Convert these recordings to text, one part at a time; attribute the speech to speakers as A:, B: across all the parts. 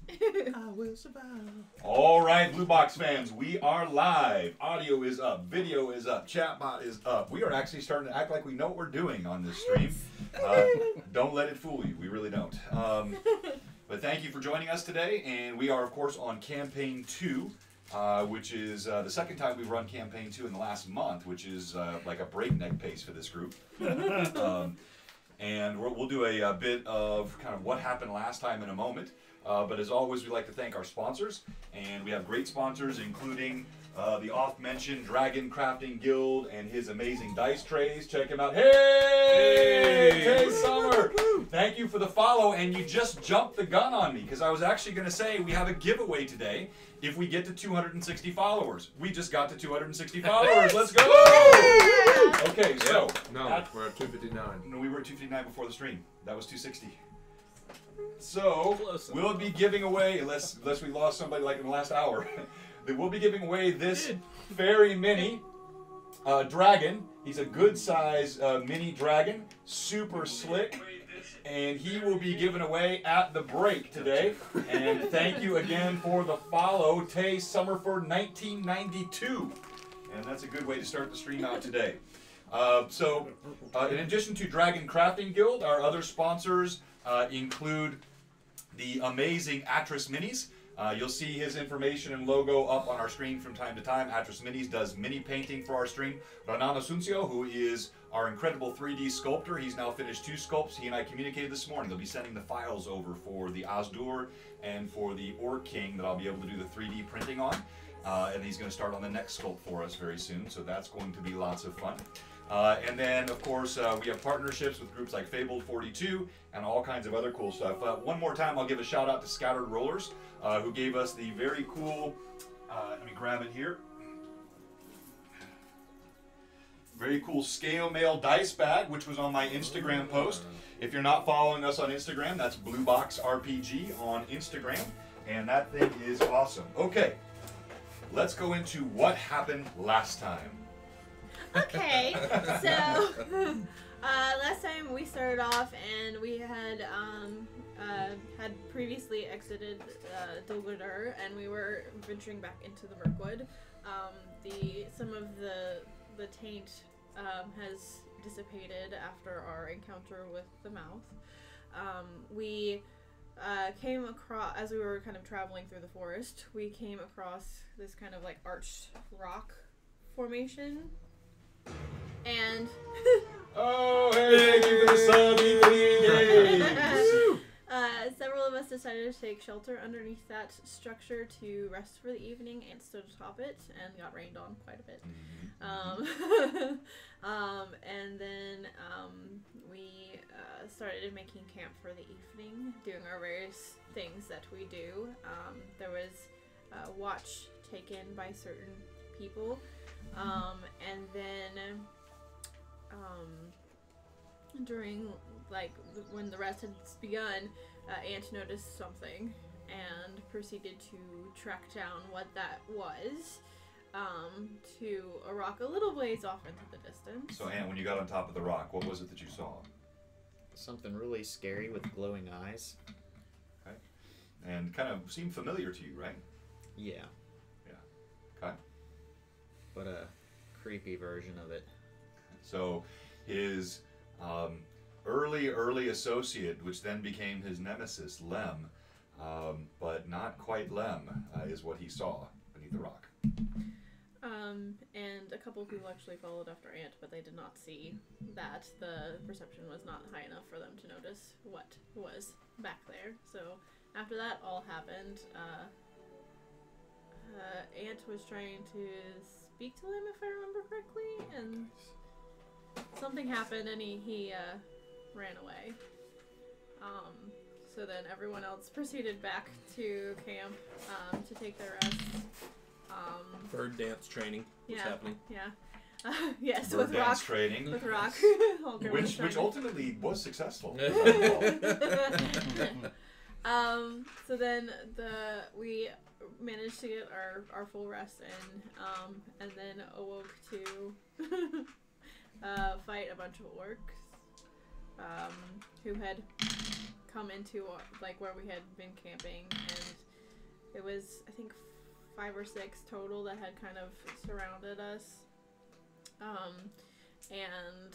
A: I will survive.
B: All right, Blue Box fans, we are live. Audio is up, video is up, chatbot is up. We are actually starting to act like we know what we're doing on this stream. Don't let it fool you. We really don't. But thank you for joining us today, and we are, of course, on Campaign 2, which is the second time we've run Campaign 2 in the last month, which is like a breakneck pace for this group. And we'll do a bit of kind of what happened last time in a moment. But as always, we'd like to thank our sponsors, and we have great sponsors, including the oft-mentioned Dragon Crafting Guild and his amazing dice trays. Check him out. Hey! Hey, Summer! Thank you for the follow, and you just jumped the gun on me, because I was actually going to say we have a giveaway today if we get to 260 followers. We just got to 260 followers. Let's go! Okay, so...
A: No, we're at 259.
B: No, we were at 259 before the stream. That was 260. So, we'll be giving away, unless we lost somebody like in the last hour, that we'll be giving away this very mini dragon. He's a good size mini dragon, super slick, and he will be given away at the break today. And thank you again for the follow, Tay Summerford 1992. And that's a good way to start the stream out today. In addition to Dragon Crafting Guild, our other sponsors include the amazing Atris Minis. You'll see his information and logo up on our screen from time to time. Atris Minis does mini painting for our stream. Renan Asuncio, who is our incredible 3D sculptor, he's now finished 2 sculpts. He and I communicated this morning. They'll be sending the files over for the Azdur and for the Orc King that I'll be able to do the 3D printing on. And he's going to start on the next sculpt for us very soon, so that's going to be lots of fun. And then, of course, we have partnerships with groups like Fabled 42 and all kinds of other cool stuff. One more time, I'll give a shout out to Scattered Rollers, who gave us the very cool, let me grab it here, very cool scale mail dice bag, which was on my Instagram post. If you're not following us on Instagram, that's Blue Box RPG on Instagram, and that thing is awesome. Okay, let's go into what happened last time.
C: Okay, so last time we started off and we had previously exited Dulgardur and we were venturing back into the Mirkwood. Some of the taint has dissipated after our encounter with the mouth. We came across, as we were kind of traveling through the forest, we came across this kind of like arched rock formation. And
B: oh, hey, thank you for the sub,
C: several of us decided to take shelter underneath that structure to rest for the evening and stood atop it and got rained on quite a bit. And then we started making camp for the evening, doing our various things that we do. There was a watch taken by certain people. And then during when the rest had begun, Ant noticed something and proceeded to track down what that was to a rock a little ways off into the distance.
B: So Ant, when you got on top of the rock, what was it that you saw?
D: Something really scary with glowing eyes.
B: Okay. And kind of seemed familiar to you, right?
D: Yeah.
B: Yeah. Okay.
D: But a creepy version of it.
B: So his early associate, which then became his nemesis, Lem, but not quite Lem, is what he saw beneath the rock.
C: And a couple of people actually followed after Ant, but they did not see that. The perception was not high enough for them to notice what was back there. So after that all happened, Ant was trying to speak to him, if I remember correctly, and something happened and he ran away. So then everyone else proceeded back to camp to take their rest.
A: Bird dance training. What's happening?
C: Yeah. Yes,
B: Bird
C: with
B: dance
C: rock.
B: training.
C: With rock.
B: which ultimately was successful.
C: So then we managed to get our full rest in, and then awoke to fight a bunch of orcs who had come into like where we had been camping, and it was, I think, 5 or 6 total that had kind of surrounded us. And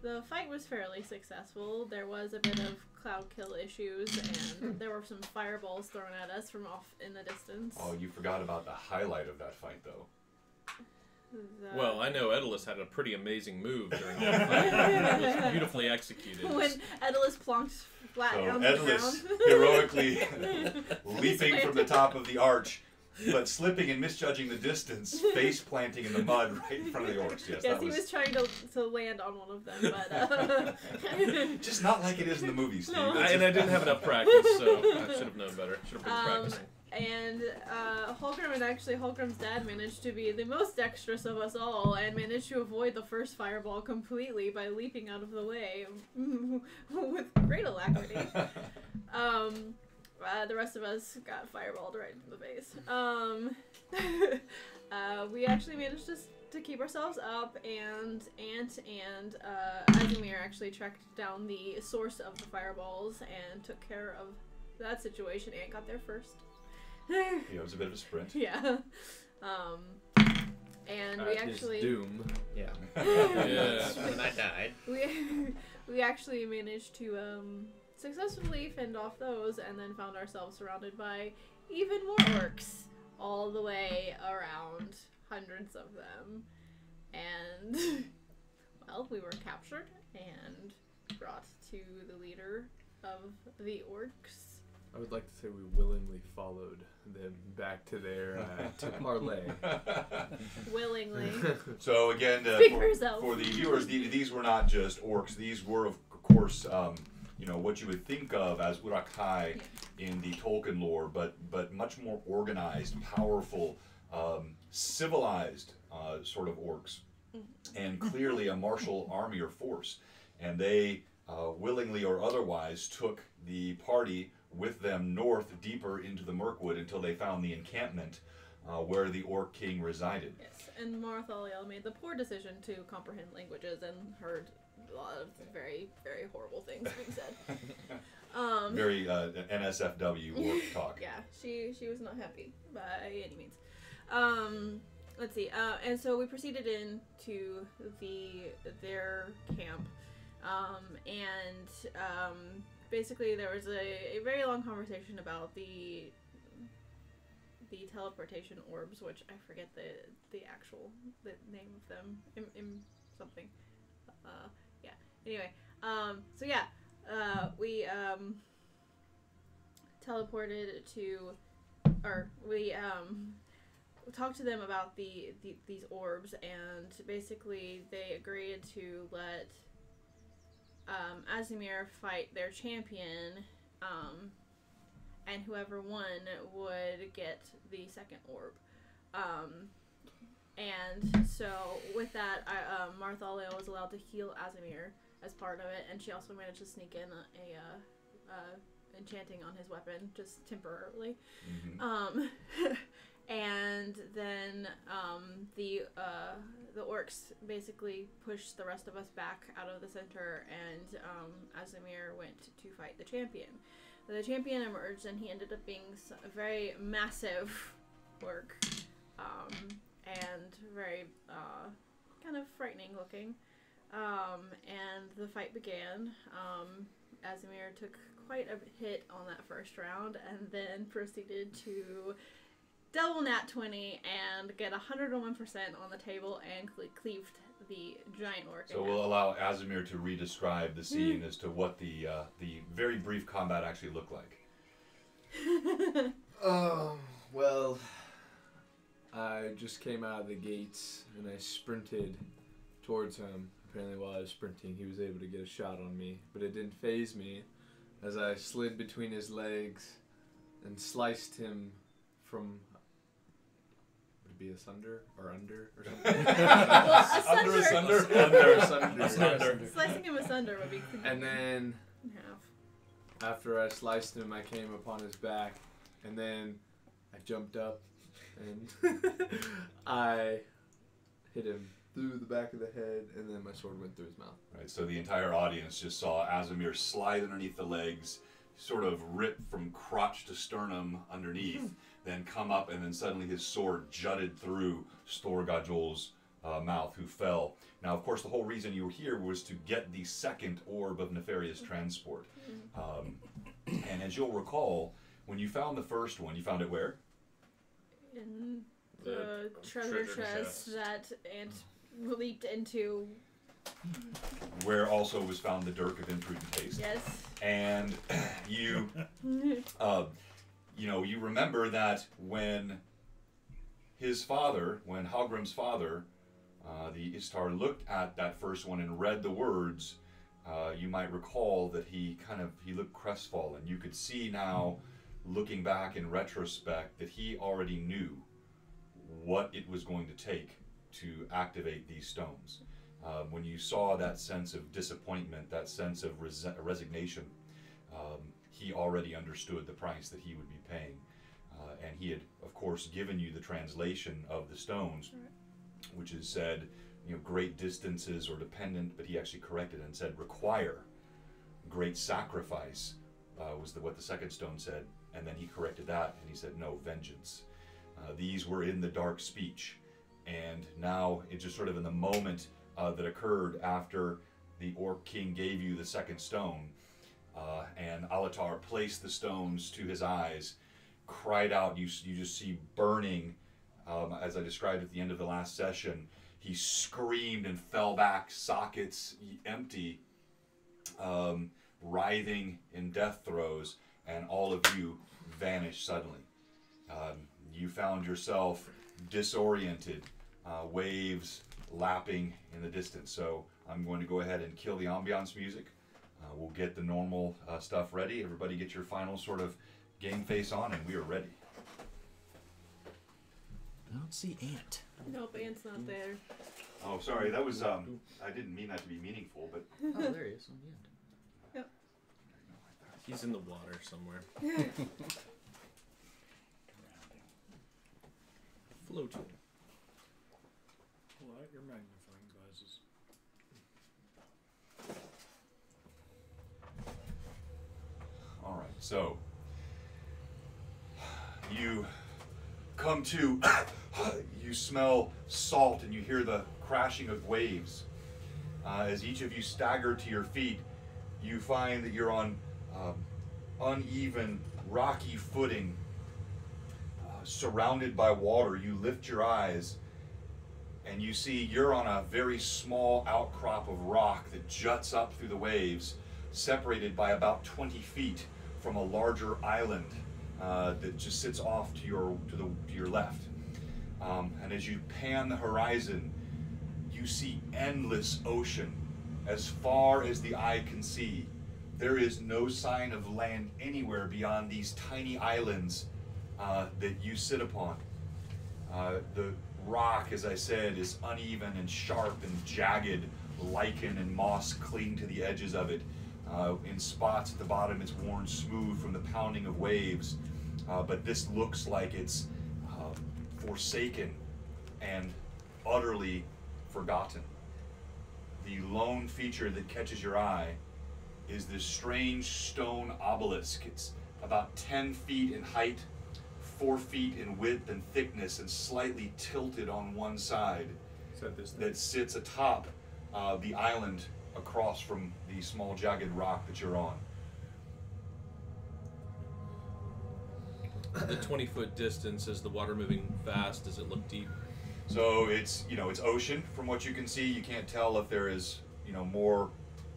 C: the fight was fairly successful. There was a bit of cloud kill issues, and there were some fireballs thrown at us from off in the distance.
B: Oh, you forgot about the highlight of that fight, though.
A: Well, I know Edalus had a pretty amazing move during that fight. It was beautifully executed.
C: When Edalus plonked flat on the ground.
B: Edalus heroically leaping from the top of the arch, but slipping and misjudging the distance, face planting in the mud right in front of the orcs. Yes,
C: he was trying to land on one of them, but
B: just not like it is in the movies, Steve.
C: No.
A: And I didn't have enough practice, so I should have known better. Should have been practicing.
C: And Holgrim, and actually Holgrim's dad, managed to be the most dexterous of us all and managed to avoid the first fireball completely by leaping out of the way with great alacrity. The rest of us got fireballed right in the face. We actually managed to keep ourselves up, and Ant and Azimir actually tracked down the source of the fireballs and took care of that situation. Ant got there first.
B: Yeah, it was a bit of a sprint.
C: Yeah. And we actually
D: doom. Yeah.
A: Yeah.
D: When I died.
C: We actually managed to successfully fend off those, and then found ourselves surrounded by even more orcs all the way around, hundreds of them. And well, we were captured and brought to the leader of the orcs.
E: I would like to say we willingly followed them back to their to parlay.
C: Willingly.
B: So again,
C: Speak for yourself.
B: for the viewers, these were not just orcs. These were, of course, what you would think of as Uruk-hai in the Tolkien lore, but much more organized, powerful, civilized sort of orcs, and clearly a martial army or force. And they willingly or otherwise took the party with them north, deeper into the Mirkwood, until they found the encampment where the Orc King resided.
C: Yes, and Marthaliel made the poor decision to comprehend languages and heard a lot of very, very horrible things being said.
B: Very NSFW Orc talk.
C: Yeah, she was not happy by any means. Let's see. And so we proceeded into their camp, and basically there was a very long conversation about the teleportation orbs, which I forget the name of them. Something. Yeah. Anyway. So yeah. We teleported to, or we talked to them about these orbs, and basically they agreed to let Azimir fight their champion, and whoever won would get the second orb. And so with that, Marthaliel was allowed to heal Azimir as part of it, and she also managed to sneak in a enchanting on his weapon just temporarily.
B: Mm-hmm.
C: And then the orcs basically pushed the rest of us back out of the center, and Azimir went to fight the champion. The champion emerged, and he ended up being a very massive orc, and very kind of frightening looking. And the fight began. Azimir took quite a hit on that first round, and then proceeded to double nat 20 and get 101% on the table and cleaved the giant orc.
B: So we'll allow Azimir to re-describe the scene as to what the very brief combat actually looked like.
E: Well, I just came out of the gates and I sprinted towards him. Apparently while I was sprinting, he was able to get a shot on me, but it didn't faze me as I slid between his legs and sliced him from... be asunder or under or something.
C: Asunder. Slicing him asunder would be clean.
E: And then
C: in half.
E: After I sliced him, I came upon his back, and then I jumped up and I hit him through the back of the head, and then my sword went through his mouth.
B: Right, so the entire audience just saw Azamir slide underneath the legs, sort of rip from crotch to sternum underneath, then come up, and then suddenly his sword jutted through Storgajol's mouth, who fell. Now, of course, the whole reason you were here was to get the second orb of nefarious transport. And as you'll recall, when you found the first one, you found it where?
C: In the treasure chest that Ant leaped into.
B: Where also was found the dirk of imprudent haste.
C: Yes.
B: And you, you remember that when his father, when Halgrim's father, the Istar, looked at that first one and read the words, you might recall that he looked crestfallen. You could see now, looking back in retrospect, that he already knew what it was going to take to activate these stones. When you saw that sense of disappointment, that sense of resignation, he already understood the price that he would be paying. And he had, of course, given you the translation of the stones, which is said, great distances or dependent, but he actually corrected and said require. Great sacrifice was what the second stone said, and then he corrected that, and he said, no, vengeance. These were in the dark speech, and now it's just sort of in the moment that occurred after the Orc King gave you the second stone, and Alatar placed the stones to his eyes, cried out. You just see burning, as I described at the end of the last session. He screamed and fell back, sockets empty, writhing in death throes, and all of you vanished suddenly. You found yourself disoriented, waves lapping in the distance. So I'm going to go ahead and kill the ambiance music. We'll get the normal stuff ready. Everybody get your final sort of game face on, and we are ready.
D: I don't see Ant.
C: Nope, Ant's not there.
B: Oh, sorry. That was, I didn't mean that to be meaningful, but...
D: Oh, there he is on the end.
C: Yep.
A: He's in the water somewhere. Floating.
F: Pull out your magnifying glasses.
B: All right, so you come to, you smell salt and you hear the crashing of waves. As each of you stagger to your feet, you find that you're on uneven, rocky footing, surrounded by water. You lift your eyes and you see you're on a very small outcrop of rock that juts up through the waves, separated by about 20 feet from a larger island that just sits off to your left. And as you pan the horizon, you see endless ocean as far as the eye can see. There is no sign of land anywhere beyond these tiny islands that you sit upon. The rock, as I said, is uneven and sharp and jagged. Lichen and moss cling to the edges of it. In spots at the bottom, it's worn smooth from the pounding of waves. But this looks like it's forsaken and utterly forgotten. The lone feature that catches your eye is this strange stone obelisk. It's about 10 feet in height, 4 feet in width and thickness, and slightly tilted on one side. That sits atop the island across from the small jagged rock that you're on.
A: The 20-foot distance, is the water moving fast? Does it look deep?
B: So it's ocean from what you can see. You can't tell if there is more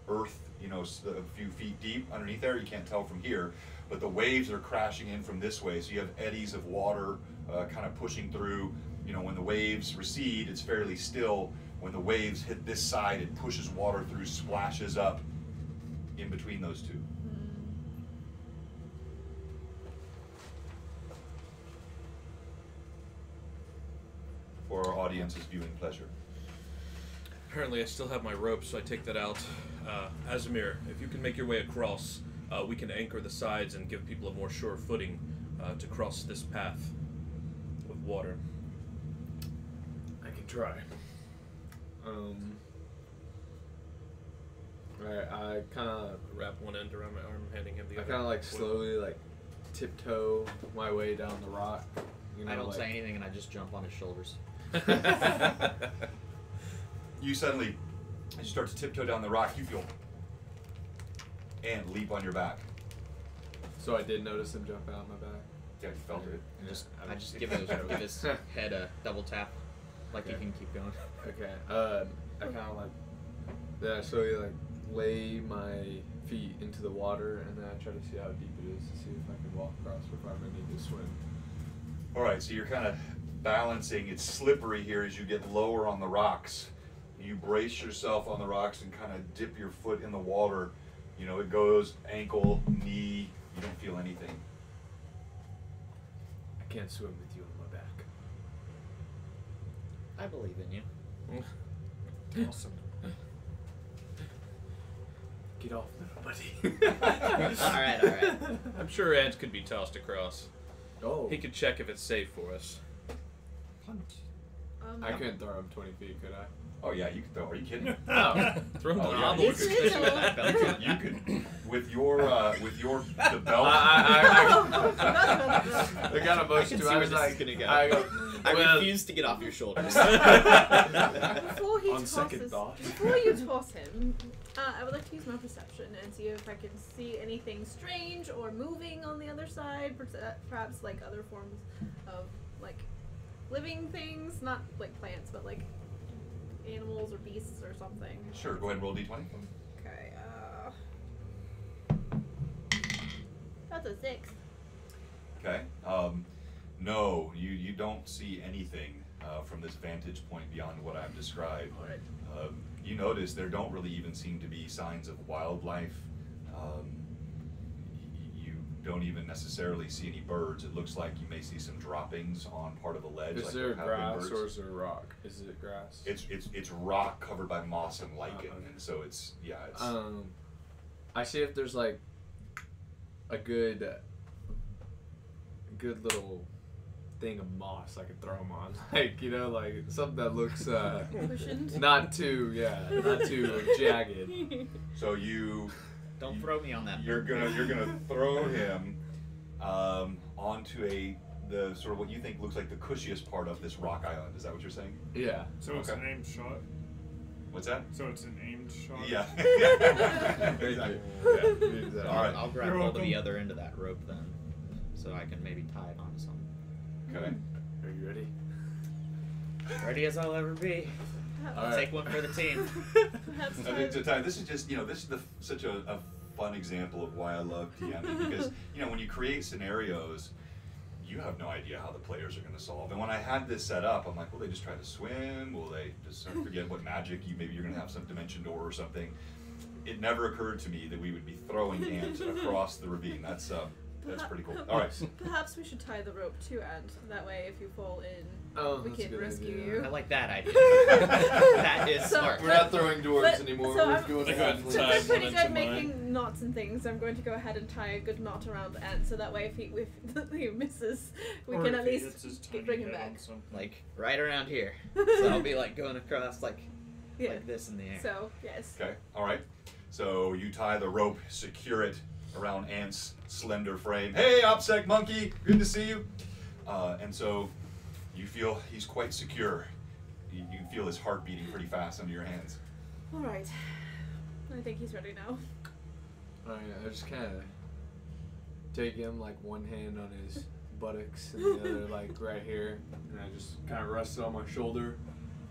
B: earth a few feet deep underneath there. You can't tell from here, but the waves are crashing in from this way, so you have eddies of water kind of pushing through. When the waves recede, it's fairly still. When the waves hit this side, it pushes water through, splashes up in between those two. For our audience's viewing pleasure.
A: Apparently I still have my rope, so I take that out. Azamir, if you can make your way across, we can anchor the sides and give people a more sure footing to cross this path of water.
E: I can try. Right, I kind of
A: Wrap one end around my arm, handing him the
E: I
A: other.
E: kind of like slowly like tiptoe my way down the rock. You know,
D: I don't
E: like,
D: say anything and I just jump on his shoulders.
B: You suddenly, as you start to tiptoe down the rock, you feel ant leap on your back.
E: So I did notice him jump out my back.
B: Yeah, you felt it.
D: I just give his head a double tap, like you
E: Okay.
D: can keep going.
E: Okay. I kind of like then I slowly like lay my feet into the water and then I try to see how deep it is to see if I can walk across or if I'm gonna need to swim.
B: All right, so you're kind of balancing. It's slippery here as you get lower on the rocks. You brace yourself on the rocks and kind of dip your foot in the water. You know, it goes ankle, knee. You don't feel anything.
E: I can't swim with you on my back.
D: I believe in you.
A: Awesome.
E: Get off, little buddy.
D: Alright.
A: I'm sure ants could be tossed across.
E: Oh.
A: He could check if it's safe for us.
E: I couldn't throw him 20 feet, could I?
B: Oh yeah, you can throw. Are you kidding?
E: Oh.
A: Throw him
B: Oh,
A: the
B: yeah,
A: obelisk.
B: you You could, with your the belt.
E: I got emotion too. I was like, I go,
D: I
E: well,
D: refuse to get off your shoulders.
C: Before he
E: On second
C: tosses,
E: thought.
C: before you toss him, I would like to use my perception and see if I can see anything strange or moving on the other side. Perhaps like other forms of like living things, not like plants, but like animals or beasts or something.
B: Sure, go ahead and roll d20.
C: Okay. That's a 6.
B: Okay. No, you don't see anything from this vantage point beyond what I've described.
C: Alright.
B: You notice there don't really even seem to be signs of wildlife. You don't even necessarily see any birds. It looks like you may see some droppings on part of a ledge.
E: Is
B: like
E: there
B: there have been
E: grass
B: birds.
E: or is there rock? Is it grass?
B: It's rock covered by moss and lichen,
E: Okay.
B: and so it's
E: I see if there's like a good little thing of moss I could throw him on, like you know, like something that looks
C: Cushioned.
E: not too jagged.
B: so you.
D: Don't throw me on that.
B: You're gonna throw him onto the sort of what you think looks like the cushiest part of this rock island. Is that what you're saying?
E: Yeah.
F: So it's
B: Okay.
F: an aimed shot.
B: What's that?
F: So it's an aimed shot.
B: Yeah. Exactly.
E: Yeah.
B: All right.
D: I'll grab
F: You're
D: hold of the
F: welcome.
D: other end of that rope then, so I can maybe tie it onto something.
B: Okay.
E: Are you ready?
D: Ready as I'll ever be. I'll
E: All right.
D: take one for the team.
C: Perhaps
B: I think to time, this is just this is such a fun example of why I love DMing because when you create scenarios, you have no idea how the players are going to solve. And when I had this set up, I'm like, will they just try to swim? Will they just sort of forget what magic maybe you're going to have some dimension door or something? It never occurred to me that we would be throwing ants across the ravine. That's pretty cool. All right.
C: Perhaps we should tie the rope to Ant. That way, if you fall in, we
E: That's a
C: can
E: good
C: rescue
E: idea.
C: you.
D: I like that idea. That is
C: So-
D: smart.
E: We're not throwing dwarves
C: But-
E: anymore.
C: so
E: We're
C: I'm-
E: doing
A: I
E: it
A: got
C: So
A: Tie
C: I'm
A: one
C: pretty
A: into
C: good
A: mine.
C: making knots and things. I'm going to go ahead and tie a good knot around Ant, so that way if he misses, we
F: Or
C: can
F: if
C: at
F: he
C: least
F: hits his tiny
C: bring him
F: head
C: back.
F: on something.
D: Like right around here. So I'll be like going across like
C: Yeah.
D: this in the air.
C: So yes.
B: Okay. All right. So you tie the rope, secure it around Ant's slender frame. Hey, OPSEC monkey, good to see you. And so you feel he's quite secure. You can feel his heart beating pretty fast under your hands.
C: All right. I think he's ready now.
E: Alright, I just kind of take him like one hand on his buttocks and the other like right here, and I just kind of rest it on my shoulder,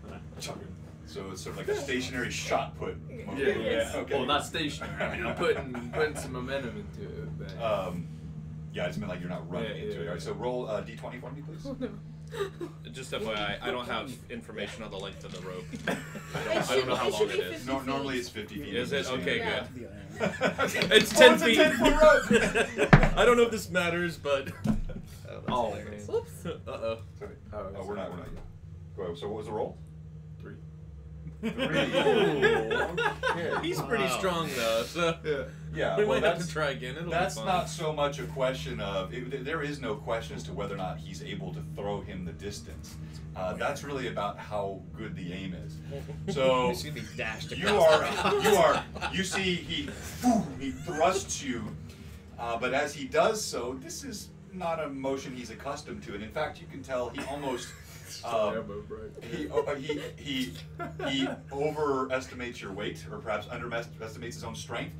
E: and I chuck him.
B: So it's sort of like a stationary shot put.
C: Yeah.
B: Okay.
E: Well, not stationary. I mean, I'm putting some momentum into it. But
B: Yeah, it's meant like you're not running
E: Yeah,
B: into
E: yeah,
B: it. All right, so roll d20 for me, please.
C: Oh no.
A: Just FYI, I don't have information on the length of the rope.
C: It
A: I don't know how long
C: should
A: it
C: be
A: is.
C: 50 feet.
B: Normally it's 50 feet.
A: Is it? Okay,
C: Yeah.
A: good.
B: It's
A: It's 10 feet.
B: 10-foot rope.
A: I don't know if this matters, but
D: Oh, that's
E: Oh,
D: hilarious.
C: Oops.
A: uh-oh.
B: Sorry.
E: Oh,
B: Oh, we're not yet. Go ahead. So what was the roll?
E: 3.
A: He's pretty strong though, so
B: Yeah,
A: we
B: well,
A: might have to try again. It'll
B: that's
A: be fun.
B: not so much a question of. There is no question as to whether or not he's able to throw him the distance. That's really about how good the aim is. So
D: He's gonna be dashed
B: you
D: across
B: you see he thrusts you, but as he does so, this is not a motion he's accustomed to, and in fact, you can tell he almost. He overestimates your weight, or perhaps underestimates his own strength.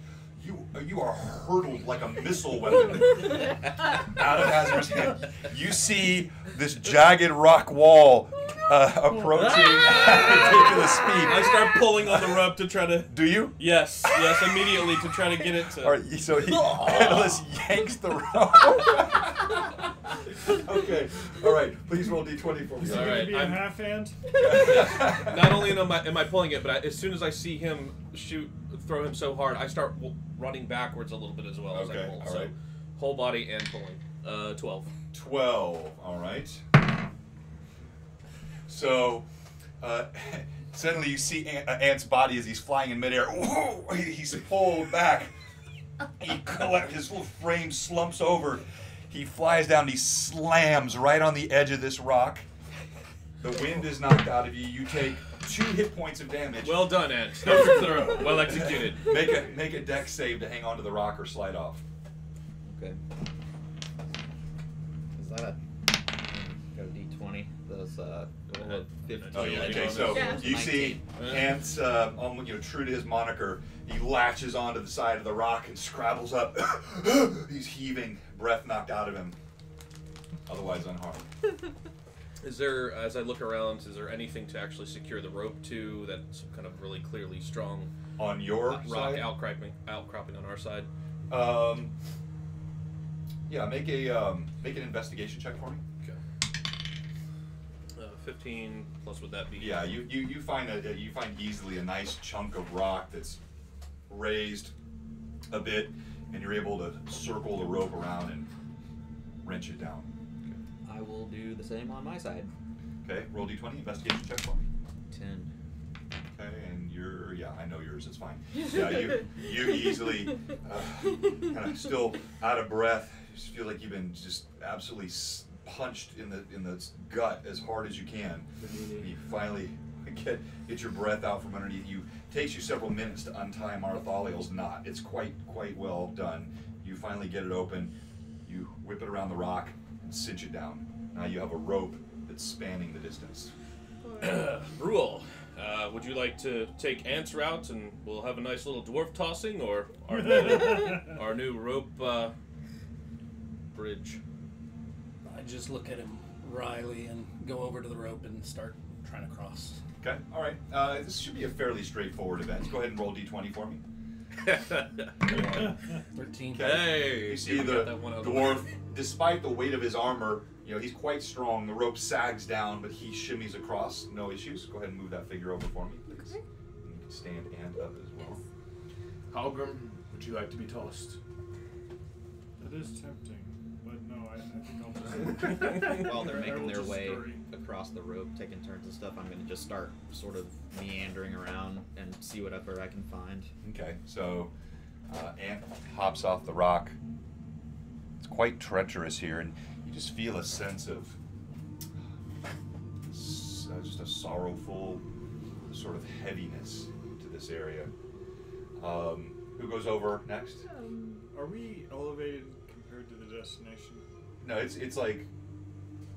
B: You are hurtled like a missile weapon out of Azra's hand. You see this jagged rock wall approaching at ridiculous speed.
A: I start pulling on the rope to try to.
B: Do you?
A: Yes, immediately to try to get it to.
B: All right, so Analyst yanks the rope. Okay, all right. Please roll d20 for me.
F: Is it
A: All
F: going
A: right,
F: to be a
A: I'm-
F: half hand?
A: Not only am I pulling it, but as soon as I see him throw him so hard, I start running backwards a little bit as well as I
B: Okay,
A: pull.
B: all
A: So
B: right.
A: whole body and pulling. 12.
B: 12. All right. So, suddenly you see Ant's body as he's flying in midair. Whoa! He's pulled back. His little frame slumps over. He flies down. He slams right on the edge of this rock. The wind is knocked out of you. You take 2 hit points of damage.
A: Well done, Ed. Perfect throw. Well executed.
B: Make a dex save to hang onto the rock or slide off.
D: Okay. Is that a go D20? Those roll a 15.
B: Oh yeah. Okay. So
C: Yeah.
B: you see
D: 19.
B: Ant's, true to his moniker, he latches onto the side of the rock and scrabbles up. He's heaving, breath knocked out of him. Otherwise unharmed.
A: Is there, as I look around, is there anything to actually secure the rope to that's kind of really clearly strong
B: On your
A: rock
B: side,
A: outcropping on our side?
B: yeah, make an investigation check for me.
A: Okay. 15 plus would that be?
B: Yeah, you find easily a nice chunk of rock that's raised a bit, and you're able to circle the rope around and wrench it down.
D: I will do the same on my side.
B: Okay, roll d20, investigation check for me.
D: 10.
B: Okay, and I know yours, it's fine. Yeah, you easily, kind of still out of breath, just feel like you've been just absolutely punched in the gut as hard as you can. You finally get your breath out from underneath you. It takes you several minutes to untie Marthaliel's knot. It's quite well done. You finally get it open, you whip it around the rock, and cinch it down. Now you have a rope that's spanning the distance.
A: Rule. Would you like to take Ant's route and we'll have a nice little dwarf tossing, or our new rope bridge?
G: I just look at him wryly and go over to the rope and start trying to cross.
B: Okay, all right. This should be a fairly straightforward event. Go ahead and roll d20 for me.
G: 13.
A: Hey,
B: You see
A: we
B: the
A: got that one out of the way.
B: dwarf, despite the weight of his armor, he's quite strong. The rope sags down, but he shimmies across. No issues. Go ahead and move that figure over for me, please.
C: Okay.
B: And you can stand and up as well.
F: Halgrim, would you like to be tossed? That is tempting, but no, I think I'll just...
D: While they're
F: I
D: making
F: will
D: their
F: just
D: way
F: scurry.
D: across the rope, taking turns and stuff, I'm going to just start sort of meandering around and see whatever I can find.
B: Okay, so Ant hops off the rock. It's quite treacherous here, and you just feel a sense of just a sorrowful sort of heaviness to this area. Who goes over next?
F: Are we elevated compared to the destination?
B: No, it's like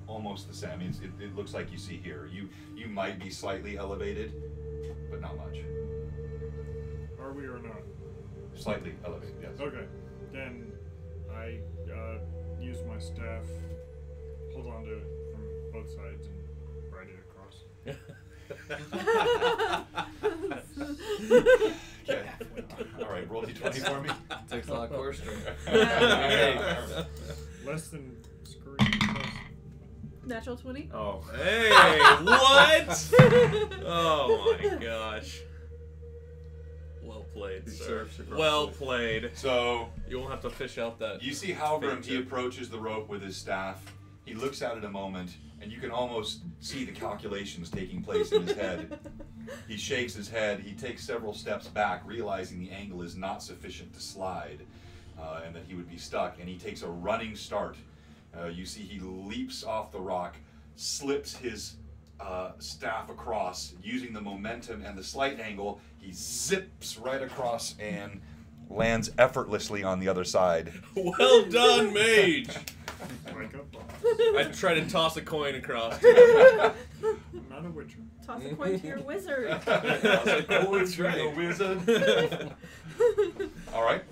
B: almost the same. I mean, it looks like you see here. You might be slightly elevated, but not much.
F: Are we or not?
B: Slightly elevated, yes.
F: Okay, then I use my staff, hold on to it from both sides, and ride it across.
B: Okay. All right, roll d20 for me.
E: Takes a lot of core strength.
F: Less than scurry across.
C: Natural 20.
E: Oh.
A: Hey, what? Oh my gosh. Well played,
E: He
A: sir.
E: surfs across
A: Well
E: it.
A: played.
B: So
A: You won't have to fish out that.
B: you see Halgrim, he
A: Feature.
B: approaches the rope with his staff. He looks at it a moment, and you can almost see the calculations taking place in his head. He shakes his head. He takes several steps back, realizing the angle is not sufficient to slide, and that he would be stuck. And he takes a running start. You see he leaps off the rock, slips his staff across, using the momentum and the slight angle. He zips right across and lands effortlessly on the other side.
A: Well done, mage!
F: Wake up, boss.
A: I try to toss a coin across.
F: I'm not a witcher.
C: Toss a coin to your wizard.
B: The wizard. All right.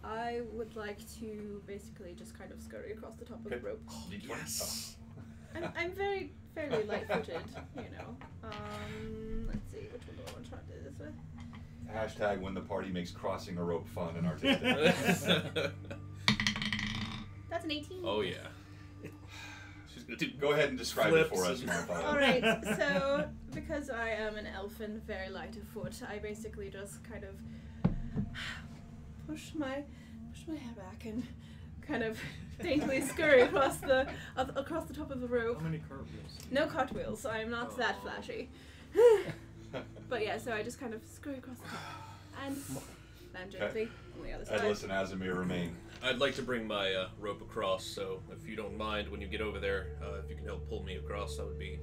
C: I would like to basically just kind of scurry across the top of the
B: Okay.
C: rope.
B: D20.
A: Yes.
C: I'm fairly light-footed, you know. Let's see, which one do I want to try to do this with?
B: Hashtag when the party makes crossing a rope fun and artistic.
C: That's an 18.
A: Oh yeah. She's gonna do.
B: Go ahead and describe it for us,
A: Flips.
B: Martha.
C: Alright, so because I am an elf and very light of foot, I basically just kind of push my hair back and kind of daintily scurry across the top of the rope.
F: How many cartwheels?
C: No cartwheels, I'm not that flashy. But yeah, so I just kind of scurry across the top and land gently on the other side.
B: Edlis and Azamir remain.
A: I'd like to bring my rope across, so if you don't mind, when you get over there, if you can help pull me across, that would be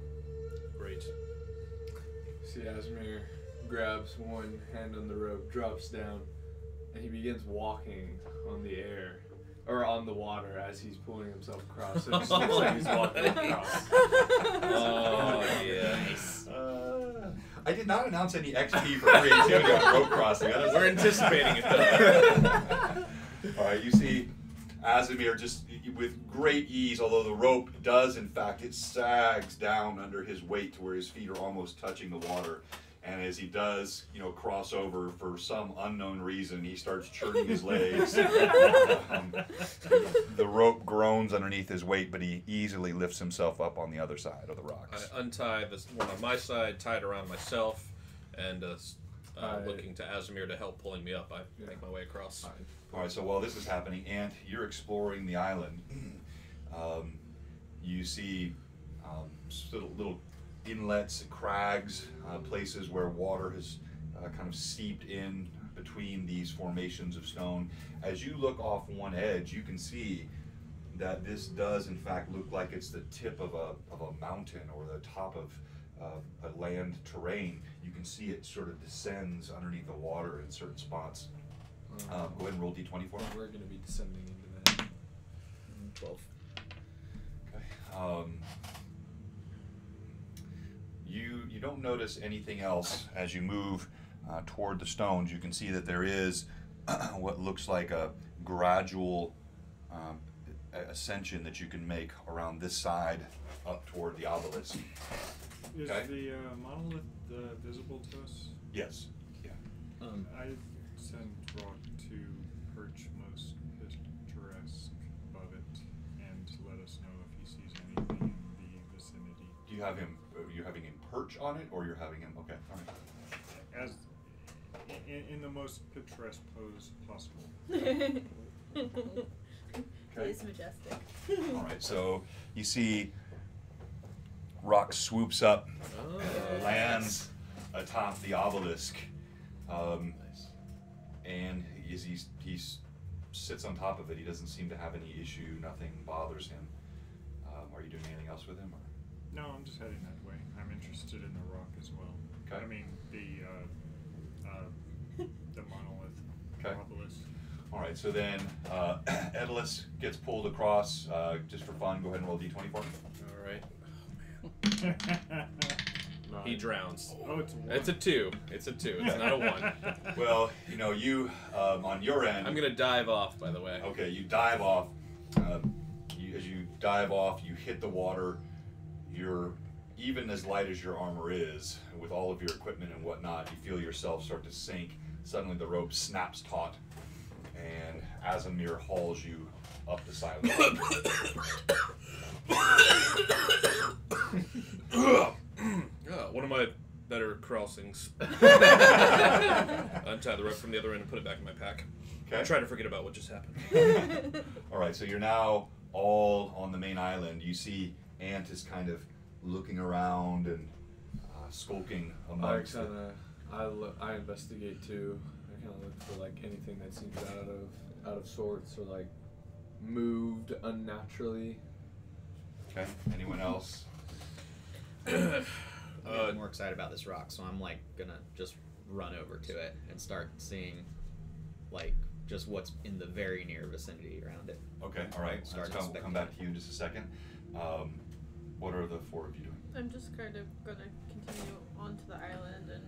A: great.
E: See, Asmir grabs one hand on the rope, drops down, and he begins walking on the air, or on the water as he's pulling himself across. So it just looks like he's walking across.
A: Oh yeah.
B: I did not announce any XP for creativity on rope crossing.
A: We're anticipating it though.
B: All right, you see Azamir just with great ease, although the rope does, in fact, it sags down under his weight to where his feet are almost touching the water. And as he does, cross over for some unknown reason, he starts churning his legs. The rope groans underneath his weight, but he easily lifts himself up on the other side of the rocks.
A: I untie this one on my side, tie it around myself, and looking to Azamir to help pulling me up. I make my way across.
B: All right, so while this is happening, and you're exploring the island, you see little inlets, crags, places where water has kind of seeped in between these formations of stone. As you look off one edge, you can see that this does in fact look like it's the tip of a mountain or the top of a land terrain. You can see it sort of descends underneath the water in certain spots. Go ahead and roll d20 for me.
E: We're going to be descending into that.
D: 12.
B: Okay. You don't notice anything else as you move toward the stones. You can see that there is what looks like a gradual ascension that you can make around this side up toward the obelisk.
F: Is
B: Okay.
F: the monolith visible to us?
B: Yes. Yeah.
F: I send Rock to perch most picturesque above it and let us know if he sees anything in the vicinity.
B: Do you have him? You're having him perch on it, or you're having him? Okay. All right.
F: As in the most picturesque pose possible.
C: It is majestic.
B: All right. So you see, Rock swoops up, lands atop the obelisk, and as he sits on top of it, he doesn't seem to have any issue. Nothing bothers him. Are you doing anything else with him? Or?
F: No, I'm just heading that way. I'm interested in the rock as well.
B: Okay.
F: I mean the monolith.
B: Okay.
F: Obelisk.
B: All right. So then, Edlis gets pulled across. Just for fun, go ahead and roll d20 for me.
A: All right. Oh man. He drowns.
F: Oh, it's a one.
A: It's a 2. It's a 2. It's not a 1.
B: Well, you on your end.
A: I'm gonna dive off, by the way.
B: Okay, you dive off. As you dive off, you hit the water. You're even as light as your armor is, with all of your equipment and whatnot. You feel yourself start to sink. Suddenly, the rope snaps taut, and Azamir hauls you up the side of the
A: One of my better crossings. Untie the rope from the other end and put it back in my pack.
B: Okay.
A: Try to forget about what just happened.
B: All right, so you're now all on the main island. You see Ant is kind of looking around and skulking amongst it.
E: I investigate too. I kind of look for like anything that seems out of sorts or like moved unnaturally.
B: Okay. Anyone else?
D: I'm more excited about this rock, so I'm like gonna just run over to it and start seeing like just what's in the very near vicinity around it.
B: Okay. All right. We'll come back to you in just a second. What are the four of you doing?
C: I'm just kind of gonna continue onto the island and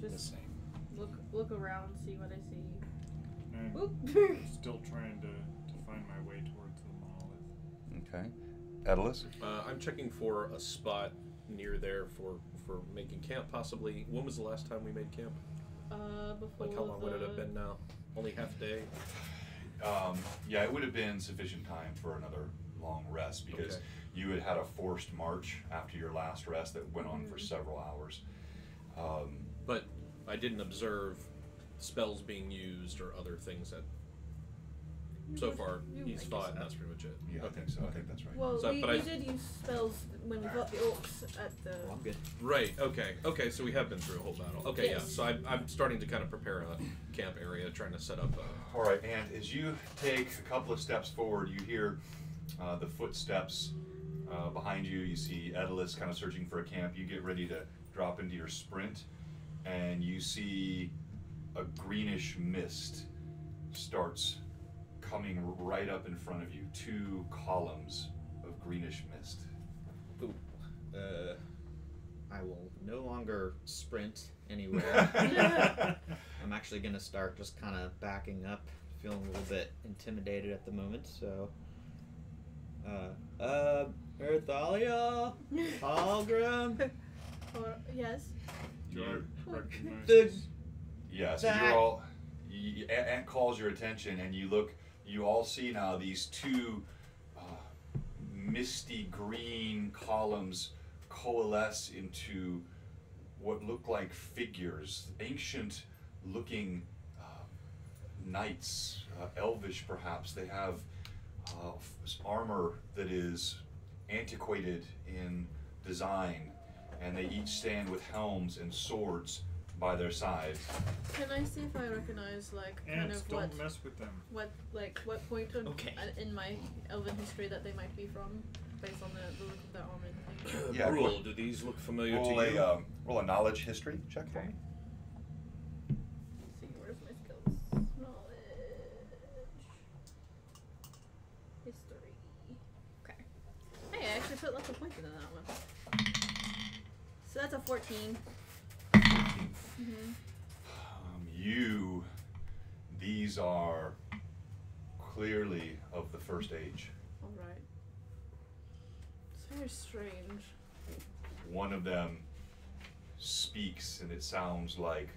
G: The
C: just
G: same.
C: look around, see what I see.
F: I'm
C: Oop.
F: still trying to find my way towards the monolith.
B: Okay. Edalus?
A: I'm checking for a spot near there for making camp, possibly. When was the last time we made camp?
C: Before
A: Like, how long would it have been now? Only half a day?
B: Yeah, it would have been sufficient time for another long rest because
A: Okay.
B: you had had a forced march after your last rest that went on for several hours.
A: But I didn't observe spells being used or other things that. So far, he's fought, and that's pretty much it.
B: Yeah, I think so. I think that's right.
C: Well,
A: So,
C: we
A: but
C: did use spells when we fought the orcs at the.
D: Well, I'm good.
A: Right. Okay. So we have been through a whole battle. Okay.
C: Yes.
A: Yeah. So I'm starting to kind of prepare a camp area, trying to set up.
B: All right, and as you take a couple of steps forward, you hear the footsteps behind you. You see Edalus kind of searching for a camp. You get ready to drop into your sprint, and you see a greenish mist starts coming right up in front of you. 2 columns of greenish mist.
D: Ooh. I will no longer sprint anywhere. I'm actually gonna start just kind of backing up, feeling a little bit intimidated at the moment. So, Earthalia, Hallgrim,
C: Yes.
F: Do
B: You're-
F: I recognize
D: the-
F: this?
B: Yeah, so
D: That-
B: you're all. Ant calls your attention, and you look. You all see now these 2 misty green columns coalesce into what look like figures, ancient-looking knights, elvish perhaps. They have armor that is antiquated in design, and they each stand with helms and swords by their sides.
C: Can I see if I recognize kind
F: Ants,
C: of
F: don't mess with them.
C: what point of,
D: Okay.
C: in my elven history that they might be from, based on the look of their armor and things?
B: Yeah,
A: Brule, do these look familiar to
B: Roll
A: you?
B: roll a knowledge history check for me.
C: Let's see, where's my skills? Knowledge. History. Okay. Hey, I actually put lots of points in that one. So that's a 14.
B: 14.
C: Mm-hmm.
B: These are clearly of the first age.
C: Alright. It's very strange.
B: One of them speaks, and it sounds like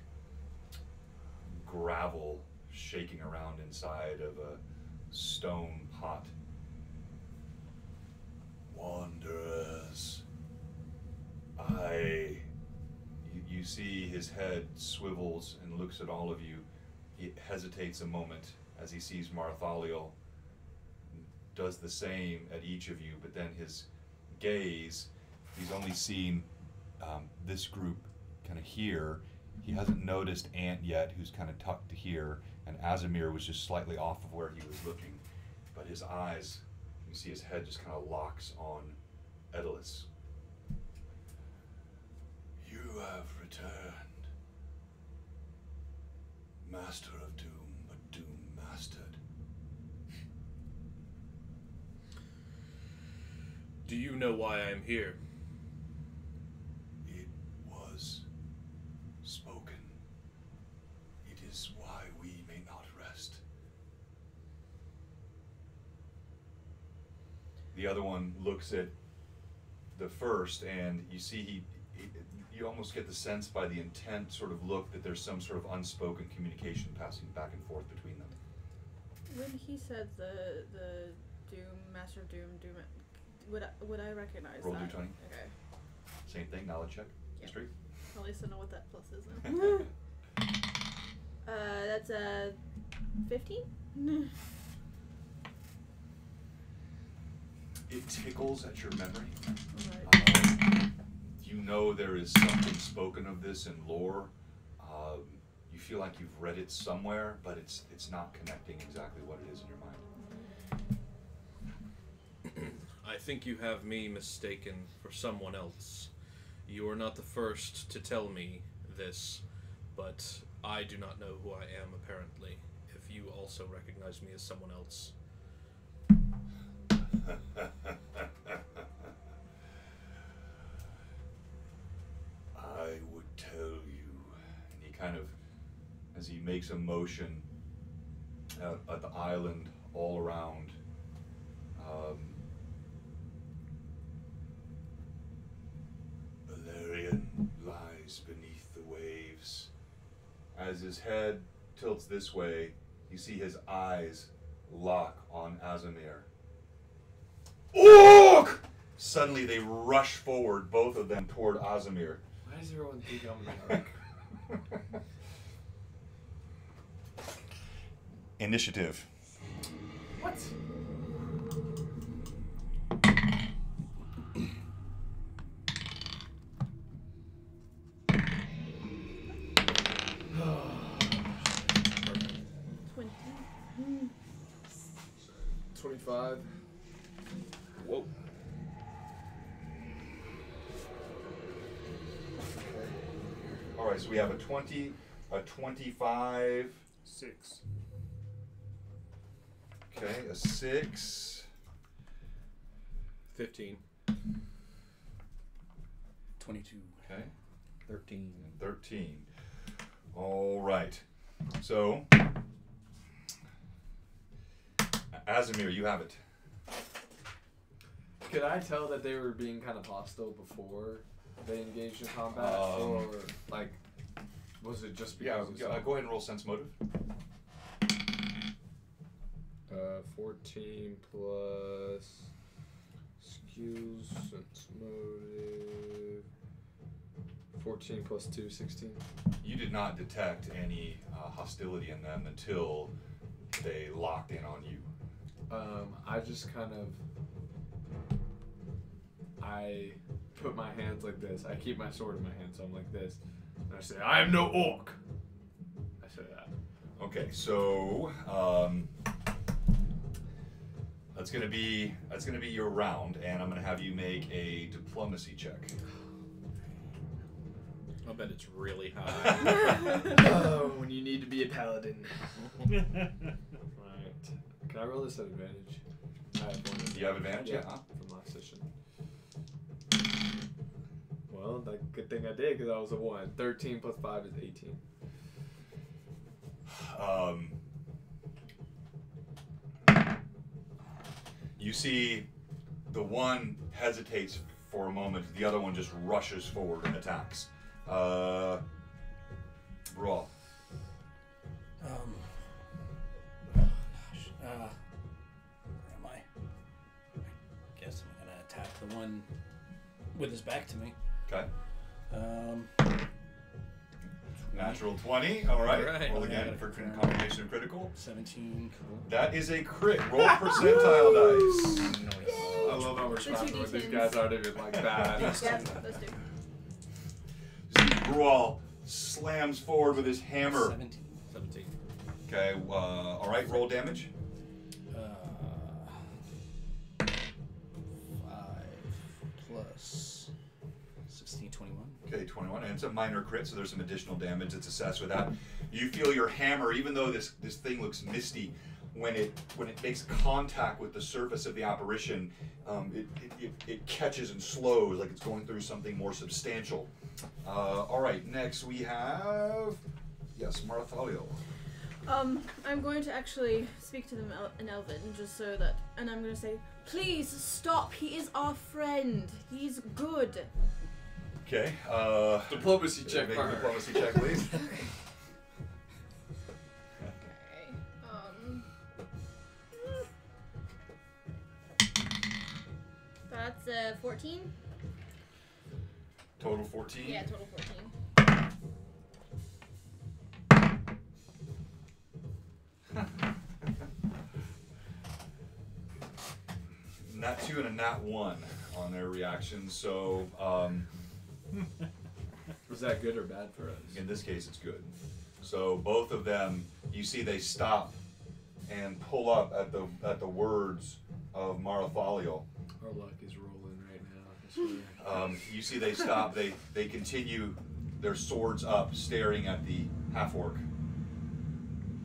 B: gravel shaking around inside of a stone pot. Wanderers, you see his head swivels and looks at all of you. He hesitates a moment as he sees Marthaliel, does the same at each of you, but then his gaze, he's only seen this group kind of here. He hasn't noticed Ant yet, who's kind of tucked to here, and Azamir was just slightly off of where he was looking. But his eyes, you see his head just kind of locks on Edalus. You have returned. Master of Doom, but Doom mastered.
A: Do you know why I am here?
B: It was spoken. It is why we may not rest. The other one looks at the first, and you see you almost get the sense by the intent sort of look that there's some sort of unspoken communication passing back and forth between them.
C: When he said the Doom, Master of Doom, would I recognize
B: Roll
C: that?
B: D20.
C: Okay.
B: Same thing, knowledge check,
C: Yeah.
B: history.
C: At least I know what that plus is now. That's a 15?
B: it tickles at your memory.
C: Alright.
B: You know there is something spoken of this in lore. You feel like you've read it somewhere, but it's not connecting exactly what it is in your mind.
A: I think you have me mistaken for someone else. You are not the first to tell me this, but I do not know who I am, apparently, if you also recognize me as someone else.
B: I would tell you. And he kind of, as he makes a motion at the island all around, Valerian lies beneath the waves. As his head tilts this way, you see his eyes lock on Azamir. Orc! Suddenly they rush forward, both of them, toward Azamir.
E: Why does everyone think I'm an orc?
B: Initiative.
E: What?
C: $20.
E: 25.
B: Whoa. All right, so we have a 20, a 25,
F: 6.
B: okay, a 6,
A: 15.
G: 22.
B: okay,
D: 13.
B: and 13. All right. So, Azamir, you have it.
E: Could I tell that they were being kind of hostile before they engaged in combat, or like, was it just because?
B: Yeah, go ahead and roll sense motive.
E: 14 plus skills, sense motive. 14 plus 2, 16.
B: You did not detect any hostility in them until they locked in on you.
E: I just kind of, I put my hands like this. I keep my sword in my hand, so I'm like this. And I say, I am no orc. I say that.
B: Okay, so that's gonna be your round, and I'm gonna have you make a diplomacy check.
A: I bet it's really high.
E: Oh, when you need to be a paladin. Right. Can I roll this at advantage? I have one.
B: Do you have advantage?
E: Yeah,
B: Yeah.
E: from last session. Well, good thing I did, because I was a 1. 13 plus 5 is 18.
B: You see, the one hesitates for a moment. The other one just rushes forward and attacks. Brawl.
G: Oh gosh. Where am I? I guess I'm gonna attack the one with his back to me.
B: Okay.
G: Um,
B: Natural 20. All right.
A: All right.
B: Roll again for combination of critical.
G: 17. Cool.
B: That is a crit. Roll percentile dice.
G: Nice.
E: I love how we're
C: The
E: smart
C: two
E: with these
C: D10s.
E: guys aren't even like bad.
C: Yeah, those two.
B: Grual slams forward with his hammer.
G: 17.
A: 17.
B: Okay. All right. Roll damage.
G: 5 plus 16, 21.
B: Okay, 21, and it's a minor crit, so there's some additional damage that's assessed with that. You feel your hammer, even though this thing looks misty, when it makes contact with the surface of the apparition, it catches and slows like it's going through something more substantial. All right, next we have Marthalio.
C: I'm going to actually speak to them in Elven, just so that, and I'm going to say, please stop. He is our friend. He's good.
B: Okay.
E: Diplomacy check.
B: Make a diplomacy check, please.
C: That's 14.
B: Total 14.
C: Yeah, total 14.
B: nat 2 and a nat 1 on their reactions. So
E: Was that good or bad for us?
B: in this case, it's good. So both of them, you see, they stop and pull up at the words of Marathaliel.
E: Our luck is rolling right now. I swear.
B: You see, they stop. They continue their swords up, staring at the half-orc.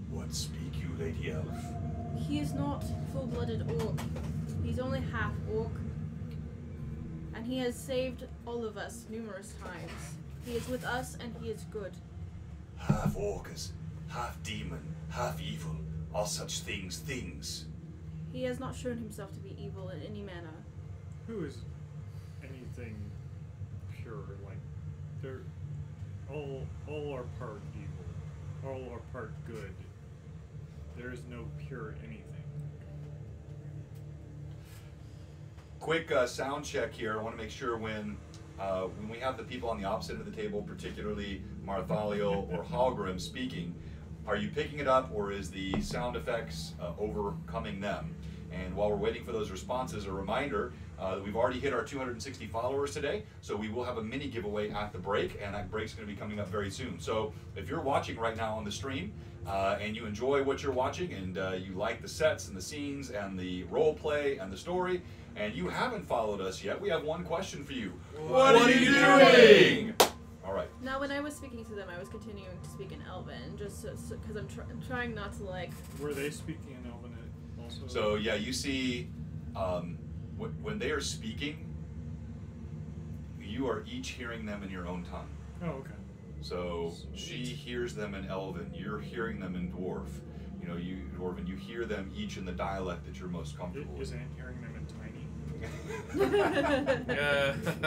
B: What speak you, Lady Elf?
C: He is not full-blooded orc. He's only half orc. And he has saved all of us numerous times. He is with us and he is good.
B: Half orcus, half demon, half evil. Are such things things?
C: He has not shown himself to be evil in any manner.
F: Who is anything pure? Like they're all are part evil, all are part good. There is no pure anything.
B: Quick sound check here. I want to make sure when we have the people on the opposite end of the table, particularly Marthalio or Halgrim speaking, are you picking it up, or is the sound effects overcoming them? And while we're waiting for those responses, a reminder that we've already hit our 260 followers today, so we will have a mini giveaway at the break, and that break's going to be coming up very soon. So if you're watching right now on the stream, and you enjoy what you're watching, and you like the sets and the scenes and the role play and the story, and you haven't followed us yet, we have one question for you. What are you doing? All right.
C: Now, when I was speaking to them, I was continuing to speak in Elven, just because I'm trying not to, like...
F: Were they speaking in Elven also?
B: So yeah, you see, when they are speaking, you are each hearing them in your own tongue.
F: Oh, okay.
B: So she hears them in Elven, you're hearing them in Dwarf. You know, you Dwarven, you hear them each in the dialect that you're most comfortable with.
F: Is Anne hearing them in Tiny?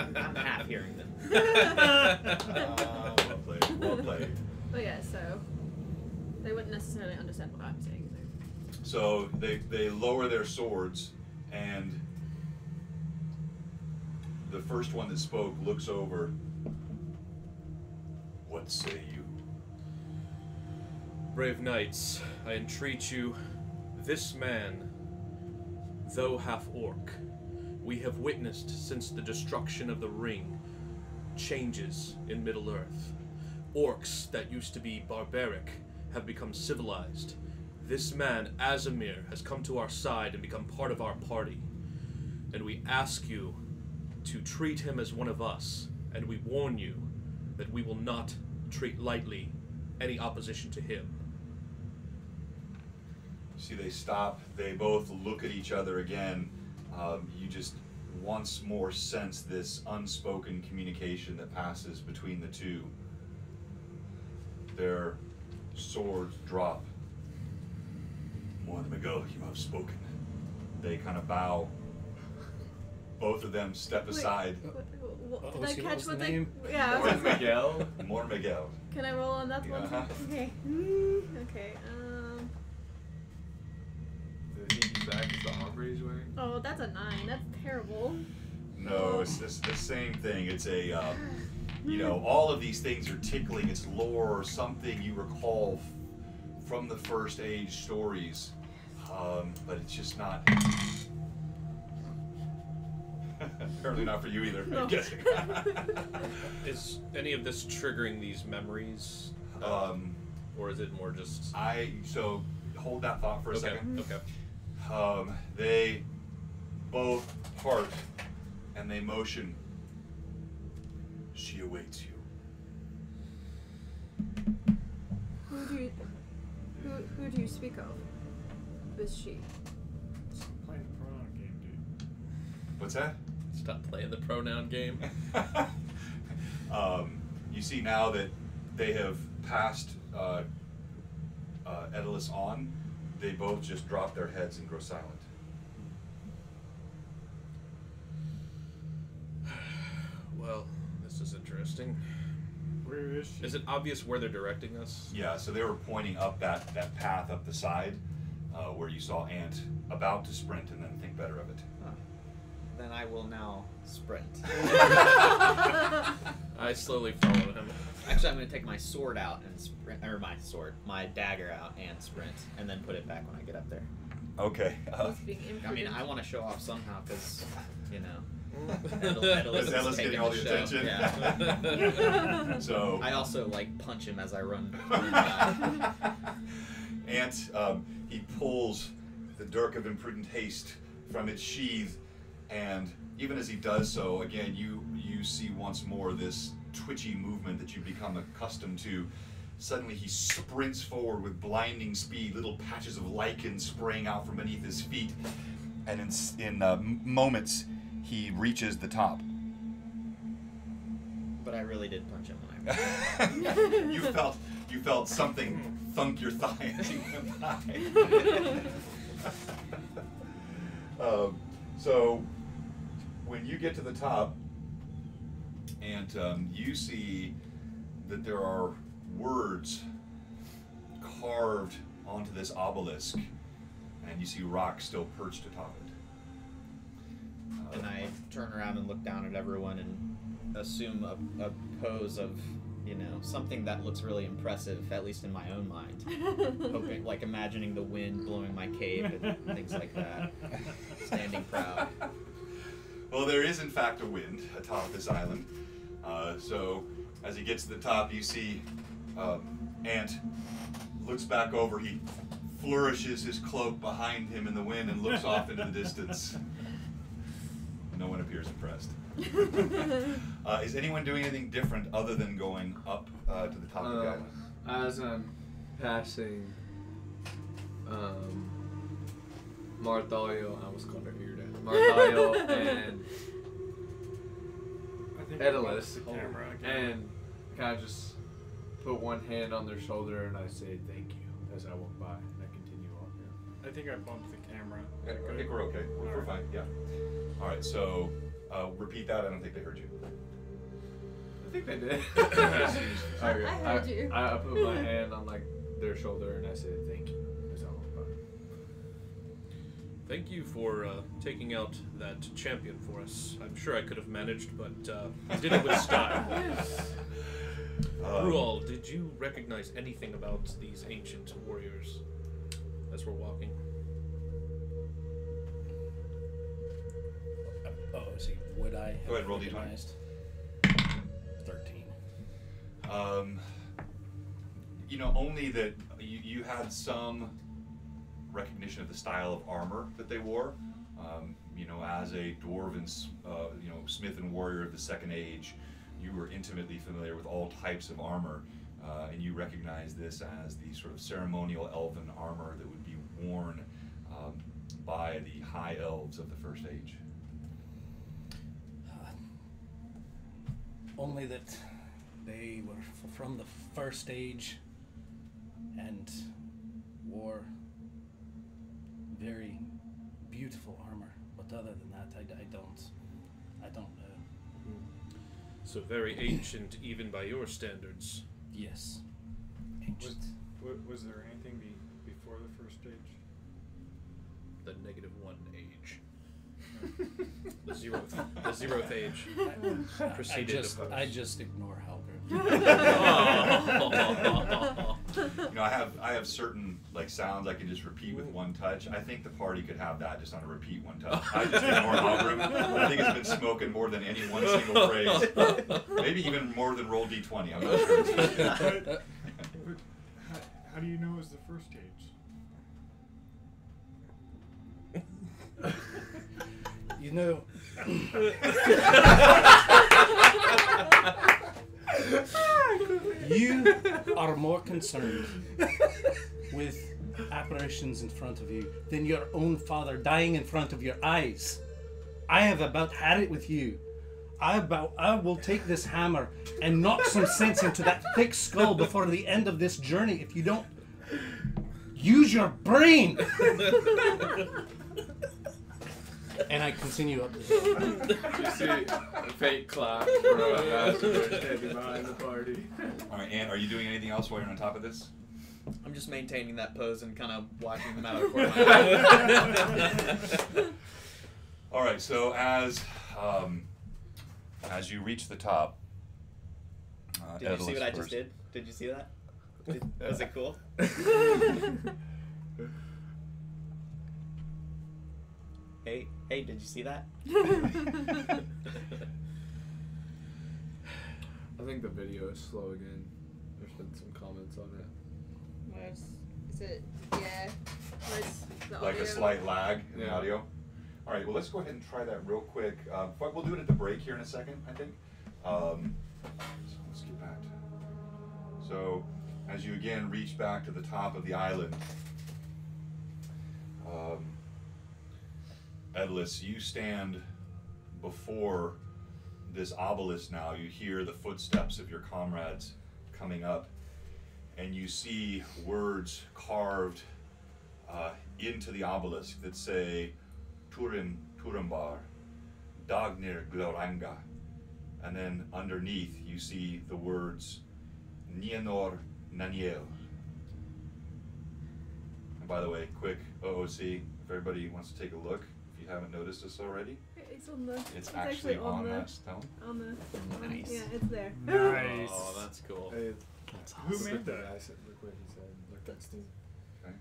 D: I'm half hearing them.
B: Well played. Well played.
C: But yeah, so they wouldn't necessarily understand what I'm saying either.
B: So they lower their swords, and the first one that spoke looks over. What say you?
A: Brave knights, I entreat you, this man, though half orc, we have witnessed since the destruction of the ring, changes in Middle-earth. Orcs that used to be barbaric have become civilized. This man, Azamir, has come to our side and become part of our party. And we ask you to treat him as one of us, and we warn you that we will not treat lightly any opposition to him.
B: See, they stop. They both look at each other again. You just once more sense this unspoken communication that passes between the two. Their swords drop. One Miguel, you have spoken. They kind of bow. Both of them step aside.
C: Did I catch what they...
G: name?
C: Yeah.
E: Juan Miguel.
B: More Miguel.
C: Can I roll on that one?
B: Uh-huh.
C: Okay. Okay.
E: The hinky back is the Aubrey's wearing.
C: Oh, that's a 9. That's terrible.
B: No, it's just the same thing. It's a, you know, all of these things are tickling. It's lore or something you recall from the First Age stories, but it's just not. Apparently not for you either.
C: No.
B: I'm guessing.
A: Is any of this triggering these memories? Or is it more just...
B: So hold that thought for a second.
A: Okay.
B: They both part and they motion. She awaits you.
C: Who do you speak of? Who's she?
F: Stop playing the pronoun game, dude.
B: What's that?
A: Stop playing the pronoun game.
B: You see now that they have passed Edalus on, they both just drop their heads and grow silent.
A: Well, this is interesting.
F: Where is she?
A: Is it obvious where they're directing us?
B: Yeah, so they were pointing up that path up the side where you saw Ant about to sprint and then think better of it.
D: Then I will now sprint.
A: I slowly follow him.
D: Actually, I'm going to take my sword out and sprint, or my dagger out and sprint, and then put it back when I get up there.
B: Okay.
C: He's being
D: I mean,
C: imprudent.
D: I want to show off somehow because, you know,
B: Because Ella's getting all the
D: show.
B: attention.
D: Yeah.
B: So
D: I also like punch him as I run.
B: Ant, he pulls the dirk of imprudent haste from its sheath, and even as he does so, again, you see once more this twitchy movement that you've become accustomed to. Suddenly he sprints forward with blinding speed, little patches of lichen spraying out from beneath his feet, and in moments he reaches the top.
D: But I really did punch him when I
B: You felt something thunk your thigh as you went by. So when you get to the top, and you see that there are words carved onto this obelisk, and you see rock still perched atop it.
D: And I turn around and look down at everyone and assume a pose of, you know, something that looks really impressive, at least in my own mind. Hoping, like imagining the wind blowing my cape and things like that. Standing proud.
B: Well, there is in fact a wind atop this island. So as he gets to the top, you see Ant looks back over. He flourishes his cloak behind him in the wind and looks off into the distance. No one appears impressed. Is anyone doing anything different other than going up to the top of the island?
E: As I'm passing Marthalio, I almost called her ear down. Marthalio and
F: I think
E: Edelus,
F: the camera again.
E: and kind of just put one hand on their shoulder and I say thank you as I walk by and I continue on.
F: I think I bumped the camera.
B: I think we're okay. We're fine. Yeah. All right. So repeat that. I don't think they heard you.
E: I think they did.
C: I heard you.
E: I put my hand on like their shoulder and I say thank you as I walk by.
A: Thank you for taking out that champion for us. I'm sure I could have managed, but you did it with style. Rual, did you recognize anything about these ancient warriors as we're walking?
G: Oh, see, would I have
B: Go ahead, roll D20.
G: recognized? 13.
B: You know, only that you had some recognition of the style of armor that they wore. You know, as a dwarven, you know, smith and warrior of the Second Age, you were intimately familiar with all types of armor, and you recognize this as the sort of ceremonial elven armor that would be worn by the high elves of the First Age.
G: Only that they were from the First Age and wore very beautiful armor. But other than that, I don't know.
A: So very ancient, even by your standards.
G: Yes. Ancient.
F: Was there anything before the First Age?
A: The -1 age. The zeroth age. Preceded
G: I just ignore Halgrim.
B: You know, I have certain like sounds I can just repeat with one touch. I think the party could have that just on a repeat one touch. I just ignore Halgrim. I think it's been spoken more than any one single phrase. Maybe even more than roll D20. I'm not sure.
F: But how do you know it was the First Age?
G: You know, you are more concerned with apparitions in front of you than your own father dying in front of your eyes. I have about had it with you. I will take this hammer and knock some sense into that thick skull before the end of this journey if you don't use your brain. And I continue up the hill.
E: You see a fake clap from a master standing behind the party.
B: All right, Ann, are you doing anything else while you're on top of this?
D: I'm just maintaining that pose and kind of watching them out of the corner of my eye.
B: All right, so as you reach the top,
D: Did you see
B: Edelus
D: what I just
B: first.
D: did? Did you see that? Was it cool? Hey, did you see that?
E: I think the video is slow again. There's been some comments on it.
C: Is it? Yeah. Where's the
B: Like
C: audio?
B: a slight lag in the
E: Yeah.
B: audio. All right, well, let's go ahead and try that real quick. But we'll do it at the break here in a second, I think. So let's get back to it. So, as you again reach back to the top of the island, Edlis, you stand before this obelisk now. You hear the footsteps of your comrades coming up, and you see words carved into the obelisk that say Turin Turambar, Dagnir Gloranga, and then underneath you see the words Nienor Naniel. And by the way, quick OOC, if everybody wants to take a look, if you haven't noticed this already,
C: It's on the.
B: it's actually on that stone.
C: On the.
D: Nice.
C: Yeah, it's there.
F: Nice.
A: Oh, that's cool.
E: Hey,
G: That's
F: Who
G: awesome.
F: made
E: look at the
F: that?
E: guy said, look what he said. Look at Steve.
B: Okay.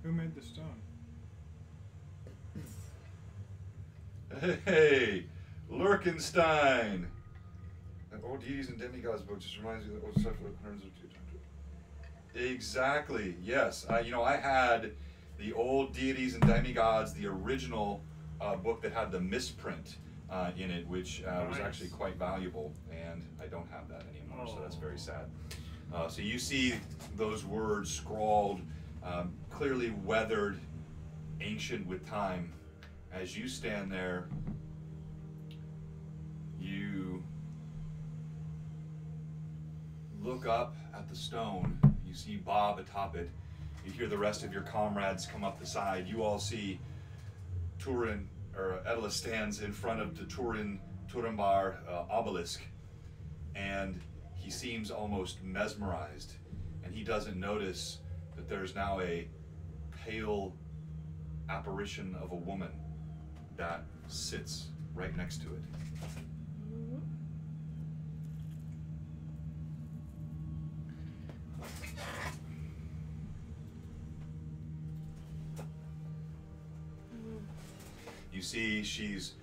F: Who made the stone?
B: Hey, Lurkenstein! Old deities and demigods book just reminds me of the old stuff with hundreds of Exactly, yes. You know, I had the old deities and demigods, the original book that had the misprint in it, which was
F: Nice.
B: actually quite valuable, and I don't have that anymore, so that's very
F: Oh.
B: sad. So you see those words scrawled, clearly weathered, ancient with time. As you stand there, you look up at the stone. You see Bob atop it. You hear the rest of your comrades come up the side. You all see Turin, or Edlis stands in front of the Turambar obelisk, and he seems almost mesmerized, and he doesn't notice that there's now a pale apparition of a woman that sits right next to it. You see she's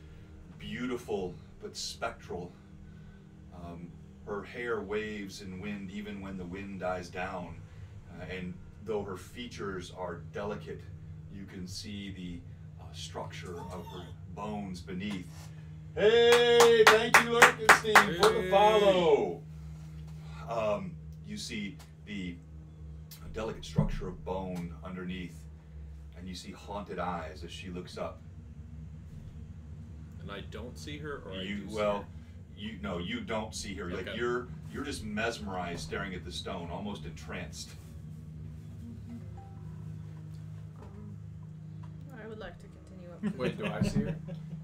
B: beautiful but spectral. Her hair waves in wind even when the wind dies down, and though her features are delicate, you can see the structure of her bones beneath. Hey, thank you, Lurkenstein, for the follow. You see the delicate structure of bone underneath, and you see haunted eyes as she looks up.
A: And I don't see her, or I
B: You
A: do see
B: well,
A: her?
B: you don't see her. Like
A: Okay.
B: you're just mesmerized, staring at the stone, almost entranced.
C: I would like to continue up.
E: Wait, do I see her?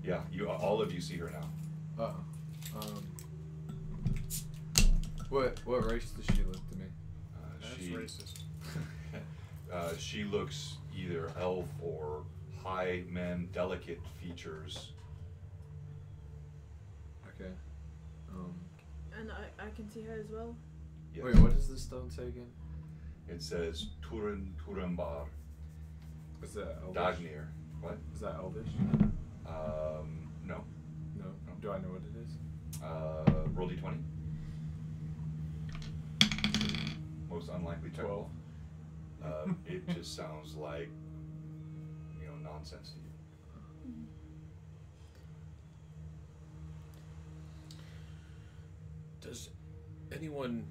B: Yeah, you all of you see her now.
E: What race does she look to me?
F: That's
B: She
F: racist.
B: she looks either elf or high men, delicate features.
E: Okay.
C: And I can see her as well.
B: Yes.
E: Wait, what does the stone say again?
B: It says Turin Turambar
E: Is that Elvish?
B: Dagnir. What?
E: Is that Elvish?
B: No.
E: No. Do I know what it is?
B: Roll d20. Most unlikely check.
E: 12.
B: It just sounds like, nonsense to you.
A: Does anyone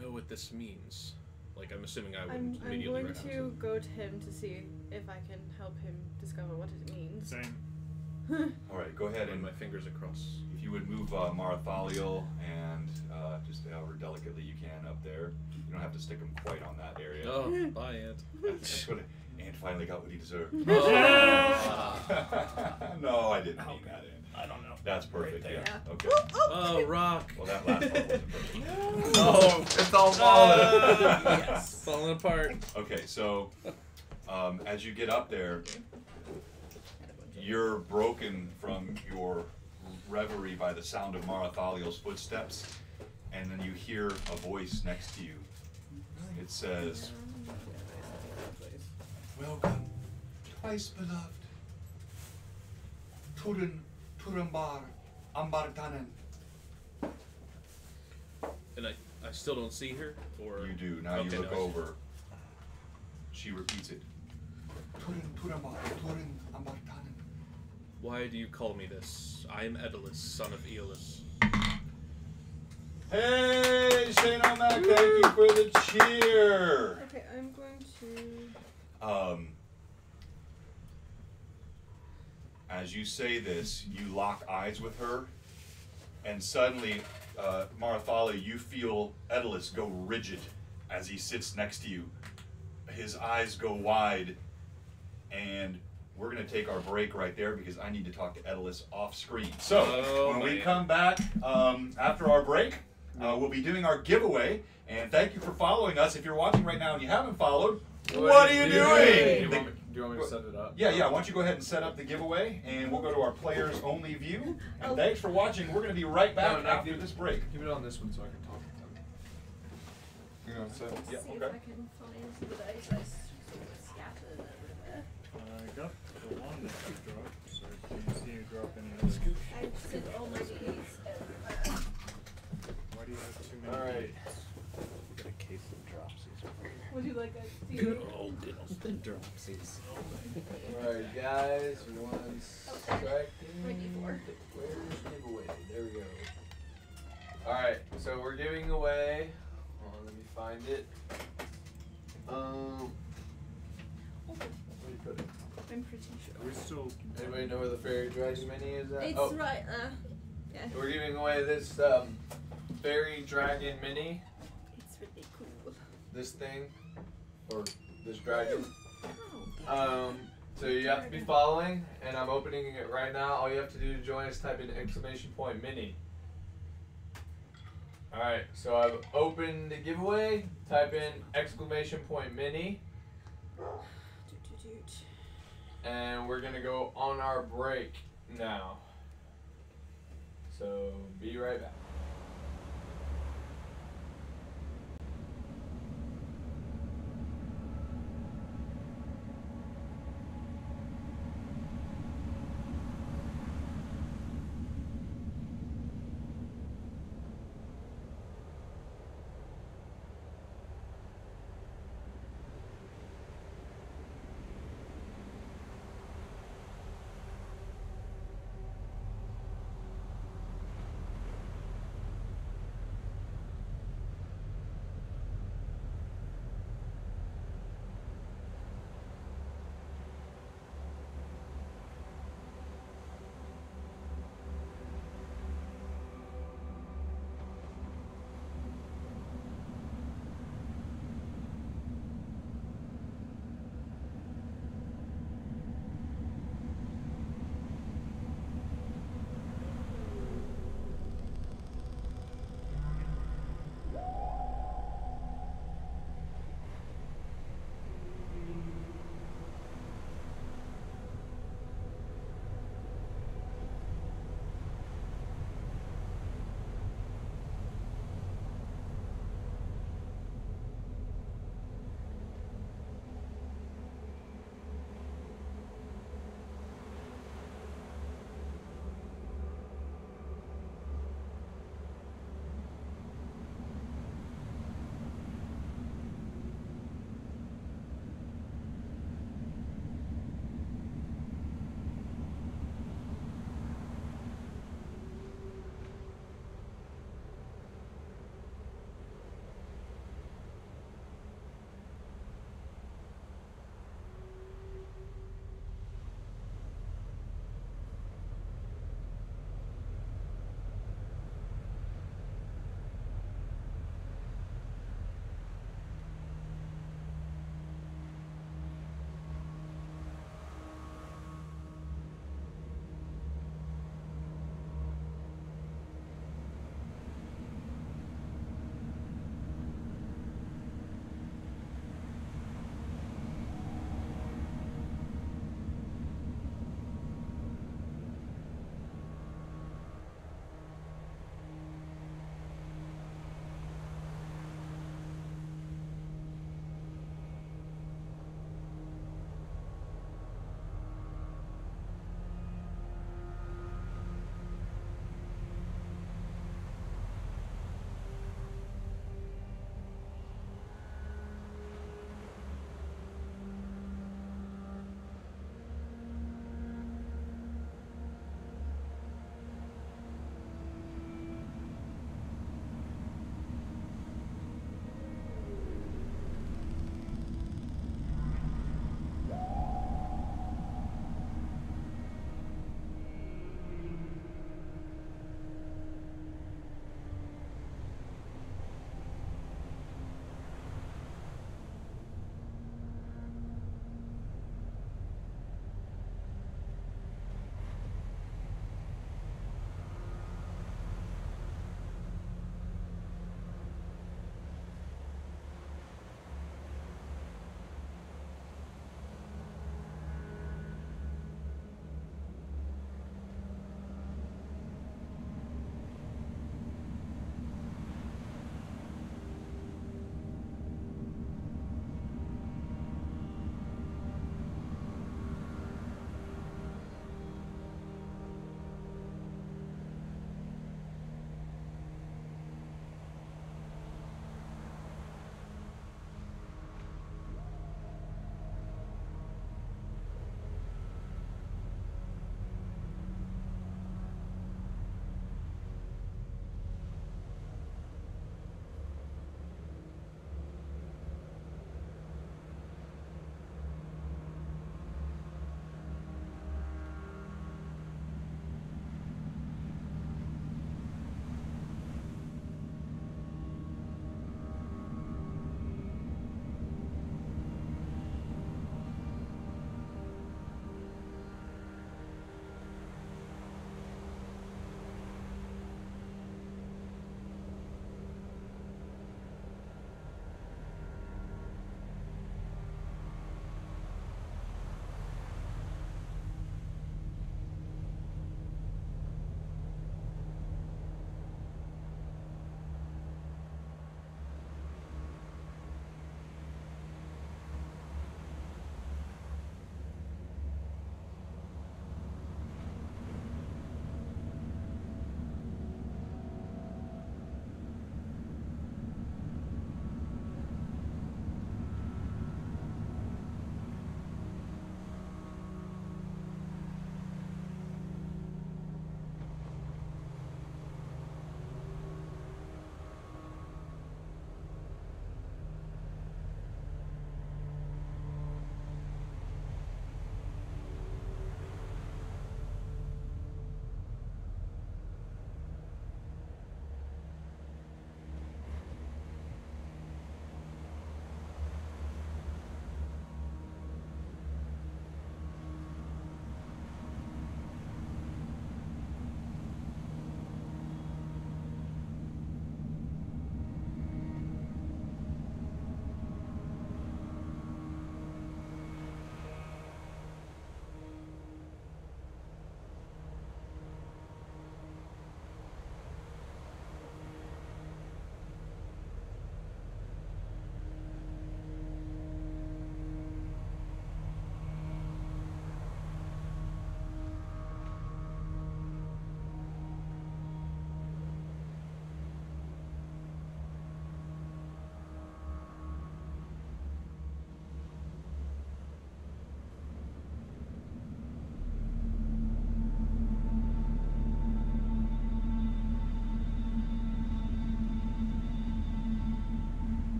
A: know what this means? Like, I'm assuming I
C: I'm
A: wouldn't immediately
C: going
A: recognize
C: to
A: it.
C: go to him to see if I can help him discover what it means.
F: Same.
B: All right, go ahead
A: Run
B: and
A: my fingers across.
B: if you would move Marathaliel and just however delicately you can up there. You don't have to stick them quite on that area.
A: Oh, bye, Aunt.
B: That's what Ant finally got what he deserved.
A: Oh.
B: No, I didn't mean that, Ant.
G: I don't know.
B: That's perfect.
G: Right
B: Yeah.
C: there.
B: Okay.
A: Oh, rock.
B: Well, that last part wasn't perfect.
E: Oh, it's all falling.
A: Yes. Falling apart.
B: Okay, so as you get up there, you're broken from your reverie by the sound of Marathaliel's footsteps, and then you hear a voice next to you. It says, "Welcome, twice beloved. Turun Turumbar Ambartanen.
A: And I still don't see her, or
B: You do. Now
A: Okay,
B: you look
A: no, I see.
B: over. She repeats it. Turun Turumbar Turun Ambartanen.
A: Why do you call me this? I am Edalus, son of Aeolus.
B: Hey, Shane O'Mac, thank you for the cheer.
C: Okay, I'm going to.
B: As you say this, you lock eyes with her, and suddenly, Marathala, you feel Edalus go rigid as he sits next to you. His eyes go wide, and we're going to take our break right there because I need to talk to Edalus off screen. So,
A: Oh,
B: when we
A: man.
B: come back after our break, we'll be doing our giveaway. And thank you for following us. If you're watching right now and you haven't followed, what are you doing?
E: Do you want me to set it up?
B: Yeah, why don't you go ahead and set up the giveaway, and we'll go to our players only view. And
C: Oh.
B: thanks for watching. We're going to be right back
E: No,
B: after this break.
E: Keep it on this one so I can talk to them. You know, so
B: Yeah,
C: See if
B: okay.
C: I can find the dice. I sort of scattered everywhere.
F: I got the one that you dropped, so do you see you drop any others?
C: I sent all my keys everywhere.
F: Why do you have too many?
E: All right.
G: Got a case of dropsies.
C: Would you like a
G: Good
C: tea?
G: old dropsies.
E: Alright, guys, one second.
C: Right before.
E: Where's giveaway? There we go. Alright, so we're giving away. Hold on, let me find it. Where do you put it?
C: I'm pretty sure.
F: We still.
E: Anybody know where the Fairy Dragon Mini is at?
C: It's
E: Oh,
C: right. Yeah.
E: we're giving away this Fairy Dragon Mini.
C: It's really cool.
E: This thing. Or this dragon.
C: Oh.
E: So you have to be following, and I'm opening it right now. All you have to do to join is type in !mini. Alright, so I've opened the giveaway. Type in !mini, and we're gonna go on our break now. So be right back.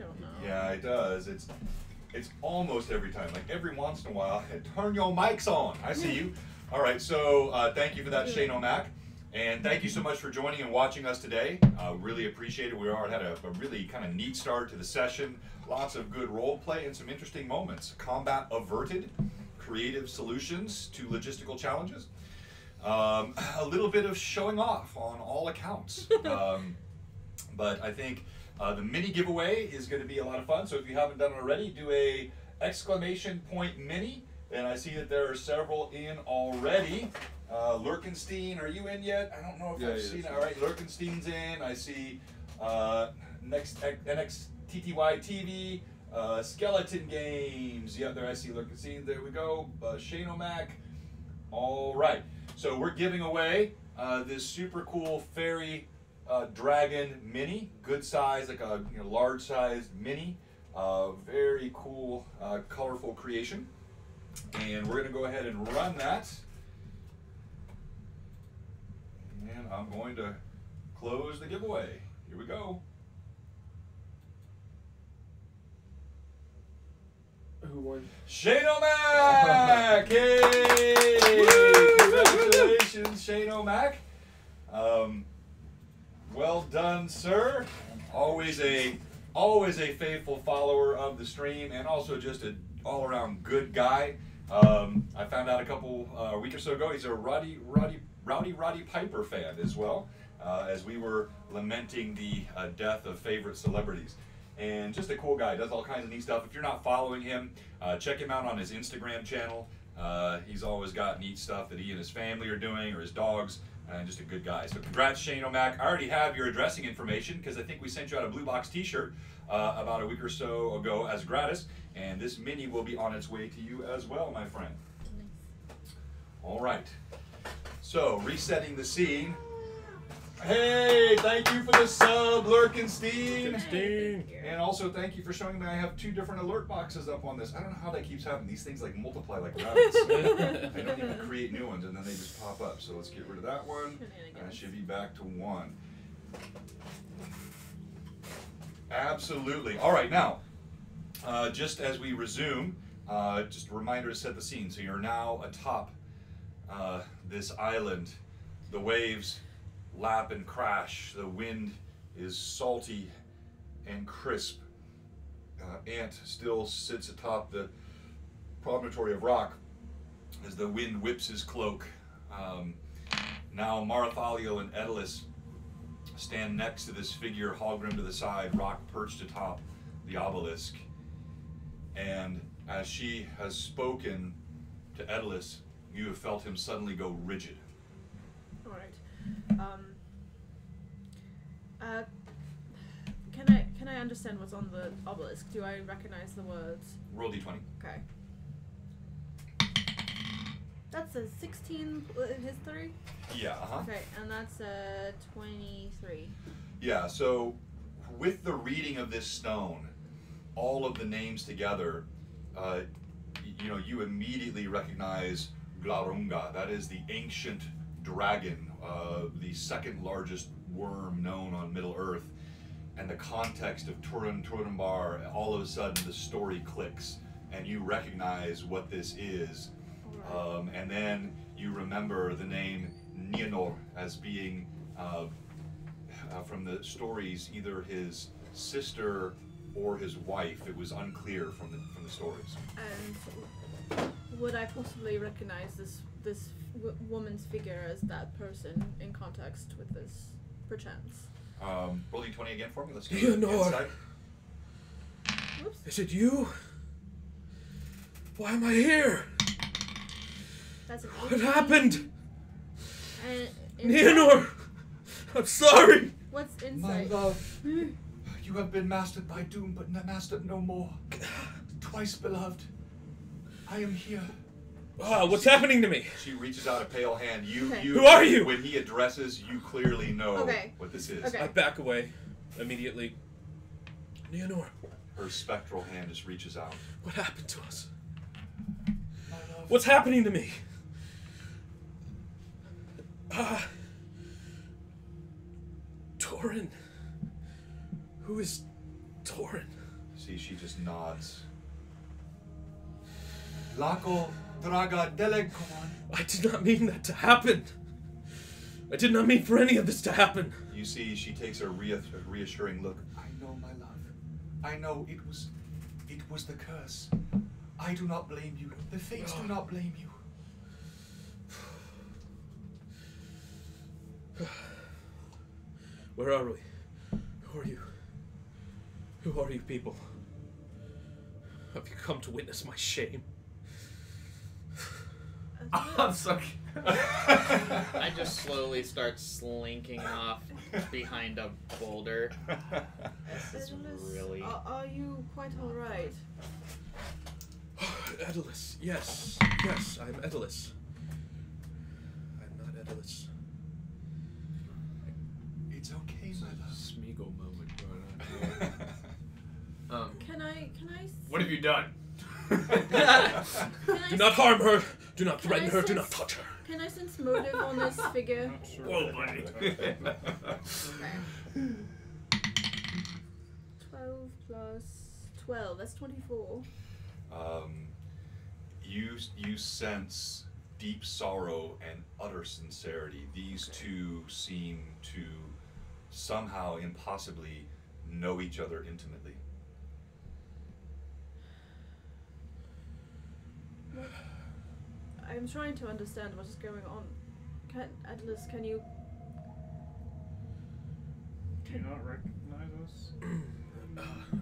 C: don't know.
B: Yeah, it does. It's almost every time. Like every once in a while, turn your mics on. I see you. All right, so thank you for that, Shane O'Mac. And thank you so much for joining and watching us today. Really appreciate it. We had a really kind of neat start to the session. Lots of good role play and some interesting moments. Combat averted, creative solutions to logistical challenges. A little bit of showing off on all accounts. But I think the mini giveaway is going to be a lot of fun. So if you haven't done it already, do a exclamation point mini. And I see that there are several in already. Lurkenstein, are you in yet? I don't know if I've seen it. All right, Lurkenstein's in. I see NXTTY TV, Skeleton Games. Yep, there I see Lurkenstein. There we go. Shane O'Mac. All right. So we're giving away this super cool fairy dragon mini. Good size, like a large sized mini. Very cool, colorful creation. And we're going to go ahead and run that. And I'm going to close the giveaway. Here we go.
E: Who won?
B: Shane O'Mac! Hey! Congratulations, Shane O'Mac. Well done, sir. Always a faithful follower of the stream, and also just an all-around good guy. I found out a week or so ago he's a Roddy Piper fan as well, as we were lamenting the death of favorite celebrities. And just a cool guy, does all kinds of neat stuff. If you're not following him, check him out on his Instagram channel. He's always got neat stuff that he and his family are doing, or his dogs, and just a good guy. So congrats, Shane O'Mac. I already have your addressing information because I think we sent you out a Blue Box t-shirt about a week or so ago as gratis, and this mini will be on its way to you as well, my friend. All right. So, resetting the scene. Hey, thank you for the sub, Lurkenstein. And also thank you for showing me I have 2 different alert boxes up on this. I don't know how that keeps happening. These things like multiply like rabbits. I don't even create new ones and then they just pop up. So let's get rid of that one. And it should be back to 1. Absolutely. All right, now, just as we resume, just a reminder to set the scene. So you're now atop this island. The waves lap and crash. The wind is salty and crisp. Ant still sits atop the promontory of rock as the wind whips his cloak. Now Marathaliel and Edalus stand next to this figure, Hallgrim to the side, rock perched atop the obelisk. And as she has spoken to Edalus, you have felt him suddenly go rigid.
C: All right. Can I understand what's on the obelisk? Do I recognize the words?
B: Roll d20.
C: Okay. That's a 16 history?
B: Yeah,
C: Okay, and that's a 23.
B: Yeah, so with the reading of this stone, all of the names together, you immediately recognize Glaurunga. That is the ancient dragon, the second largest worm known on Middle Earth. And the context of Turanbar, all of a sudden the story clicks and you recognize what this is.
C: Right.
B: And then you remember the name Nienor as being, from the stories, either his sister or his wife. It was unclear from the stories.
C: And would I possibly recognize this woman's figure as that person in context with this, perchance?
B: Roll d20 again for me. Let's do
A: Nienor.
B: insight.
C: Whoops.
A: Is it you? Why am I here?
C: That's an
A: What
C: 18.
A: happened?
C: And
A: Nienor! I'm sorry!
C: What's
B: My
C: insight?
B: love, you have been mastered by doom, but mastered no more. Twice beloved. I am here.
A: What's happening to me?
B: She reaches out a pale hand.
C: Okay.
A: Who are you?
B: When he addresses, you clearly know
C: Okay.
B: what this is.
C: Okay.
A: I back away immediately. Nienor,
B: Her spectral hand just reaches out.
A: what happened to us?
B: My love.
A: What's happening to me? Torin. Who is Torin?
B: See, she just nods. Lako draga delekoman.
A: I did not mean that to happen. I did not mean for any of this to happen.
B: You see, she takes a reassuring look. I know, my love. I know it was the curse. I do not blame you. The fates do not blame you.
A: Where are we? Who are you? Who are you people? Have you come to witness my shame?
E: I'm sorry.
D: I just slowly start slinking off behind a boulder. This is really.
C: Are you quite alright?
A: Edalus, yes, I'm Edalus. I'm not Edalus.
B: It's okay, my love.
E: Smeagol moment going on.
C: Can I?
E: What have you done?
A: Do not harm her. Do not
C: Can
A: threaten
C: I
A: her. Do
C: sense-
A: not touch her.
C: Can I sense motive on this figure?
F: Not sure.
E: Whoa, buddy.
C: Okay. 12 plus 12. That's 24.
B: You sense deep sorrow and utter sincerity. These two seem to somehow impossibly know each other intimately.
C: I'm trying to understand what is going on. Atlas, can you?
F: Do you not recognize us?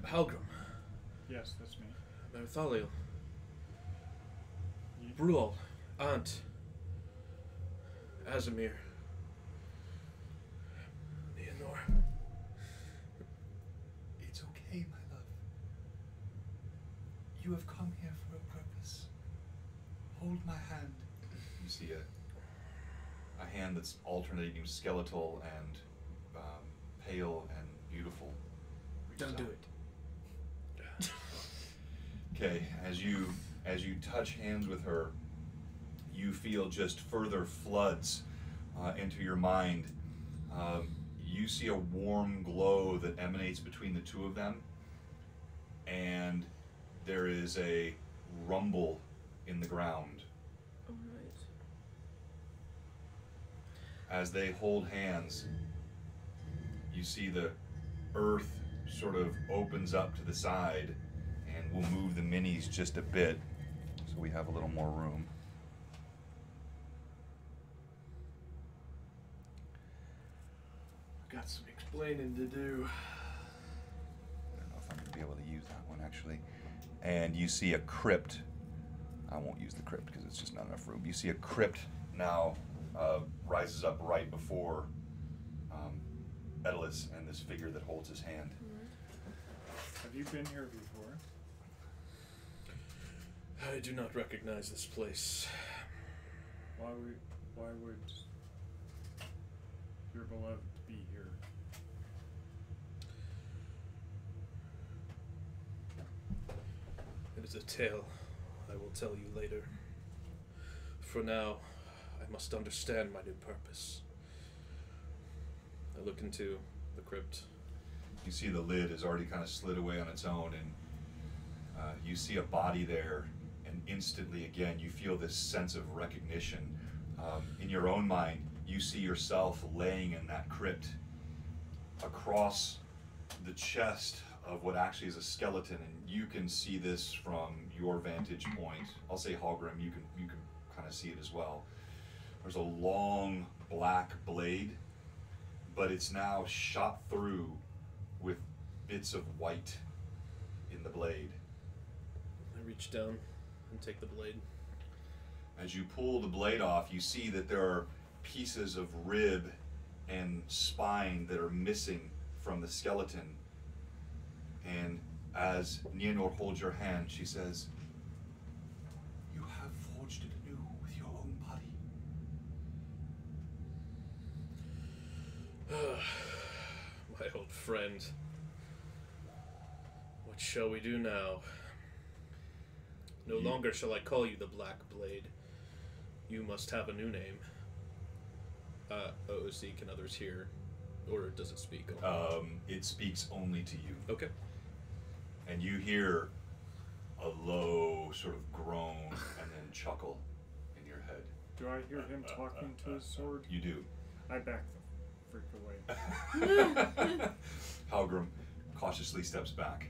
A: Halgrim,
F: Yes, that's me.
A: Merthaliel,
F: You-
A: Brual, Ant, Azamir, Leonor.
B: It's okay, my love. You have come here for a purpose. Hold my hand. You see a hand that's alternating skeletal and pale and beautiful.
E: Don't do it.
B: Okay, as you touch hands with her, you feel just further floods into your mind. You see a warm glow that emanates between the two of them, and there is a rumble in the ground.
C: Alright.
B: As they hold hands, you see the earth sort of opens up to the side, and we'll move the minis just a bit so we have a little more room.
E: Got some explaining to do.
B: I don't know if I'm going to be able to use that one actually. And you see a crypt. I won't use the crypt because it's just not enough room. You see a crypt now rises up right before Edalus and this figure that holds his hand.
F: Have you been here before?
A: I do not recognize this place.
F: Why would your beloved be here?
A: It is a tale I will tell you later. For now, I must understand my new purpose. I look into the crypt.
B: You see the lid has already kind of slid away on its own, and you see a body there, and instantly again you feel this sense of recognition. In your own mind, you see yourself laying in that crypt. Across the chest of what actually is a skeleton, and you can see this from your vantage point. I'll say Halgrim, you can kind of see it as well. There's a long black blade, but it's now shot through with bits of white in the blade.
A: I reach down and take the blade.
B: As you pull the blade off, you see that there are pieces of rib and spine that are missing from the skeleton. And as Nienor holds your hand, she says, "You have forged it anew with your own body."
A: My old friend. What shall we do now? No longer shall I call you the Black Blade. You must have a new name. OOC, can others hear? Or does it speak?
B: It speaks only to you.
A: Okay.
B: and you hear a low sort of groan and then chuckle in your head.
F: Do I hear him talking to his sword?
B: You do.
F: I back the freak away.
B: Halgrim cautiously steps back.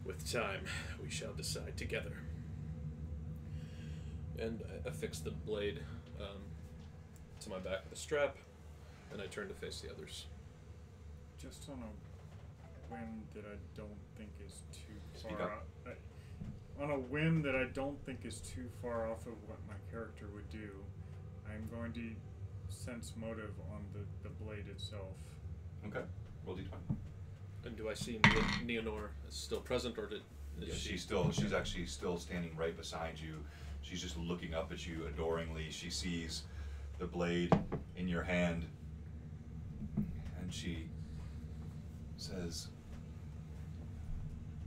A: With time, we shall decide together. And I affix the blade to my back with a strap, and I turn to face the others.
F: Just on a whim that I don't think is too
B: Speak
F: far
B: up.
F: out. On a whim that I don't think is too far off of what my character would do, I'm going to sense motive on the blade itself.
B: Okay. Roll d20.
A: And do I see Neonor is still present, or is
B: Yeah,
A: she?
B: she's actually still standing right beside you. She's just looking up at you adoringly. She sees the blade in your hand, and she says,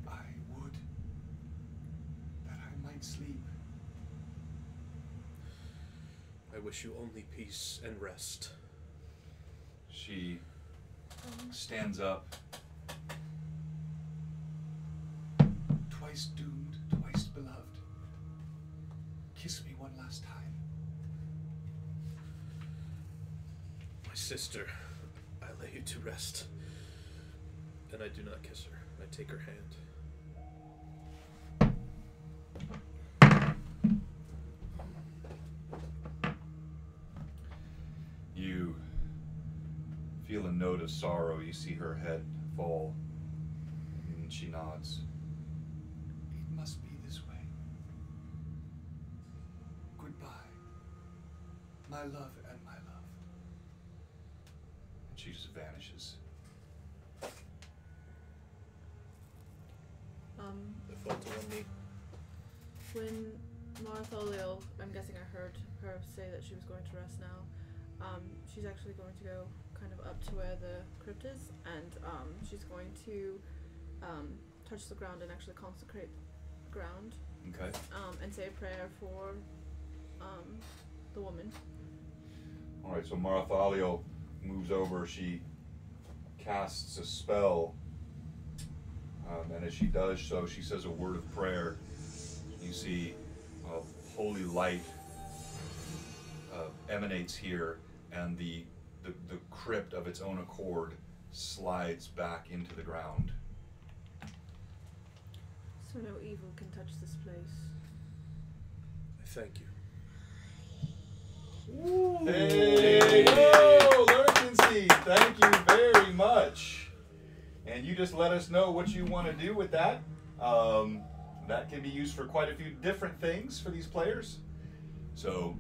B: "I would that I might sleep."
A: I wish you only peace and rest.
B: She stands up. "Twice doomed, twice beloved. Kiss me one last time."
A: My sister, I lay you to rest. And I do not kiss her. I take her hand.
B: You feel a note of sorrow. You see her head fall, and she nods. "It must be this way. Goodbye, my love and my love." And she just vanishes.
A: I fall to one knee.
C: When Martholio, I'm guessing I heard her say that she was going to rest now. She's actually going to go kind of up to where the crypt is, and she's going to touch the ground and actually consecrate the ground,
B: Okay.
C: and say a prayer for the woman.
B: All right. So Marathalio moves over. She casts a spell, and as she does so, she says a word of prayer. You see holy light emanates here, and the crypt of its own accord slides back into the ground.
C: So no evil can touch this place.
A: I thank you.
B: Hey, whoa, Lurgency, thank you very much. And you just let us know what you want to do with that. That can be used for quite a few different things for these players. So,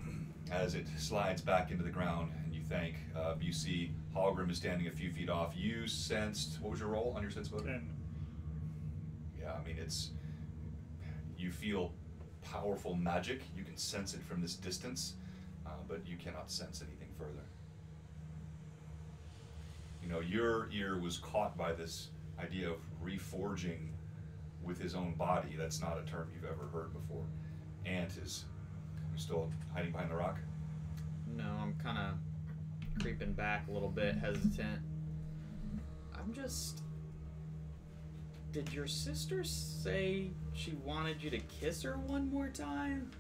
B: as it slides back into the ground and you thank, you see Halgrim is standing a few feet off. You sensed, what was your roll on your sense motive?
F: 10.
B: Yeah, I mean, you feel powerful magic. You can sense it from this distance, but you cannot sense anything further. You know, your ear was caught by this idea of reforging with his own body. That's not a term you've ever heard before. Ant is, you still hiding behind the rock?
D: No, I'm kind of creeping back a little bit, hesitant. I'm just... Did your sister say she wanted you to kiss her one more time?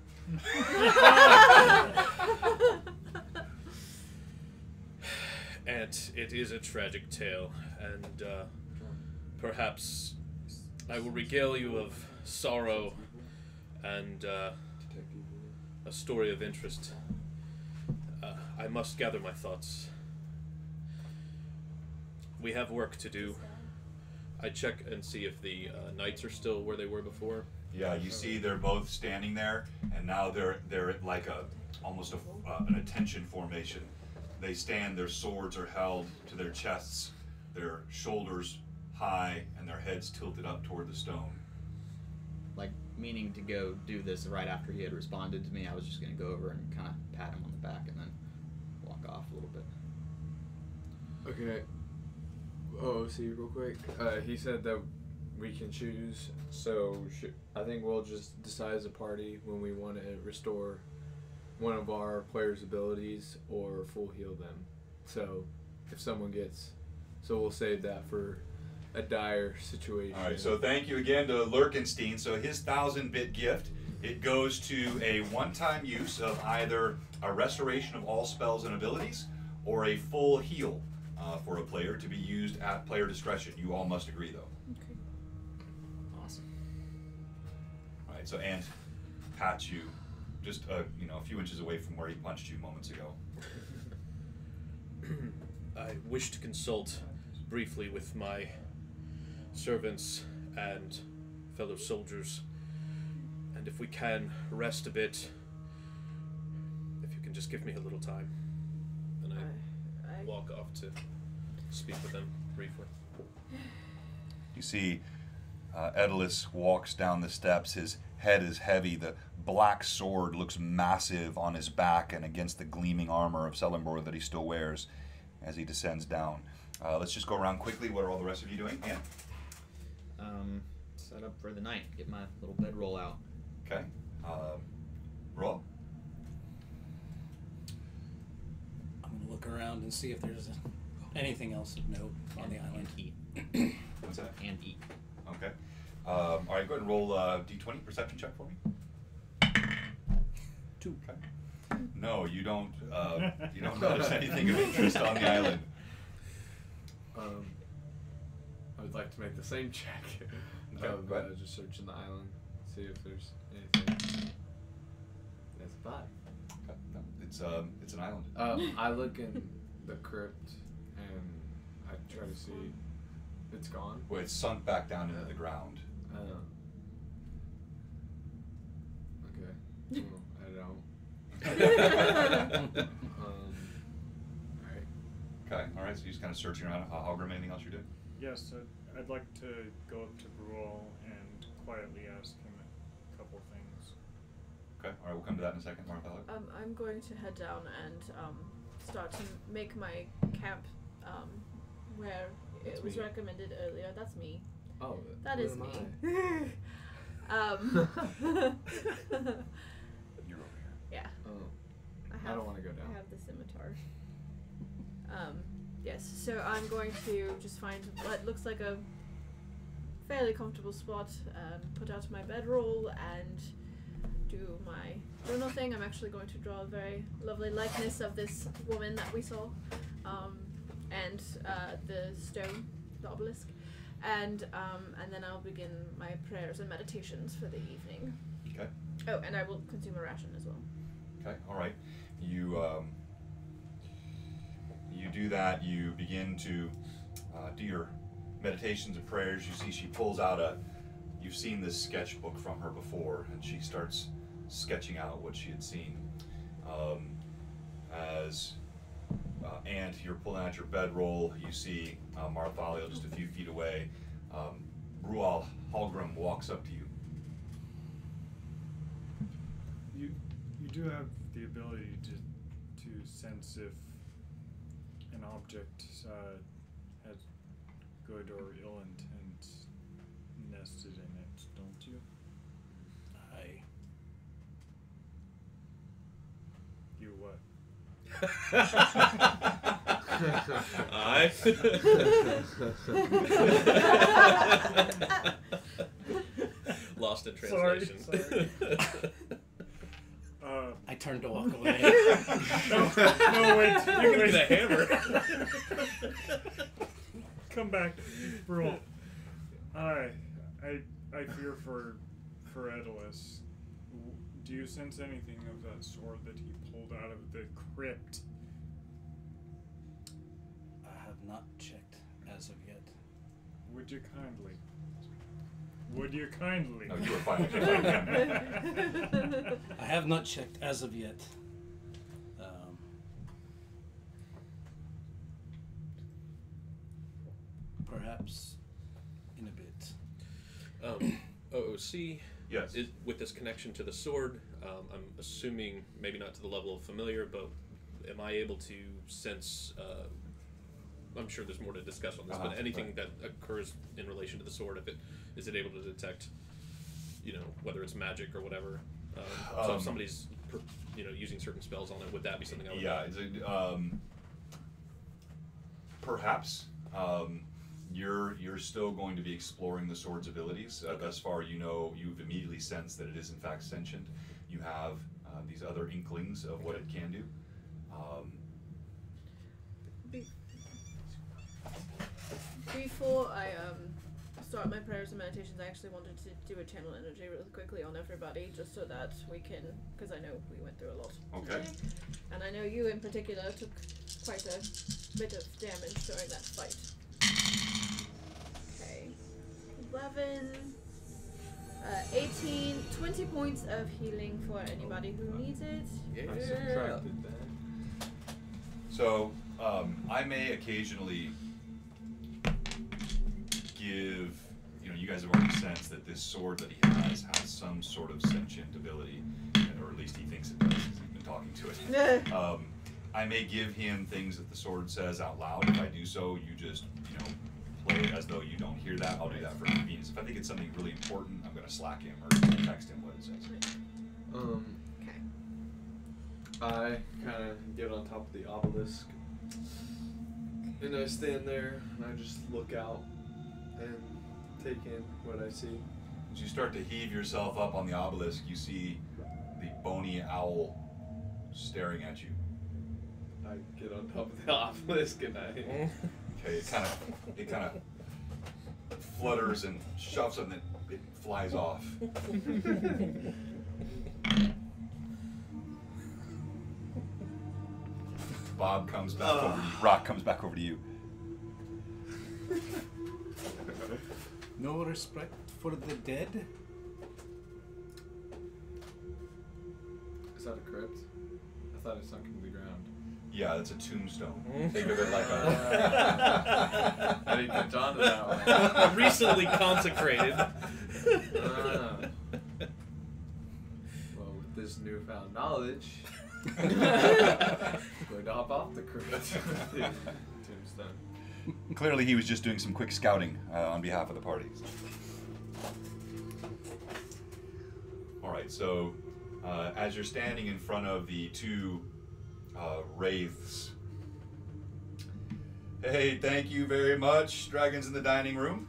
A: And it is a tragic tale, and perhaps I will regale you of sorrow and a story of interest. I must gather my thoughts. We have work to do. I check and see if the knights are still where they were before.
B: Yeah, you see they're both standing there, and now they're at like almost an attention formation. They stand, their swords are held to their chests, their shoulders high, and their heads tilted up toward the stone.
D: Like, meaning to go do this right after he had responded to me, I was just going to go over and kind of pat him on the back and then walk off a little bit.
E: Okay. Oh, see, real quick. He said that we can choose, so I think we'll just decide as a party when we want to restore one of our players' abilities or full heal them. So, if someone gets... So we'll save that for a dire situation.
B: All right, so thank you again to Lurkenstein. So his 1,000-bit gift, it goes to a one-time use of either a restoration of all spells and abilities or a full heal for a player to be used at player discretion. You all must agree, though.
C: Okay.
D: Awesome.
B: All right, so Ant pats you just a few inches away from where he punched you moments ago.
A: I wish to consult briefly with my servants and fellow soldiers, and if we can rest a bit, if you can just give me a little time. And I walk off to speak with them briefly.
B: You see Edalus walks down the steps. His head is heavy. The black sword looks massive on his back and against the gleaming armor of Celeborn that he still wears as he descends down. Let's just go around quickly. What are all the rest of you doing? Yeah.
D: Set up for the night. Get my little bedroll out.
B: Okay. Roll.
G: I'm gonna look around and see if there's anything else of note on the island.
D: And eat.
B: What's that?
D: And eat.
B: Okay. All right, go ahead and roll D20 perception check for me.
G: 2.
B: Okay. No, you don't. You don't notice anything of interest on the island.
E: I would like to make the same check
B: Okay,
E: of
B: go ahead.
E: just searching the island, see if there's anything. That's a 5.
B: Okay. No, it's an island.
E: I look in the crypt and I try to see. It's gone.
B: Well, it's sunk back down into the ground.
E: Okay. Well, I don't. Alright.
B: Okay. All right. So you're just kind of searching around. Halgrim, anything else you're doing?
F: Yes, I'd like to go up to Brual and quietly ask him a couple things.
B: Okay. All right. We'll come to that in a second, Martha.
C: I'm going to head down and start to make my camp where
E: That's
C: it was
E: me.
C: recommended earlier. That's me.
E: Oh,
C: That
E: where
C: is
E: am
C: me.
B: You're over here.
C: Yeah.
E: Oh,
C: I
E: I don't want to go
C: I
E: down.
C: have the scimitar. Yes, so I'm going to just find what looks like a fairly comfortable spot, put out my bedroll, and do my journal thing. I'm actually going to draw a very lovely likeness of this woman that we saw, and the stone, the obelisk, and then I'll begin my prayers and meditations for the evening.
B: Okay.
C: Oh, and I will consume a ration as well.
B: Okay. All right. You you do that. You begin to do your meditations and prayers. You see she pulls out you've seen this sketchbook from her before, and she starts sketching out what she had seen. As and you're pulling out your bedroll, you see Marthalia just a few feet away. Brual Halgrim walks up to you.
F: You do have the ability to sense if an object has good or ill intent nested in it, don't you? You what?
A: I. Lost in translation.
F: Sorry.
G: I turned to walk away.
F: No, wait.
A: You're gonna get a hammer.
F: Come back, Brule. I fear for Edalus. Do you sense anything of that sword that he pulled out of the crypt?
G: I have not checked as of yet.
F: Would you kindly? Would you kindly?
B: No, you were fine.
G: I have not checked as of yet. Perhaps in a bit.
A: OOC,
B: Yes.
A: with this connection to the sword, I'm assuming maybe not to the level of familiar, but am I able to sense? I'm sure there's more to discuss on this, but anything that occurs in relation to the sword, is it able to detect, whether it's magic or whatever? So if somebody's, using certain spells on it, would that be something I would?
B: Yeah. Perhaps. You're still going to be exploring the sword's abilities. Thus far, you know, you've immediately sensed that it is in fact sentient. You have these other inklings of what it can do.
C: Before I start my prayers and meditations, I actually wanted to do a channel energy really quickly on everybody, just so that we can, because I know we went through a lot
B: Okay.
C: today, and I know you in particular took quite a bit of damage during that fight. Okay, 11, 18, 20 points of healing for anybody who needs it.
E: I subtracted that.
B: So I may occasionally give, you guys have already sensed that this sword that he has some sort of sentient ability, or at least he thinks it does because he's been talking to it. I may give him things that the sword says out loud. If I do so, you just, play it as though you don't hear that. I'll do that for convenience. If I think it's something really important, I'm going to Slack him or text him what it says.
C: Okay.
E: I kind of get on top of the obelisk, and I stand there, and I just look out and take in what I see.
B: As you start to heave yourself up on the obelisk, you see the bony owl staring at you.
E: I get on top of the obelisk, and I...
B: Okay, it kind of flutters and shoves it, and it flies off. Bob comes back over to you. Rock comes back over to you.
G: No respect for the dead?
E: Is that a crypt? I thought it sunk into the ground.
B: Yeah, it's a tombstone. Think of it like a...
E: I didn't catch on to that one.
A: Recently consecrated.
E: Well, with this newfound knowledge, I'm going to hop off the crypt. Tombstone.
B: Clearly he was just doing some quick scouting on behalf of the party. Alright, so as you're standing in front of the two wraiths. Hey, thank you very much, Dragons in the Dining Room.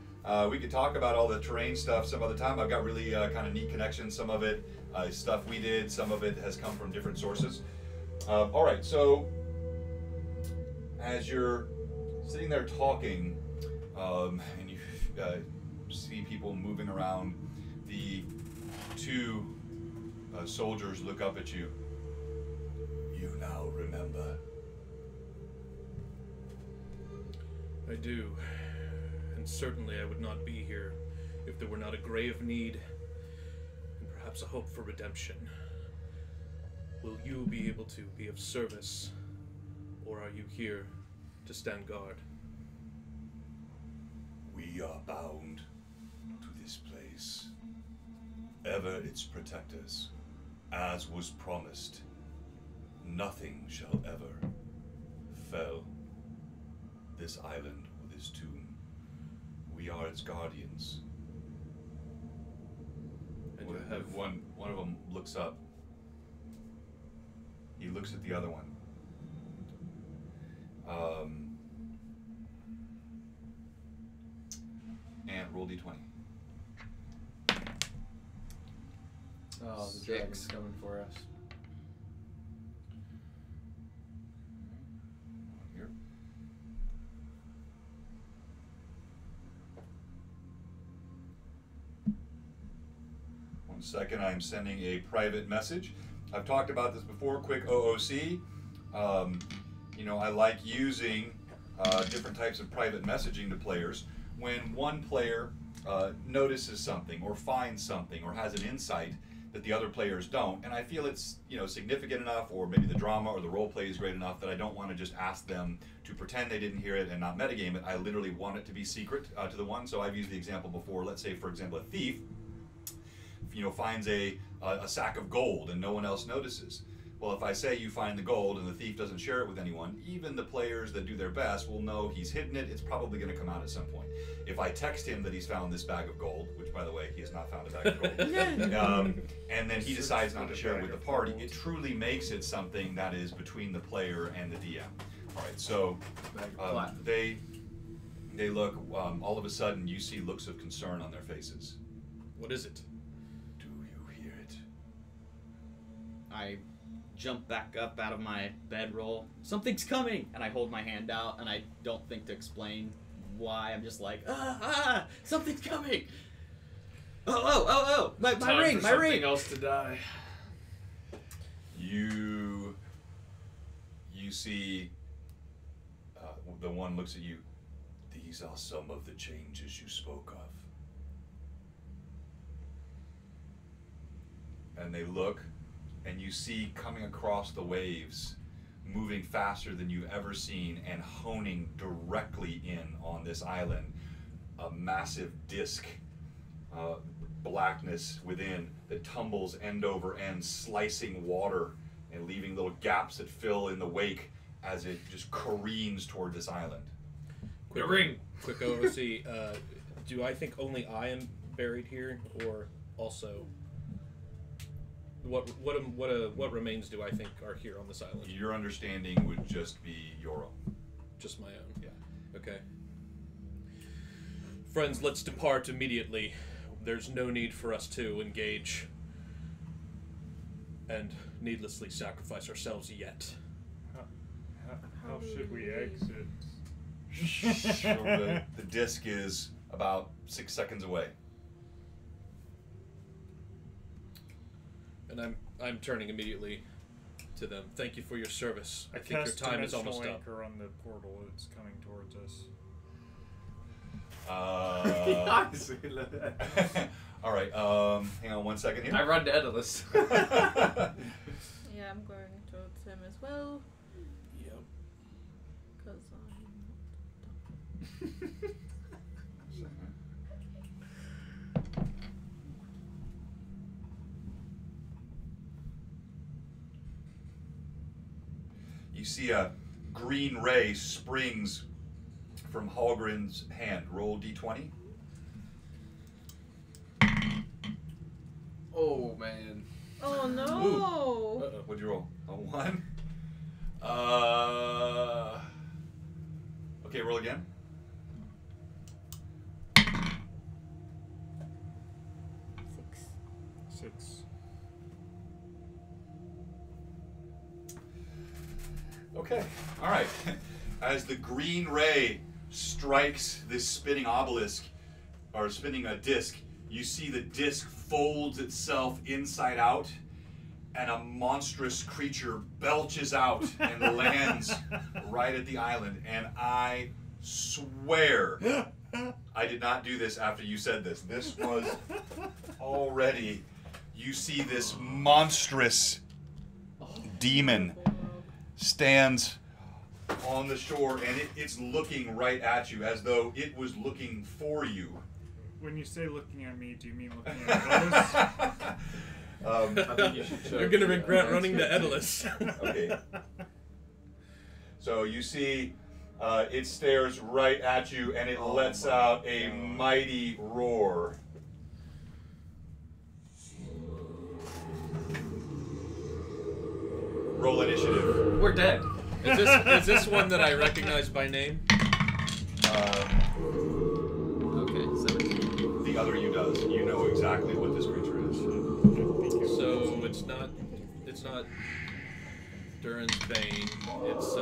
B: We could talk about all the terrain stuff some other time. I've got really kind of neat connections. Some of it is stuff we did, some of it has come from different sources. Alright, so as you're sitting there talking, and you see people moving around, the two soldiers look up at you. You now remember.
A: I do. And certainly I would not be here if there were not a grave need and perhaps a hope for redemption. Will you be able to be of service, or are you here to stand guard?
B: We are bound to this place, ever its protectors, as was promised. Nothing shall ever fell this island or this tomb. We are its guardians.
A: And you have
B: one of them looks up. He looks at the other one. And roll d20.
E: Oh, the dragon's coming for us.
B: Here. One second, I'm sending a private message. I've talked about this before, quick OOC. I like using different types of private messaging to players. When one player notices something or finds something or has an insight that the other players don't, and I feel it's significant enough, or maybe the drama or the role play is great enough that I don't want to just ask them to pretend they didn't hear it and not metagame it. I literally want it to be secret to the one. So I've used the example before. Let's say, for example, a thief finds a sack of gold and no one else notices. Well, if I say you find the gold and the thief doesn't share it with anyone, even the players that do their best will know he's hidden it. It's probably going to come out at some point. If I text him that he's found this bag of gold, which, by the way, he has not found a bag of gold, and then he decides not to share it with the party, it truly makes it something that is between the player and the DM. All right, so they They look, all of a sudden, you see looks of concern on their faces.
A: What is it?
B: Do you hear it?
D: I jump back up out of my bedroll. Something's coming! And I hold my hand out, and I don't think to explain why. I'm just like, something's coming! Oh, my ring, my ring!
E: Something else to die.
B: You see, the one looks at you. These are some of the changes you spoke of. And they look, and you see coming across the waves, moving faster than you've ever seen, and honing directly in on this island, a massive disc, blackness within, that tumbles end over end, slicing water and leaving little gaps that fill in the wake as it just careens toward this island.
A: Quick oversee. Do I think only I am buried here, or also what remains do I think are here on this island?
B: Your understanding would just be your own.
A: Just my own.
B: Yeah.
A: Okay. Friends, let's depart immediately. There's no need for us to engage and needlessly sacrifice ourselves yet.
F: How should we exit?
B: So the disc is about 6 seconds away.
A: And I'm turning immediately to them. Thank you for your service. I think your
F: cast
A: time is almost
F: dimensional
A: up.
F: anchor on the portal. It's coming towards us.
B: All right. Hang on 1 second here.
E: I run to Edalus.
C: Yeah, I'm going towards him as well.
A: Yep.
C: Because
B: You see a green ray springs from Hallgrim's hand. Roll d20.
E: Oh man.
C: Oh no!
A: Uh-oh.
B: What'd you roll? A 1? Okay, roll again.
F: 6.
B: Okay, all right. As the green ray strikes this spinning obelisk, or spinning a disc, you see the disc folds itself inside out, and a monstrous creature belches out and lands right at the island. And I swear I did not do this after you said this. This was already, you see this monstrous demon stands on the shore, and it's looking right at you as though it was looking for you.
F: When you say looking at me, do you mean looking at those?
E: I think you should check.
A: You're gonna regret running to Edalus.
B: Okay. So you see, it stares right at you, and it lets out a mighty roar. Roll initiative.
E: We're dead.
A: Is this one that I recognize by name?
D: Okay, 17.
B: The other you does. You know exactly what this creature is.
A: So it's not Durin's Bane. It's
D: I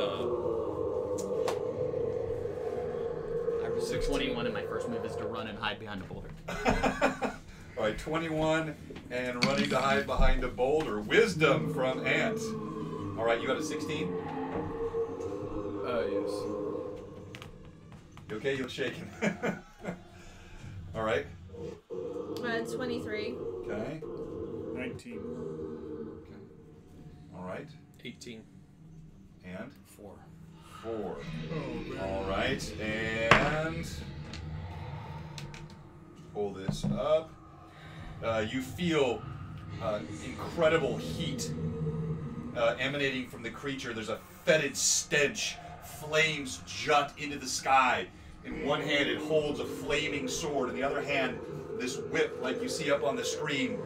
D: rolled a 21, and my first move is to run and hide behind a boulder.
B: All right, 21 and running to hide behind a boulder. Wisdom from Ant. All right, you got a 16?
E: Yes.
B: You okay? You're shaking. All right.
C: 23.
B: Okay.
F: 19.
B: Okay. All right.
A: 18.
B: And
A: 4.
B: 4.
F: Oh, man.
B: All right. And pull this up. You feel incredible heat emanating from the creature. There's a fetid stench. Flames jut into the sky. In one hand, it holds a flaming sword. In the other hand, this whip, like you see up on the screen,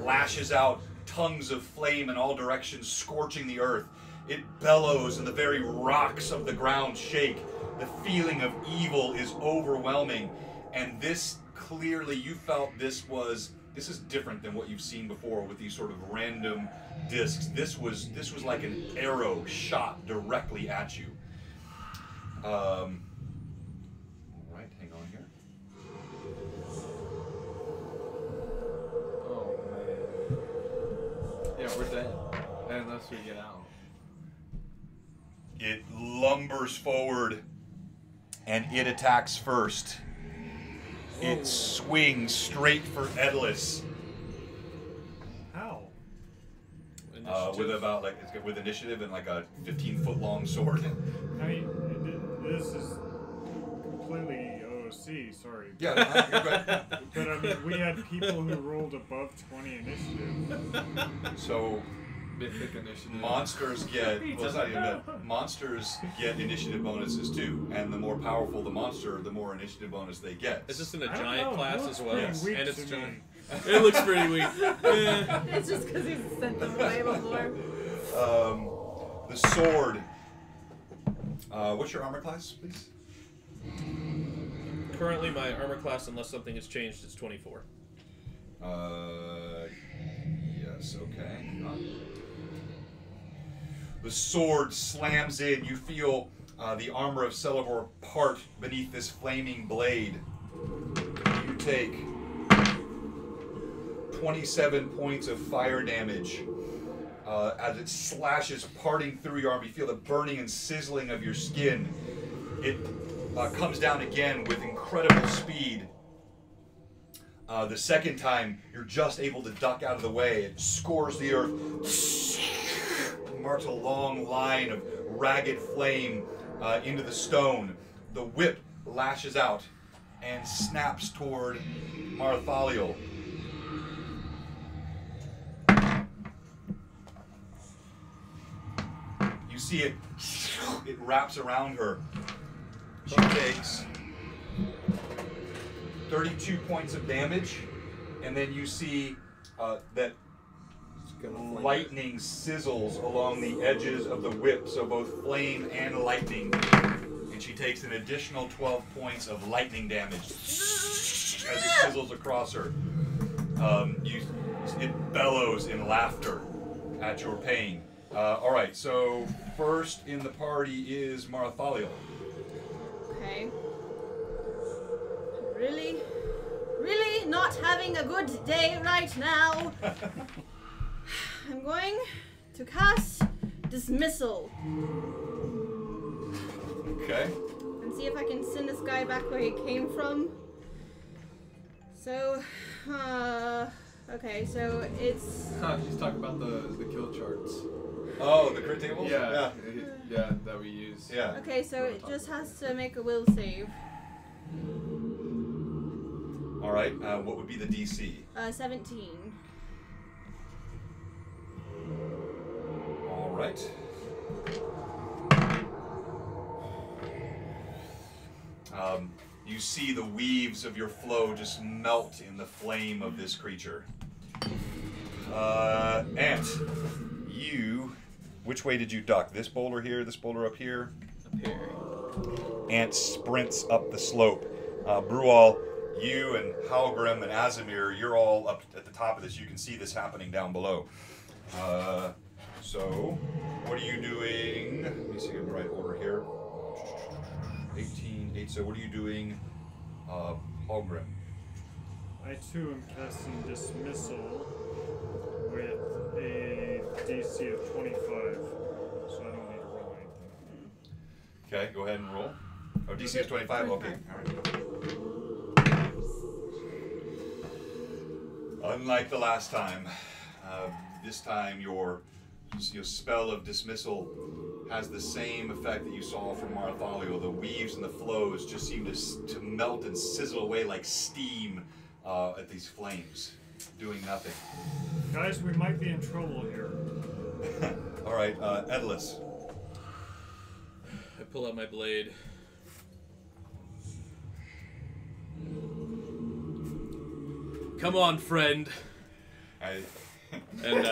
B: lashes out tongues of flame in all directions, scorching the earth. It bellows and the very rocks of the ground shake. The feeling of evil is overwhelming. And this clearly, you felt this is different than what you've seen before with these sort of random discs. This was like an arrow shot directly at you. All right, hang on here.
E: Oh man. Yeah, we're dead. Unless we get out.
B: It lumbers forward and it attacks first. It swings straight for Edlis.
F: How?
B: With about with initiative and like a 15-foot long sword.
F: I mean, this is completely OOC. Sorry.
B: Yeah, you're good.
F: But I mean, we had people who rolled above 20 initiative.
B: So
E: Mythic initiative.
B: monsters get well, it's not even that. Monsters get initiative bonuses too, and the more powerful the monster, the more initiative bonus they get.
A: Is this in a
F: I don't
A: giant
F: know,
A: class
F: it
A: as
F: looks
A: well?
F: pretty weak
A: And it's
F: to
A: giant.
F: me.
A: It looks pretty weak. Eh.
C: It's just because he's sent them away before.
B: The sword. What's your armor class, please?
A: Currently, my armor class, unless something has changed, is 24.
B: Yes, okay. Hang on. The sword slams in. You feel the armor of Celeborn part beneath this flaming blade. You take 27 points of fire damage as it slashes, parting through your arm. You feel the burning and sizzling of your skin. It comes down again with incredible speed. The second time, you're just able to duck out of the way. It scores the earth, marks a long line of ragged flame into the stone. The whip lashes out and snaps toward Marthaliel. You see it wraps around her. She takes 32 points of damage, and then you see that lightning sizzles along the edges of the whip, so both flame and lightning. And she takes an additional 12 points of lightning damage as it sizzles across her. It bellows in laughter at your pain. All right, so first in the party is Marthaliel.
C: Okay. Really not having a good day right now. I'm going to cast Dismissal.
B: Okay.
C: And see if I can send this guy back where he came from. So, okay, so it's...
E: She's talking about the kill charts.
B: Oh, the crit tables?
E: Yeah, that we use.
B: Yeah.
C: Okay, so it just has to make a will save.
B: All right. What would be the DC?
C: 17.
B: All right. You see the weaves of your flow just melt in the flame of this creature. Ant, you... Which way did you duck? This boulder here, this boulder up here?
D: Up here.
B: Ant sprints up the slope. Brual, you and Halgrim and Azimir, you're all up at the top of this. You can see this happening down below. So, what are you doing? Let me see in the right order here. 18, 8. So, what are you doing, Halgrim?
F: I too am casting Dismissal with a DC of 25, so I don't need to roll anything.
B: Okay, go ahead and roll. Oh, DC is 25? Okay, alright. Unlike the last time, this time your spell of dismissal has the same effect that you saw from Marthaliel. The weaves and the flows just seem to melt and sizzle away like steam at these flames, doing nothing.
F: Guys, we might be in trouble here.
B: Alright, Edlis.
A: I pull out my blade. Come on, friend. And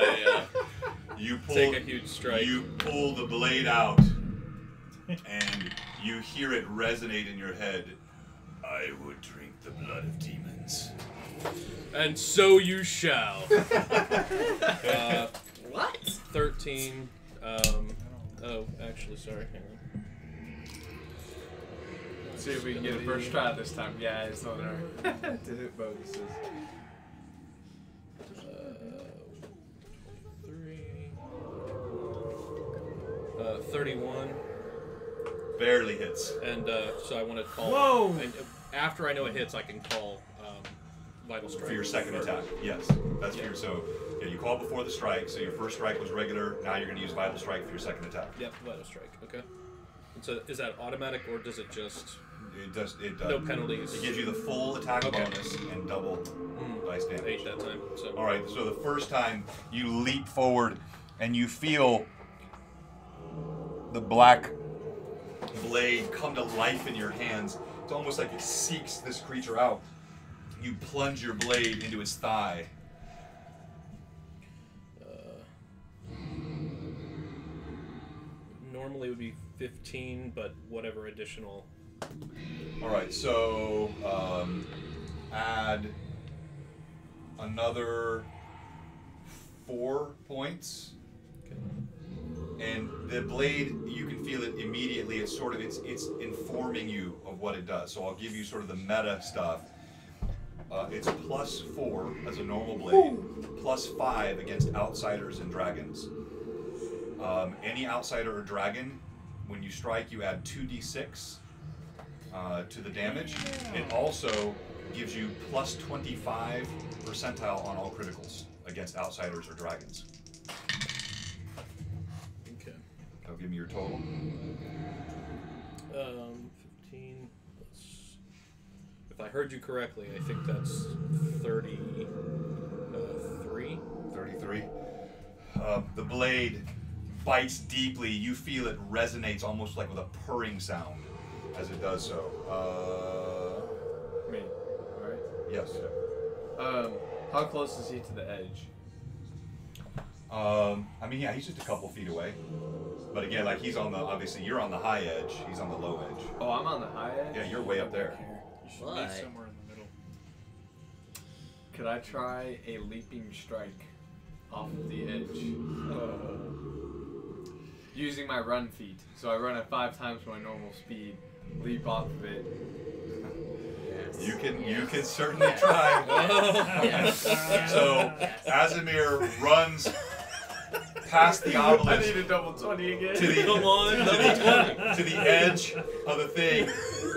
B: You pull,
A: take a huge strike.
B: You pull the blade out, and you hear it resonate in your head. I would drink the blood of demons.
A: And so you shall.
D: What?
A: 13. Oh, actually, sorry. Hang on.
E: Let's see if we can get a first try this time. Yeah, it's on our to hit bonuses.
A: 31.
B: Barely hits.
A: And so I want to call.
F: Whoa!
A: And after I know it hits, I can call Vital Strike.
B: For your second attack, yes. That's for your, so, yeah, you call before the strike, so your first strike was regular, now you're going to use Vital Strike for your second attack.
A: Yep, Vital Strike, okay. And so is that automatic, or does it just...
B: It does,
A: no penalties?
B: It gives you the full attack bonus and double dice damage.
A: 8 that time, so...
B: Alright, so the first time you leap forward and you feel the black blade come to life in your hands. It's almost like it seeks this creature out. You plunge your blade into its thigh.
A: Normally it would be 15, but whatever additional...
B: Alright, so add another 4 points.
A: Okay.
B: And the blade, you can feel it immediately. It's sort of, it's informing you of what it does. So I'll give you sort of the meta stuff. It's +4 as a normal blade, +5 against outsiders and dragons. Any outsider or dragon, when you strike, you add 2d6 to the damage. It also gives you +25 percentile on all criticals against outsiders or dragons.
A: Okay.
B: That'll give me your total.
A: 15 plus... If I heard you correctly, I think that's 33.
B: 33. The blade bites deeply. You feel it resonates almost like with a purring sound as it does so.
E: Me, right?
B: Yes.
E: How close is he to the edge?
B: I mean, yeah, he's just a couple feet away. But again, like he's on the, obviously you're on the high edge, he's on the low edge.
E: Oh, I'm on the high edge?
B: Yeah, you're way up there.
F: You should
D: Why?
F: be somewhere in the middle.
E: Could I try a leaping strike off of the edge? Using my run feat. So I run at 5 times my normal speed, leap off of it.
B: You can certainly try. So Azimir runs past the
E: I
B: obelisk
E: need a double 20 again.
B: to the
A: Come on,
B: to the edge of the thing,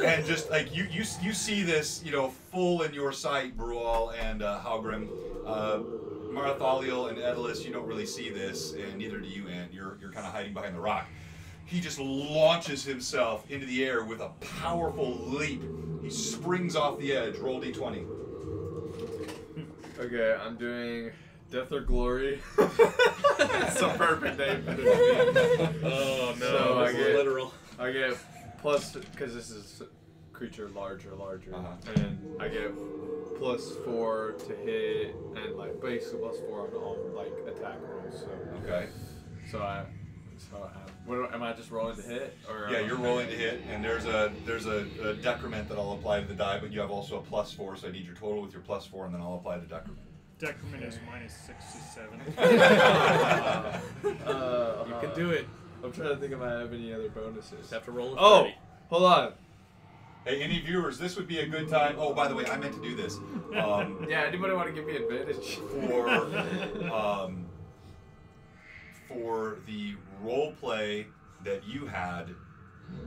B: and just like you see this, you know, full in your sight, Brual and Halgrim. Marathaliel and Edelus, you don't really see this, and neither do you, Ant. You're kind of hiding behind the rock. He just launches himself into the air with a powerful leap. He springs off the edge. Roll d20.
E: Okay, I'm doing Death or Glory. It's a perfect name for this.
A: Oh no,
E: So
A: it's literal.
E: I get plus, because this is creature larger, and I get +4 to hit, and like basically +4 on all like attack rolls. So
B: Okay.
E: What am I just rolling to hit? Or
B: Yeah, you're rolling to hit, and there's a decrement that I'll apply to the die, but you have also a +4, so I need your total with your +4, and then I'll apply the decrement.
F: Decrement is -67.
A: You can do it.
E: I'm trying to think if I have any other bonuses.
A: Just have to roll a 30.
E: Oh, hold on.
B: Hey, any viewers, this would be a good time. Oh, by the way, I meant to do this.
E: Yeah, anybody want to give me advantage?
B: For the role play that you had,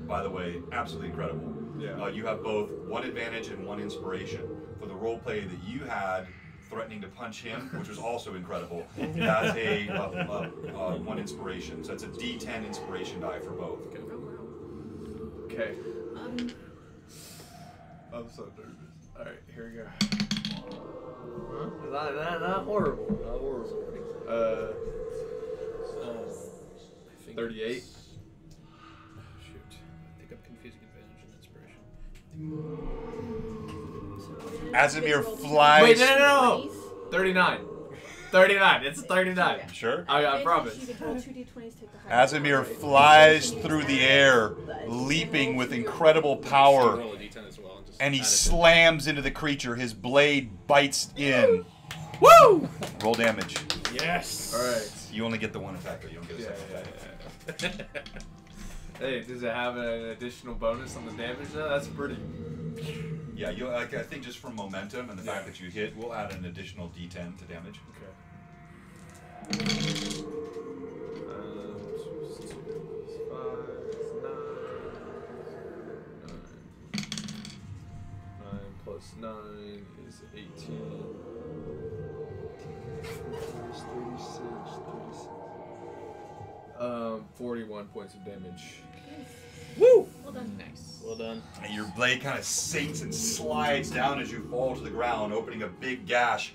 B: by the way, absolutely incredible.
E: Yeah.
B: You have both 1 advantage and 1 inspiration. For the role play that you had, threatening to punch him, which was also incredible, that's a 1 inspiration. So it's a D10 inspiration die for both.
E: Okay. I'm so nervous. Alright, here we go. Not horrible. Not horrible.
A: I think
E: 38.
A: Shoot. I think I'm confusing advantage and inspiration.
B: Azimir flies.
E: Wait, no. 39. 39. It's 39.
C: Yeah.
B: Sure.
E: I promise.
C: You can roll 2d20s, take the highest.
B: Azimir flies through the air, leaping with incredible power,
A: Roll a d10 as well. And, just
B: and he
A: add it to-
B: slams into the creature. His blade bites in.
G: Woo!
B: Roll damage.
G: Yes.
E: All right.
B: You only get the one attack, though. You don't get a
E: Yeah,
B: second attack.
E: Hey, does it have an additional bonus on the damage though? That's pretty.
B: Yeah, you. I think just from momentum and the fact that you hit, we'll add an additional D10 to damage.
E: Okay. 9 plus 9 is 18. 41 points of damage.
G: Woo!
C: Well done.
D: Nice.
A: Well done.
B: And your blade kind of sinks and slides down as you fall to the ground, opening a big gash.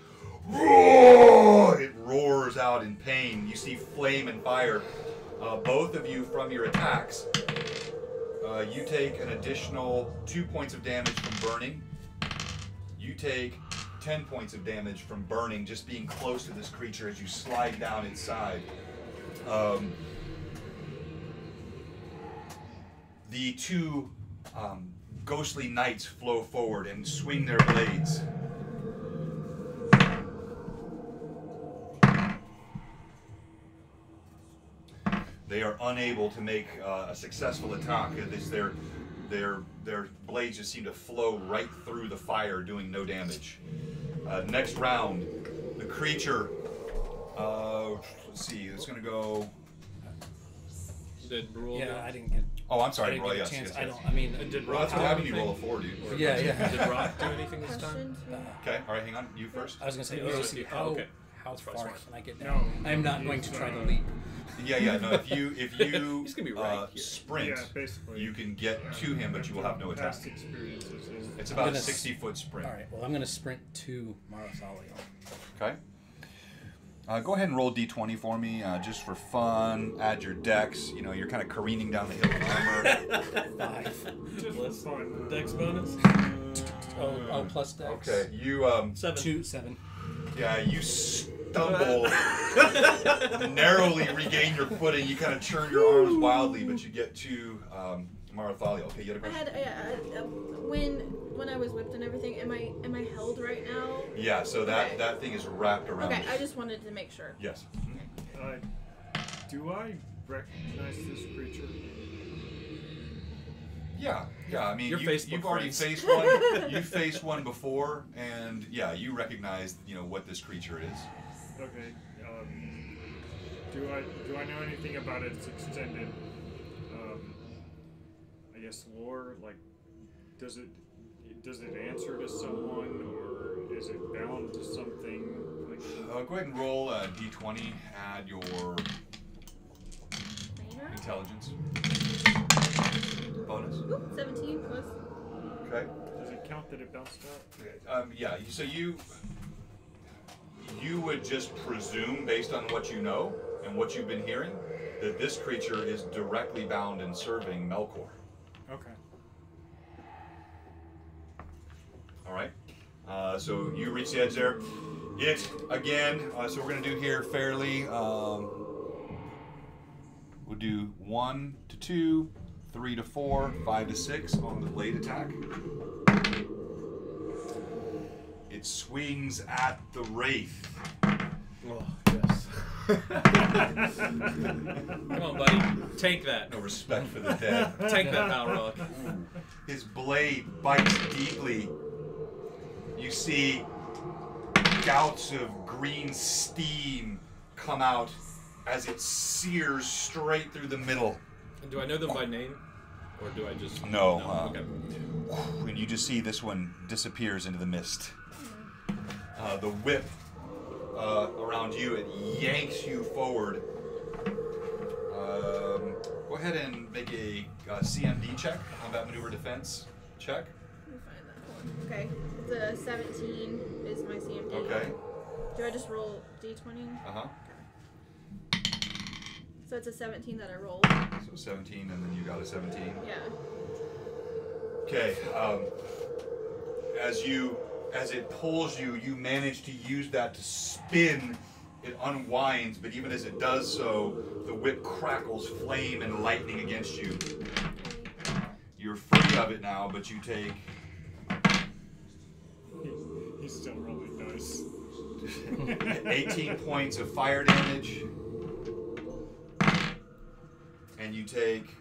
B: Roar! It roars out in pain. You see flame and fire. Both of you, from your attacks, you take an additional 2 points of damage from burning. You take 10 points of damage from burning, just being close to this creature as you slide down its side. The two ghostly knights flow forward and swing their blades. They are unable to make a successful attack. Their blades just seem to flow right through the fire, doing no damage. Next round, the creature. Let's see. It's going to go.
A: Did roll?
G: Yeah, I didn't get.
B: Oh, I'm
G: I
B: sorry.
G: didn't
B: Roll,
G: get
B: yes,
G: a chance.
B: yes,
G: I
B: yes.
G: don't. I mean,
A: Did
B: Well,
A: Rock
B: that's what
A: do
B: happened. You
A: anything?
B: roll a 4, dude.
A: Or
G: Yeah, yeah.
A: Did Rock do anything this time?
C: Question.
B: Okay. All right. Hang on. You first.
G: I was gonna say,
A: Yeah,
G: let's see
A: yeah,
G: how
A: okay.
G: how
A: That's probably
G: far
A: smart.
G: can I get
F: No,
G: down? I'm not going to
F: he's,
G: try to leap.
B: Yeah. No. If you
A: He's gonna be right here.
B: sprint,
F: Yeah, basically.
B: you can get to him, but you will have no attack.
F: Past experiences is
B: It's
G: I'm
B: about a
G: gonna
B: 60-foot sprint.
G: All right. Well, I'm gonna sprint to Marathalio.
B: Okay. Go ahead and roll d20 for me, just for fun. Add your dex. You know, you're kind of careening down the hill with armor.
G: 5.
F: just
A: Plus
F: fun.
A: Dex bonus.
G: Oh, plus dex.
B: Okay. You
A: 7.
G: 7.
B: yeah, you stumble, narrowly regain your footing. You kind of churn your arms wildly, but you get to Marathalia. Okay, you had a
C: I
B: question?
C: had when I was whipped and everything. Am I held right now?
B: Yeah. So
C: Okay.
B: that thing is wrapped around.
C: Okay,
B: you.
C: I just wanted to make sure.
B: Yes.
F: Do I recognize this creature?
B: Yeah. I mean,
A: Your Facebook
B: you've already
A: friends.
B: faced one. You faced one before, and yeah, you recognize what this creature is.
F: Okay. Do I know anything about its extended, I guess, lore? Like, does it answer to someone, or is it bound to something? Like,
B: Go ahead and roll a d20. Add your
C: Trainer?
B: intelligence bonus.
C: Oop, 17 plus.
B: Okay.
F: does it count that it bounced out?
B: Yeah. So you would just presume, based on what you know and what you've been hearing, that this creature is directly bound in serving Melkor.
F: Okay.
B: All right. So you reach the edge there. It again. So we're gonna do here fairly. We'll do 1 to 2, 3 to 4, 5 to 6 on the blade attack. It swings at the wraith.
E: Oh, yes.
A: Come on, buddy. Take that.
B: No respect for the dead.
A: Take that, Balrog.
B: His blade bites deeply. You see gouts of green steam come out as it sears straight through the middle.
A: Do I know them by name, or do I just?
B: No,
A: Okay.
B: And you just see this one disappears into the mist. The whip around you, it yanks you forward. Go ahead and make a CMD check, combat maneuver defense check.
C: Let me find that one. Okay, the 17 is my CMD.
B: Okay.
C: Do I just roll d20?
B: Uh-huh.
C: So it's a 17 that I rolled.
B: So 17, and then you got a 17.
C: Yeah.
B: Okay. As it pulls you, you manage to use that to spin it unwinds, but even as it does so, the whip crackles flame and lightning against you. You're free of it now, but you take...
F: He's still really nice.
B: 18 points of fire damage. And you take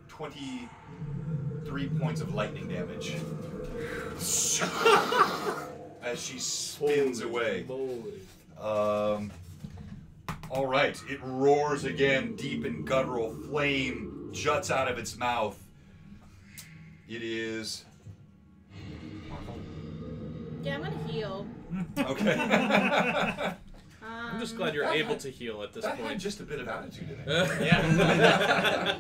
B: 23 points of lightning damage. As she spins away. All right, it roars again, deep and guttural. Flame juts out of its mouth. It is...
C: Yeah, I'm gonna heal.
B: Okay.
A: I'm just glad you're able to heal at this
B: That had
A: point.
B: just a bit of attitude in it.
A: Yeah.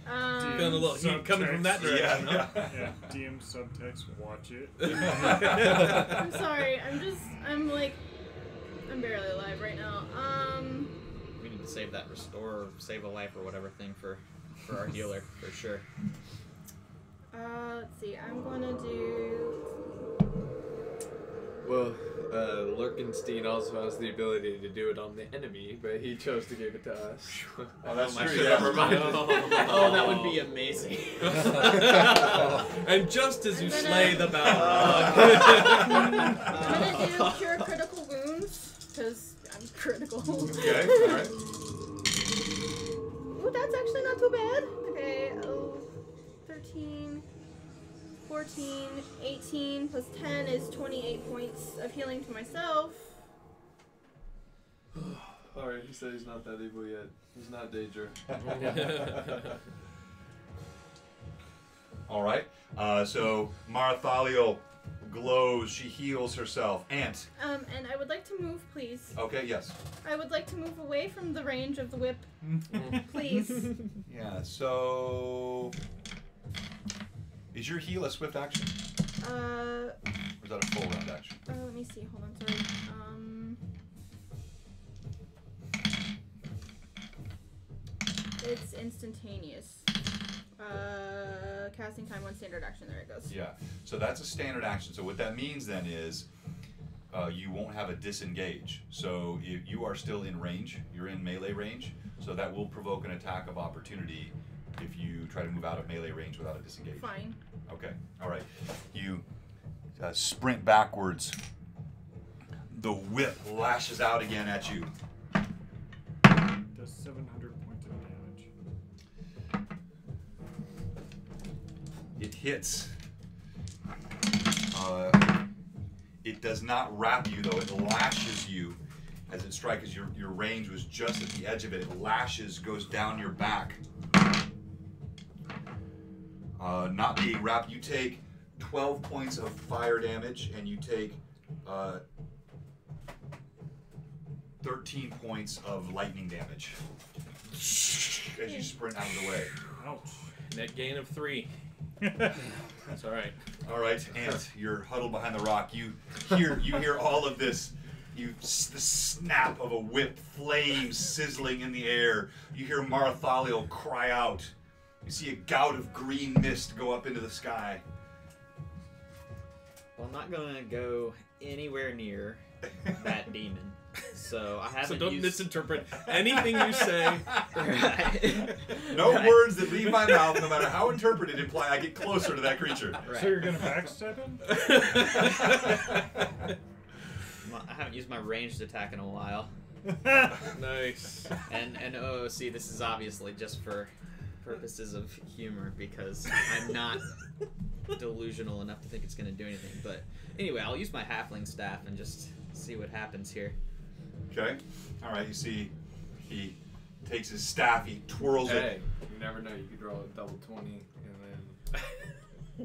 C: Um,
A: Feeling a little heat coming from that direction, huh?
F: Yeah, DM subtext, watch it.
C: I'm sorry. I'm barely alive right now.
D: We need to save that restore, or save a life, or whatever thing for our healer for sure.
C: Let's see. I'm gonna do.
E: Well, Lurkenstein also has the ability to do it on the enemy, but he chose to give it to us.
B: Oh, that's
D: my
B: true.
D: God.
B: Yeah.
E: Never mind.
D: Oh, that would be amazing.
A: And just as you
C: I'm gonna-
A: slay the Balrog.
C: I'm gonna do cure critical wounds because I'm critical.
B: Okay, alright.
C: Ooh, that's actually not too bad. Okay, 13, 14, 18 plus 10 is 28 points of healing to myself.
E: Alright, he said he's not that evil yet. He's not Daedra.
B: Alright, so Marthaliel glows, she heals herself. Ant.
C: And I would like to move, please.
B: Okay, yes.
C: I would like to move away from the range of the whip, please.
B: Yeah, so... Is your heal a swift action? Or is that a full round action?
C: Let me see. Hold on, sorry. It's instantaneous. Casting time, 1 standard action. There it goes.
B: Yeah, so that's a standard action. So what that means then is you won't have a disengage. So if you are still in range, you're in melee range, so that will provoke an attack of opportunity if you try to move out of melee range without a disengage.
C: Fine.
B: Okay, alright. You sprint backwards. The whip lashes out again at you.
F: Does 700 points of damage.
B: It hits. It does not wrap you though, it lashes you as it strikes. Your range was just at the edge of it. It lashes, goes down your back. Not being wrapped, you take 12 points of fire damage and you take 13 points of lightning damage as you sprint out of the way.
F: Ouch.
A: Net gain of 3. That's alright.
B: Alright, Ant, you're huddled behind the rock. You hear all of this. The snap of a whip, flames sizzling in the air. You hear Marthaliel cry out. You see a gout of green mist go up into the sky.
D: Well, I'm not gonna go anywhere near that demon, so I haven't.
A: So don't
D: used...
A: misinterpret anything you say.
D: Right.
B: No
D: Right.
B: words that leave my mouth, no matter how interpreted, imply I get closer to that creature.
D: Right.
F: So you're gonna backstab him?
D: I haven't used my ranged attack in a while,
A: Nice.
D: and oh, see, this is obviously just for purposes of humor because I'm not delusional enough to think it's gonna do anything. But anyway, I'll use my halfling staff and just see what happens here.
B: Okay? Alright, you see he takes his staff, he twirls
E: Hey,
B: it.
E: you never know. You could roll a double 20 and then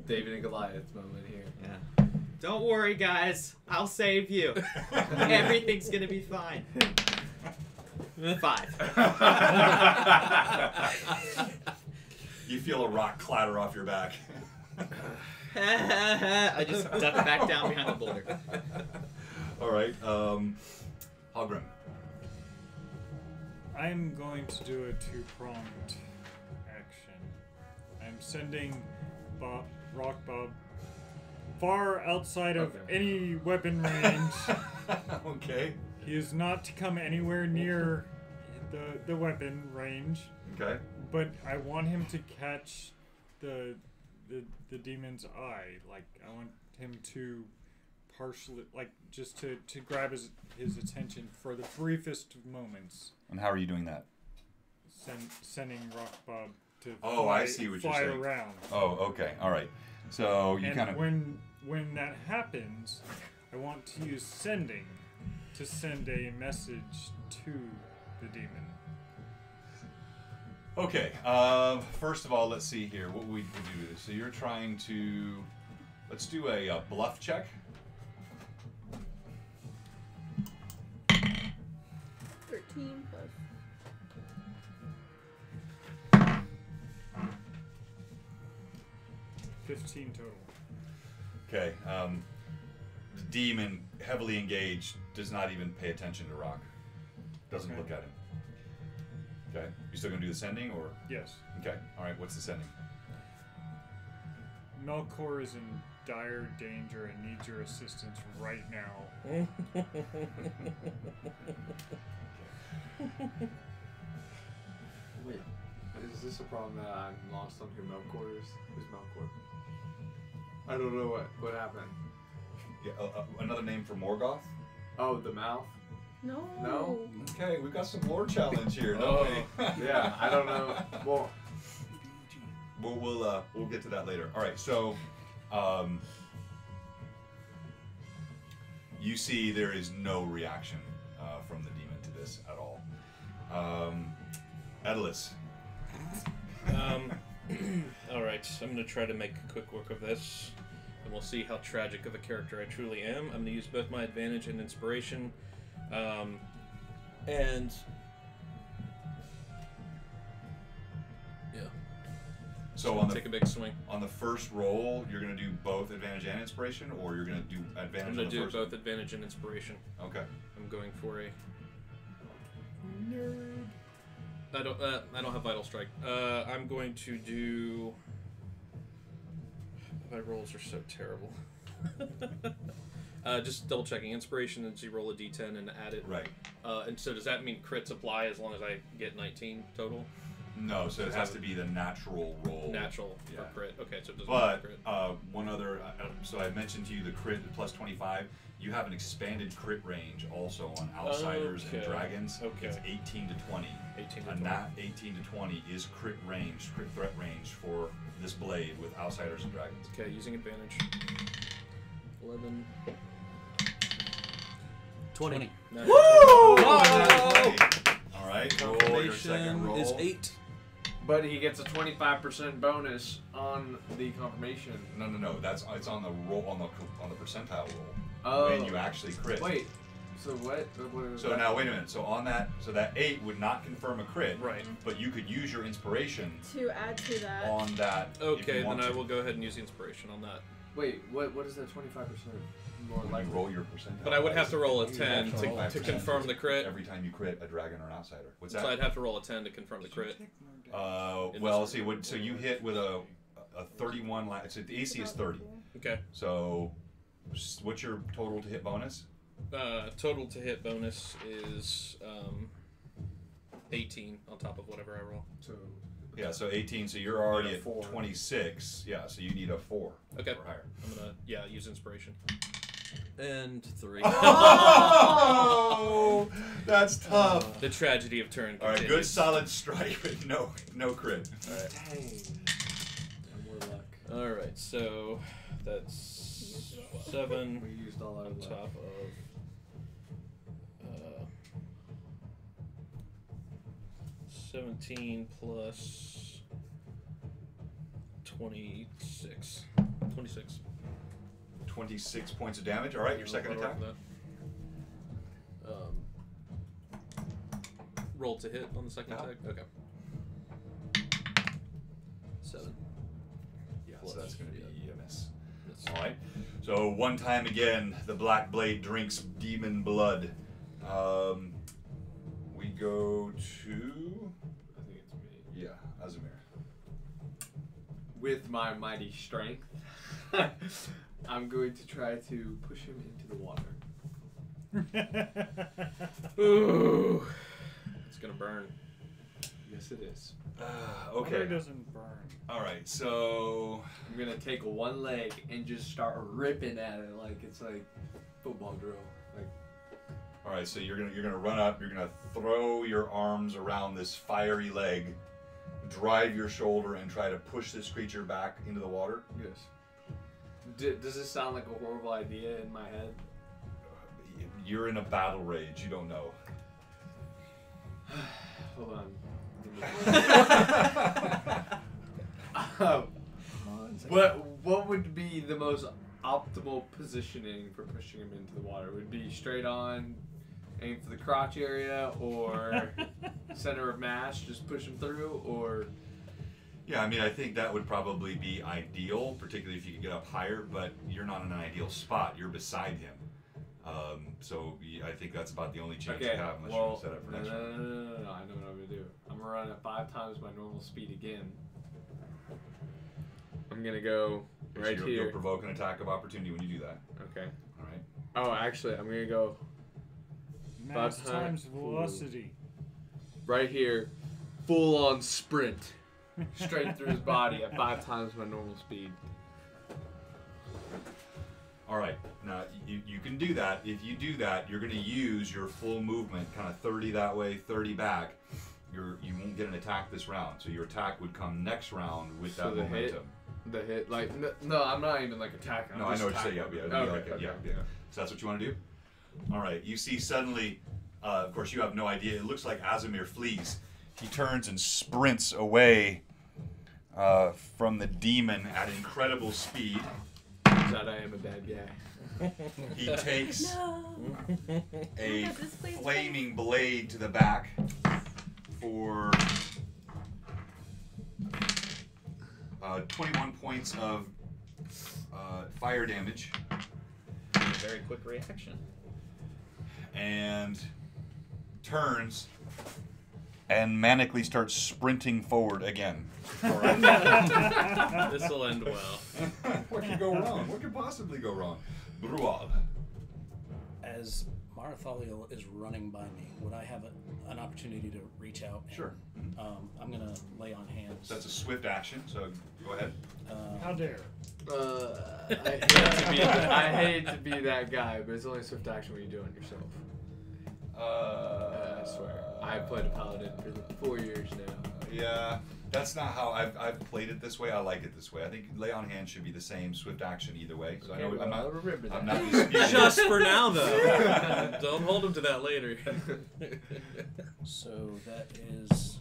E: David and Goliath moment here.
D: Yeah. Don't worry, guys. I'll save you. Everything's gonna be fine. 5.
B: You feel a rock clatter off your back.
D: I just duck back down behind the boulder.
B: Alright, Hogrim.
F: I'm going to do a 2-pronged action. I'm sending Rock Bob far outside of
B: Okay.
F: any weapon range.
B: Okay.
F: He is not to come anywhere near the weapon range.
B: Okay.
F: But I want him to catch the demon's eye. Like I want him to partially, like just to grab his attention for the briefest of moments.
B: And how are you doing that?
F: Sending Rock Bob to
B: I see what you're
F: fly
B: saying.
F: around.
B: Oh, okay. All right. So you
F: And
B: kind of.
F: when that happens, I want to use sending to send a message to the demon.
B: Okay. First of all, let's see here. What we do this. So you're trying to. Let's do a bluff check.
C: 13 plus.
F: $15 total.
B: Okay. The demon, heavily engaged, does not even pay attention to Rock. Doesn't
F: Okay.
B: look at him. Okay. You still gonna do the sending, or?
F: Yes.
B: Okay. All right. What's the sending?
F: Melkor is in dire danger and needs your assistance right now.
E: Wait, is this a problem that I'm lost on who Melkor is? Who's Melkor? I don't know what happened.
B: Yeah. Another name for Morgoth.
E: Oh, the mouth?
C: No.
E: No?
B: Okay, we got some lore challenge here.
A: Oh.
E: Yeah, I don't know. Well,
B: We'll get to that later. All right, so you see there is no reaction from the demon to this at all. Edalus.
A: All right, I'm going to try to make quick work of this, and we'll see how tragic of a character I truly am. I'm going to use both my advantage and inspiration, and yeah.
B: So
A: I'll take a big swing.
B: on the first roll, you're going to do both advantage and inspiration, or you're going to do advantage
A: I'm
B: on
A: going
B: the
A: to do
B: first
A: both advantage and inspiration.
B: Okay.
A: I'm going for a.
F: Nerd.
A: I don't have vital strike. I'm going to do. My rolls are so terrible. Just double checking inspiration, and so you roll a d10 and add it.
B: Right.
A: And so does that mean crits apply as long as I get 19 total?
B: No, so it has to be the natural roll.
A: Natural
B: Yeah.
A: for crit. Okay, so it doesn't
B: But
A: crit.
B: one other, so I mentioned to you the crit plus 25. You have an expanded crit range also on outsiders and
A: Okay.
B: dragons.
A: Okay.
B: It's 18 to 20.
A: 18 to
B: And
A: 20.
B: that 18 to 20 is crit range, crit threat range for this blade with outsiders and dragons.
A: Okay, using advantage. 11.
G: 20.
A: Nine.
G: Woo!
B: All right, roll your second roll.
G: Is 8.
E: but he gets a 25% bonus on the confirmation.
B: No. It's on the roll on the percentile roll
E: Oh.
B: when you actually crit.
E: Wait, so what is
B: So
E: that?
B: now wait a minute. So on that, that 8 would not confirm a crit.
A: Right.
B: But you could use your inspiration
C: To add to that.
B: on that. if
A: Okay,
B: you
A: then
B: want
A: I
B: to.
A: will go ahead and use the inspiration on that.
E: Wait, what is that 25% more
B: When
E: likely?
B: you roll your percentile.
A: But I would have
B: dice,
A: to roll a
B: you
A: 10
B: have to roll
A: to
B: 5%
A: confirm the crit.
B: every time you crit a dragon or an outsider. What's
A: So
B: that?
A: I'd have to roll a 10 to confirm the crit. in
B: Well,
A: this-
B: see, so you hit with a 31. So the AC is 30.
A: Okay.
B: So what's your total to hit bonus?
A: Total to hit bonus is 18 on top of whatever I roll.
E: So
B: Yeah, so 18. So you're already
E: Need a
B: at
E: 4.
B: 26. Yeah, so you need a 4
A: Okay.
B: or higher.
A: I'm gonna use inspiration. And 3.
B: Oh, that's tough.
A: The tragedy of turn.
B: All right, good
A: continues.
B: solid strike, but no crit. All right.
E: dang. And more luck.
A: All right, so that's 7
E: We used all our
A: on
E: luck.
A: top of 17 plus 26. 26.
B: 26 points of damage. All right, your second
A: I'll
B: attack.
A: roll for that. Roll to hit on the second
B: Yeah.
A: attack. Okay. 7.
B: Yeah,
A: Plus,
B: so that's going to be a miss.
A: That's-
B: All right. So one time again, the Black Blade drinks demon blood. We go to
E: I think it's me.
B: yeah, Azumir.
E: With my mighty strength, I'm going to try to push him into the water.
A: Ooh. It's gonna burn.
E: Yes, it is.
F: Water
B: Okay.
F: doesn't burn.
B: All right. So
E: I'm gonna take one leg and just start ripping at it like it's like football drill. Like,
B: all right. So you're gonna run up. You're gonna throw your arms around this fiery leg, drive your shoulder, and try to push this creature back into the water.
E: yes. Does this sound like a horrible idea in my head?
B: You're in a battle rage. You don't know.
E: Hold on. What would be the most optimal positioning for pushing him into the water? Would it be straight on, aim for the crotch area, or center of mass, just push him through, or
B: Yeah, I mean, I think that would probably be ideal, particularly if you could get up higher. But you're not in an ideal spot. You're beside him. I think that's about the only chance you have unless you're
E: well,
B: set up for
E: no,
B: next
E: no,
B: round.
E: no, no, no, no, I know what I'm gonna do. I'm gonna run at 5 times my normal speed again. I'm gonna go right
B: You'll
E: here.
B: provoke an attack of opportunity when you do that.
E: Okay.
B: All right.
E: Oh, actually, I'm gonna go
F: Mass
E: 5
F: times
E: times.
F: velocity.
E: right here, full on sprint, straight through his body at 5 times my normal speed.
B: All right. Now you can do that. If you do that, you're going to use your full movement, kind of 30 that way, 30 back. You won't get an attack this round, so your attack would come next round with
E: So
B: that
E: the hit-
B: momentum.
E: The hit, like, no, I'm not even like attacking.
B: No, I know what you're saying. Yeah,
E: Okay,
B: yeah.
E: okay.
B: So that's what you want to do? All right. You see suddenly, of course, you have no idea. It looks like Azimir flees. He turns and sprints away from the demon at incredible speed.
E: That I am a bad guy.
B: He takes
C: No.
B: a
C: Look at this place.
B: flaming blade to the back for 21 points of fire damage,
D: Very quick reaction.
B: and turns and manically starts sprinting forward again.
A: This will end well.
B: What could go wrong? What could possibly go wrong? Brual.
G: As Marthaliel is running by me, would I have an opportunity to reach out? And,
B: Sure.
G: I'm gonna lay on hands.
B: That's a swift action, so go ahead.
F: How dare?
E: I hate to be that guy, but it's only swift action when you do it yourself. I swear. I've played a paladin for 4 years now.
B: Yeah, that's not how I've played it this way. I like it this way. I think lay on hand should be the same swift action either way. So I know I'm not disputing.
A: Just for now, though. Don't hold him to that later.
G: So that is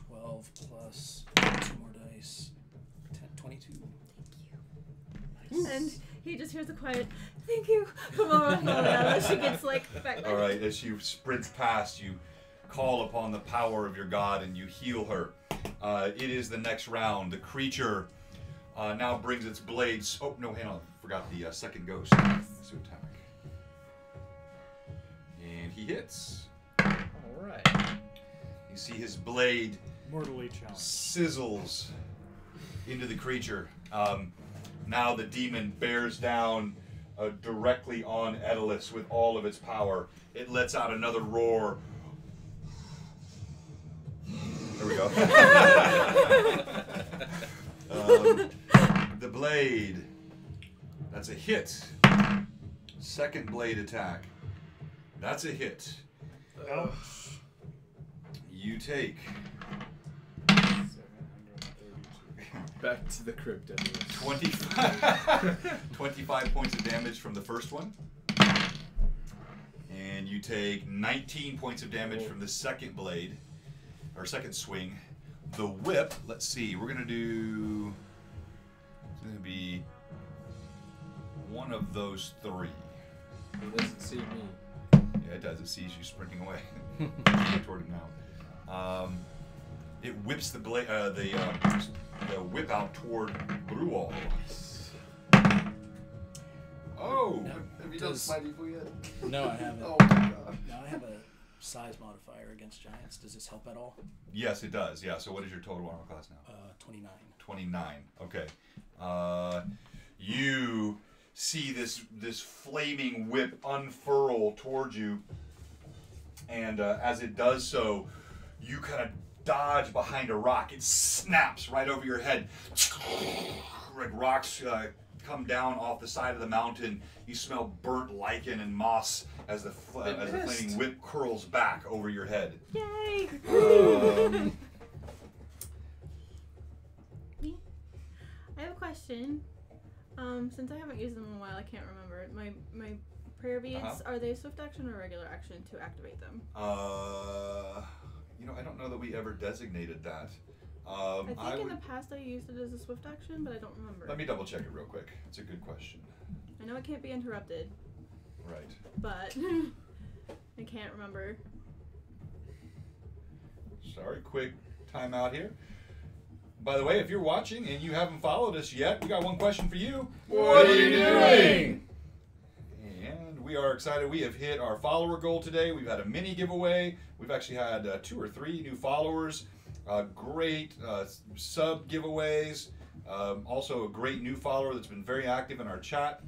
G: 12 plus 2 more dice. 10, 22.
C: And he just hears a quiet, "Thank you," from Marthaliel as she gets like back.
B: All right, as she sprints past, you call upon the power of your god and you heal her. It is the next round. The creature now brings its blades. Oh no, hang on, forgot the second ghost to attack, and he hits.
D: All right.
B: You see his blade
F: Mortally challenged.
B: sizzles into the creature. Now the demon bears down directly on Edalus with all of its power. It lets out another roar. There we go. The blade. That's a hit. Second blade attack. That's a hit.
F: Ouch.
B: You take
F: 732.
E: Back to the crypto.
B: 25 points of damage from the first one. And you take 19 points of damage from the second blade, or second swing. The whip, let's see, we're going to do, it's going to be one of those 3.
E: It doesn't see me.
B: Yeah, it does. It sees you sprinting away toward it now. It whips the blade, the whip out toward Brual. Oh,
G: No,
B: have you done
G: does-
B: Smite Evil yet?
G: No, I haven't.
B: Oh my god.
G: Now I have a size modifier against giants. Does this help at all?
B: Yes, it does. Yeah. So what is your total armor class now?
G: 29.
B: 29. Okay. You see this flaming whip unfurl towards you, and as it does so, you kind of dodge behind a rock. It snaps right over your head. Like rocks come down off the side of the mountain. You smell burnt lichen and moss as the flaming whip curls back over your head.
C: Yay! Me? I have a question. Since I haven't used them in a while, I can't remember. My prayer beads, are they swift action or regular action to activate them?
B: You know, I don't know that we ever designated that.
C: I think in the past I used it as a swift action, but I don't remember.
B: Let me double check it real quick. It's a good question.
C: I know it can't be interrupted,
B: Right.
C: but I can't remember.
B: Sorry, quick timeout here. By the way, if you're watching and you haven't followed us yet, we got one question for you.
E: What are you doing?
B: And we are excited. We have hit our follower goal today. We've had a mini giveaway. We've actually had 2 or 3 new followers. Great sub giveaways. Also a great new follower that's been very active in our chat.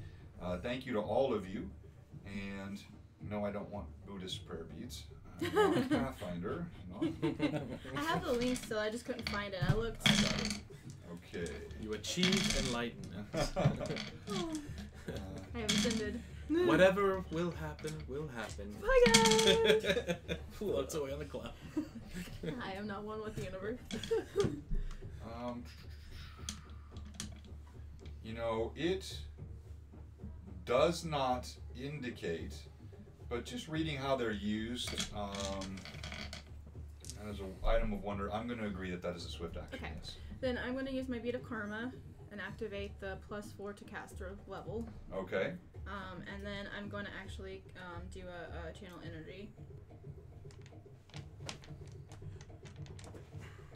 B: Thank you to all of you. And no, I don't want Buddhist prayer beads. I want Pathfinder. No.
C: I have the link still, I just couldn't find it. I looked.
B: I got it. Okay.
A: You achieved enlightenment.
C: I have ascended.
A: Whatever will happen, will happen.
C: Bye guys!
A: Floats away on the cloud.
C: I am not one with the universe.
B: You know, it does not indicate, but just reading how they're used as an item of wonder, I'm going to agree that that is a swift action.
C: Okay.
B: Yes.
C: Then I'm going to use my bead of karma and activate the +4 to caster level.
B: Okay.
C: And then I'm going to actually do a channel energy.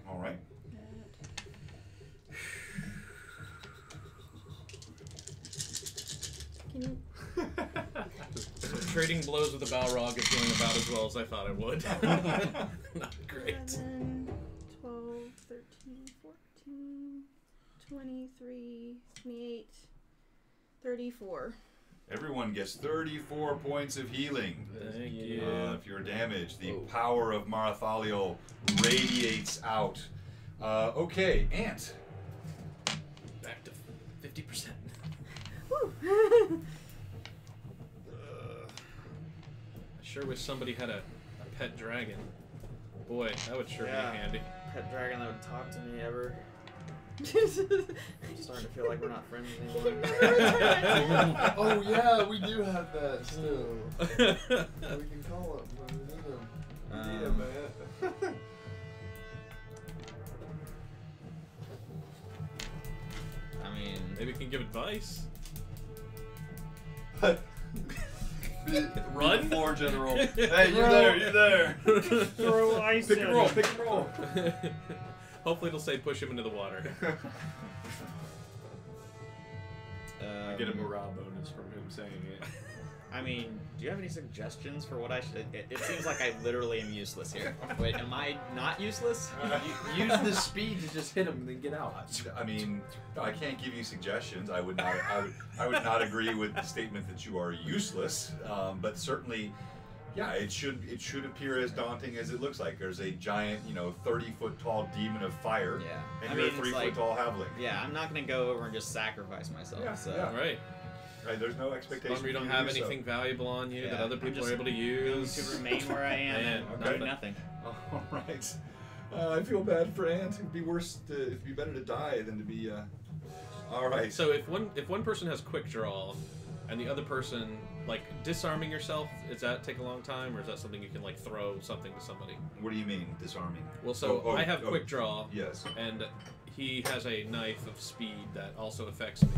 B: All right.
C: Can you?
A: So trading blows with the Balrog is going about as well as I thought it would. Not great.
C: 11, 12, 13, 14, 23, 28, 34.
B: Everyone gets 34 points of healing.
A: Thank you.
B: If you're damaged, the power of Marathaliel radiates out. Okay, Ant.
A: Back to 50%.
C: Woo!
A: I sure wish somebody had a pet dragon. Boy, that would sure
D: Yeah.
A: be handy.
D: Pet dragon that would talk to me ever. I'm starting to feel like we're not friends anymore.
E: Oh yeah, we do have that still. We can call him when we need him. Yeah, man.
D: I mean,
A: Maybe we can give advice.
B: Run? Floor general.
E: Hey, you there? You there?
F: Throw ice
E: Pick
F: in.
E: and roll. Pick and roll.
A: Hopefully it'll say push him into the water.
E: I get a morale bonus from him saying it.
D: I mean, do you have any suggestions for what I should? It seems like I literally am useless here. Wait, am I not useless?
E: Use the speed to just hit him and then get out.
B: I mean, I can't give you suggestions. I would not agree with the statement that you are useless. But certainly, yeah, it should appear as daunting as it looks like. There's a giant, 30-foot tall demon of fire.
D: Yeah.
B: And
D: I
B: you're
D: mean,
B: a
D: it's
B: 3-foot
D: like-
B: tall halfling.
D: Yeah, I'm not gonna go over and just sacrifice myself.
B: Yeah,
D: so.
B: yeah.
A: Right.
B: Right. There's no expectation.
A: Remember, you
B: for
A: don't
B: to
A: have
B: do so.
A: anything valuable on you that
D: Yeah,
A: other
D: I'm
A: people
D: just
A: are able to
D: Going
A: use.
D: to remain where I am and
B: Okay.
D: do nothing.
B: All right. I feel bad for Ant. It'd be worse. It'd be better to die than to be. All right.
A: So if one person has quick draw, and the other person disarming yourself, does that take a long time, or is that something you can throw something to somebody?
B: What do you mean disarming?
A: Well, so I have quick draw,
B: Yes.
A: and he has a knife of speed that also affects me.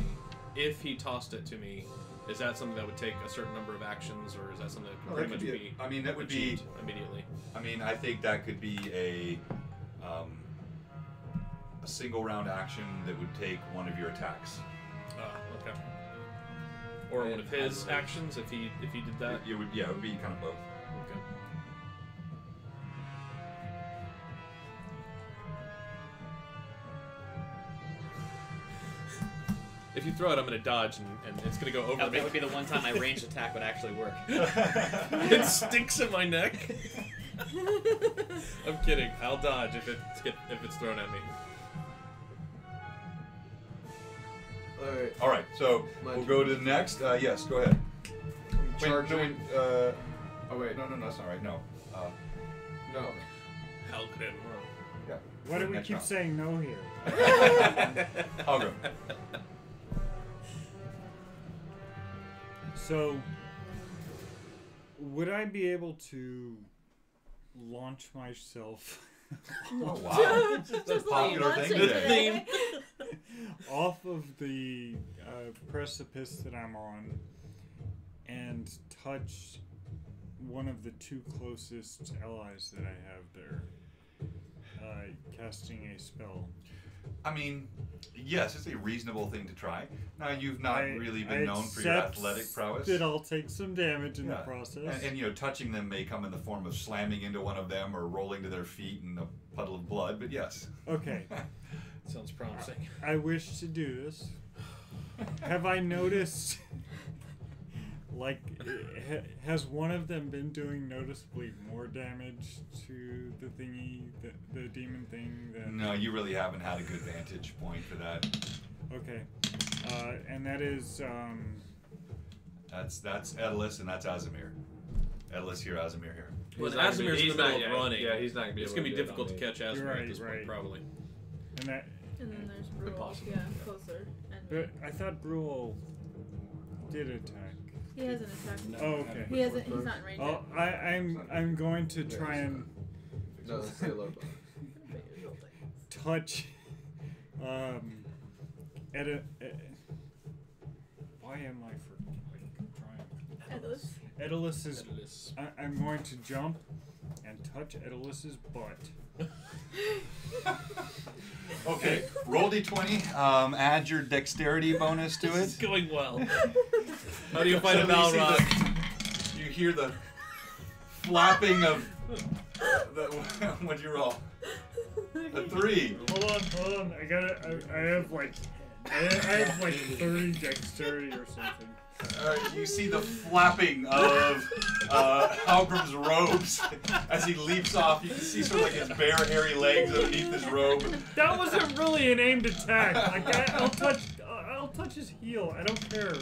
A: If he tossed it to me, is that something that would take a certain number of actions, or is that something that can
B: Well,
A: pretty
B: that
A: much
B: could
A: be?
B: I mean, that would be.
A: achieved immediately.
B: I mean, I think that could be a single round action that would take one of your attacks.
A: Okay. Or one of his actions if he did that.
B: It would be kind of both.
A: Okay. If you throw it, I'm gonna dodge, and it's gonna go over
D: That
A: me.
D: would be the one time my ranged attack would actually work.
A: It sticks in my neck. I'm kidding. I'll dodge if it's thrown at me.
E: Alright.
B: All right, so we'll go to the next. Yes, go ahead. Wait,
E: Charging.
B: no,
E: Oh wait.
B: no, that's not right. No.
E: No.
A: Helgrim.
B: Yeah.
F: Why do we
B: Next
F: keep
B: round.
F: saying no here?
B: I'll go.
F: So, would I be able to launch myself
B: Oh wow.
C: Just
B: popular
C: like
B: thing
C: launching
B: today.
C: it.
F: off of the precipice that I'm on and touch one of the two closest allies that I have there, casting a spell?
B: I mean, yes, it's a reasonable thing to try. Now, you've not really been
F: I
B: known for your
F: accept
B: athletic prowess.
F: that I'll take some damage in the
B: Yeah.
F: process.
B: And you know, touching them may come in the form of slamming into one of them or rolling to their feet in a puddle of blood, but yes.
F: Okay,
A: Sounds promising.
F: I wish to do this. Have I noticed, like, has one of them been doing noticeably more damage to the thingy, the demon thing? Than...
B: No, you really haven't had a good vantage point for that.
F: Okay, and that is
B: That's Edalus and that's Azamir. Edalus here, Azamir here.
A: When
E: He's not gonna be-
A: Asimir's in
E: he's
A: the middle
E: not-
A: of
E: yeah,
A: running,
E: yeah, he's not gonna be
A: it's
E: able
A: gonna be
E: to do it
A: difficult to
E: on
A: catch Asimir
F: Right,
A: at this point,
F: right.
A: probably.
F: and that.
C: And then there's Brule.
A: Impossible.
C: Yeah, closer. And
F: But I thought Brule did attack.
C: he hasn't attacked.
F: Oh, okay.
C: He hasn't. He's not in range.
F: Oh, I'm going to try and
E: No, that's the low bar.
F: touch why am I trying?
C: Edalus.
F: Edalus's.
A: Edalus.
F: I'm going to jump and touch Edalus's butt.
B: Okay, roll d20. Add your dexterity bonus to
A: This is
B: it.
A: going well. How do you fight a
B: So you see
A: Balrog?
B: You hear the flapping of the, what'd you roll? A 3.
F: Hold on. I have like 30 dexterity or something.
B: You see the flapping of Halgrim's robes as he leaps off. You can see sort of like his bare, hairy legs underneath his robe.
F: That wasn't really an aimed attack. Like I'll touch his heel. I don't care.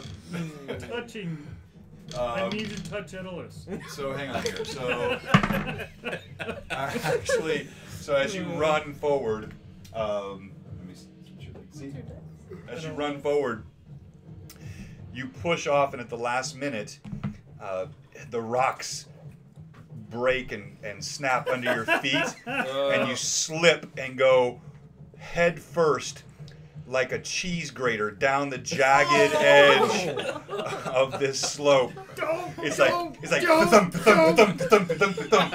F: Touching. I need to touch Edalus.
B: So hang on here. So actually, so as you run forward, let me see. As you run forward, you push off, and at the last minute, the rocks break and snap under your feet, and you slip and go head first, like a cheese grater, down the jagged edge of this slope. It's like thump, thump, thump, thump, thump, thump,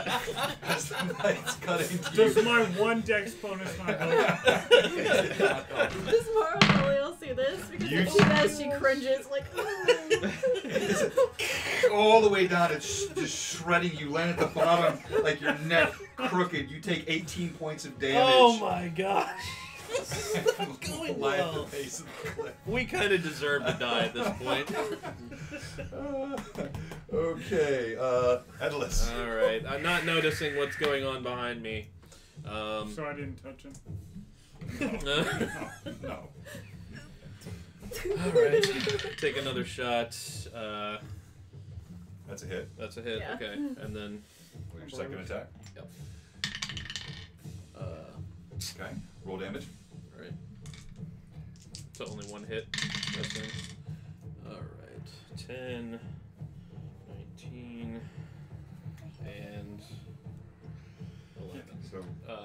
B: as the light's cutting to
F: Does
B: you.
F: my one dex bonus not help?
C: Does Mara Lily see this? Because
B: You-
C: if she does, she cringes like.
B: All the way down, it's just shredding you. Land at the bottom, like your neck crooked. You take 18 points of damage.
A: Oh my gosh. Going
B: Lie at
A: well.
B: the base of the cliff.
A: We kind of deserve to die at this point.
B: Okay, Edalus.
A: Alright, I'm not noticing what's going on behind me.
F: So I didn't touch him.
B: No.
A: Alright, take another shot.
B: That's a hit.
A: That's a hit,
C: Yeah.
A: okay. And then,
B: For your second attack. Okay. Roll damage.
A: alright. So only one hit. This thing. Alright. 10, 19, and 11.
B: So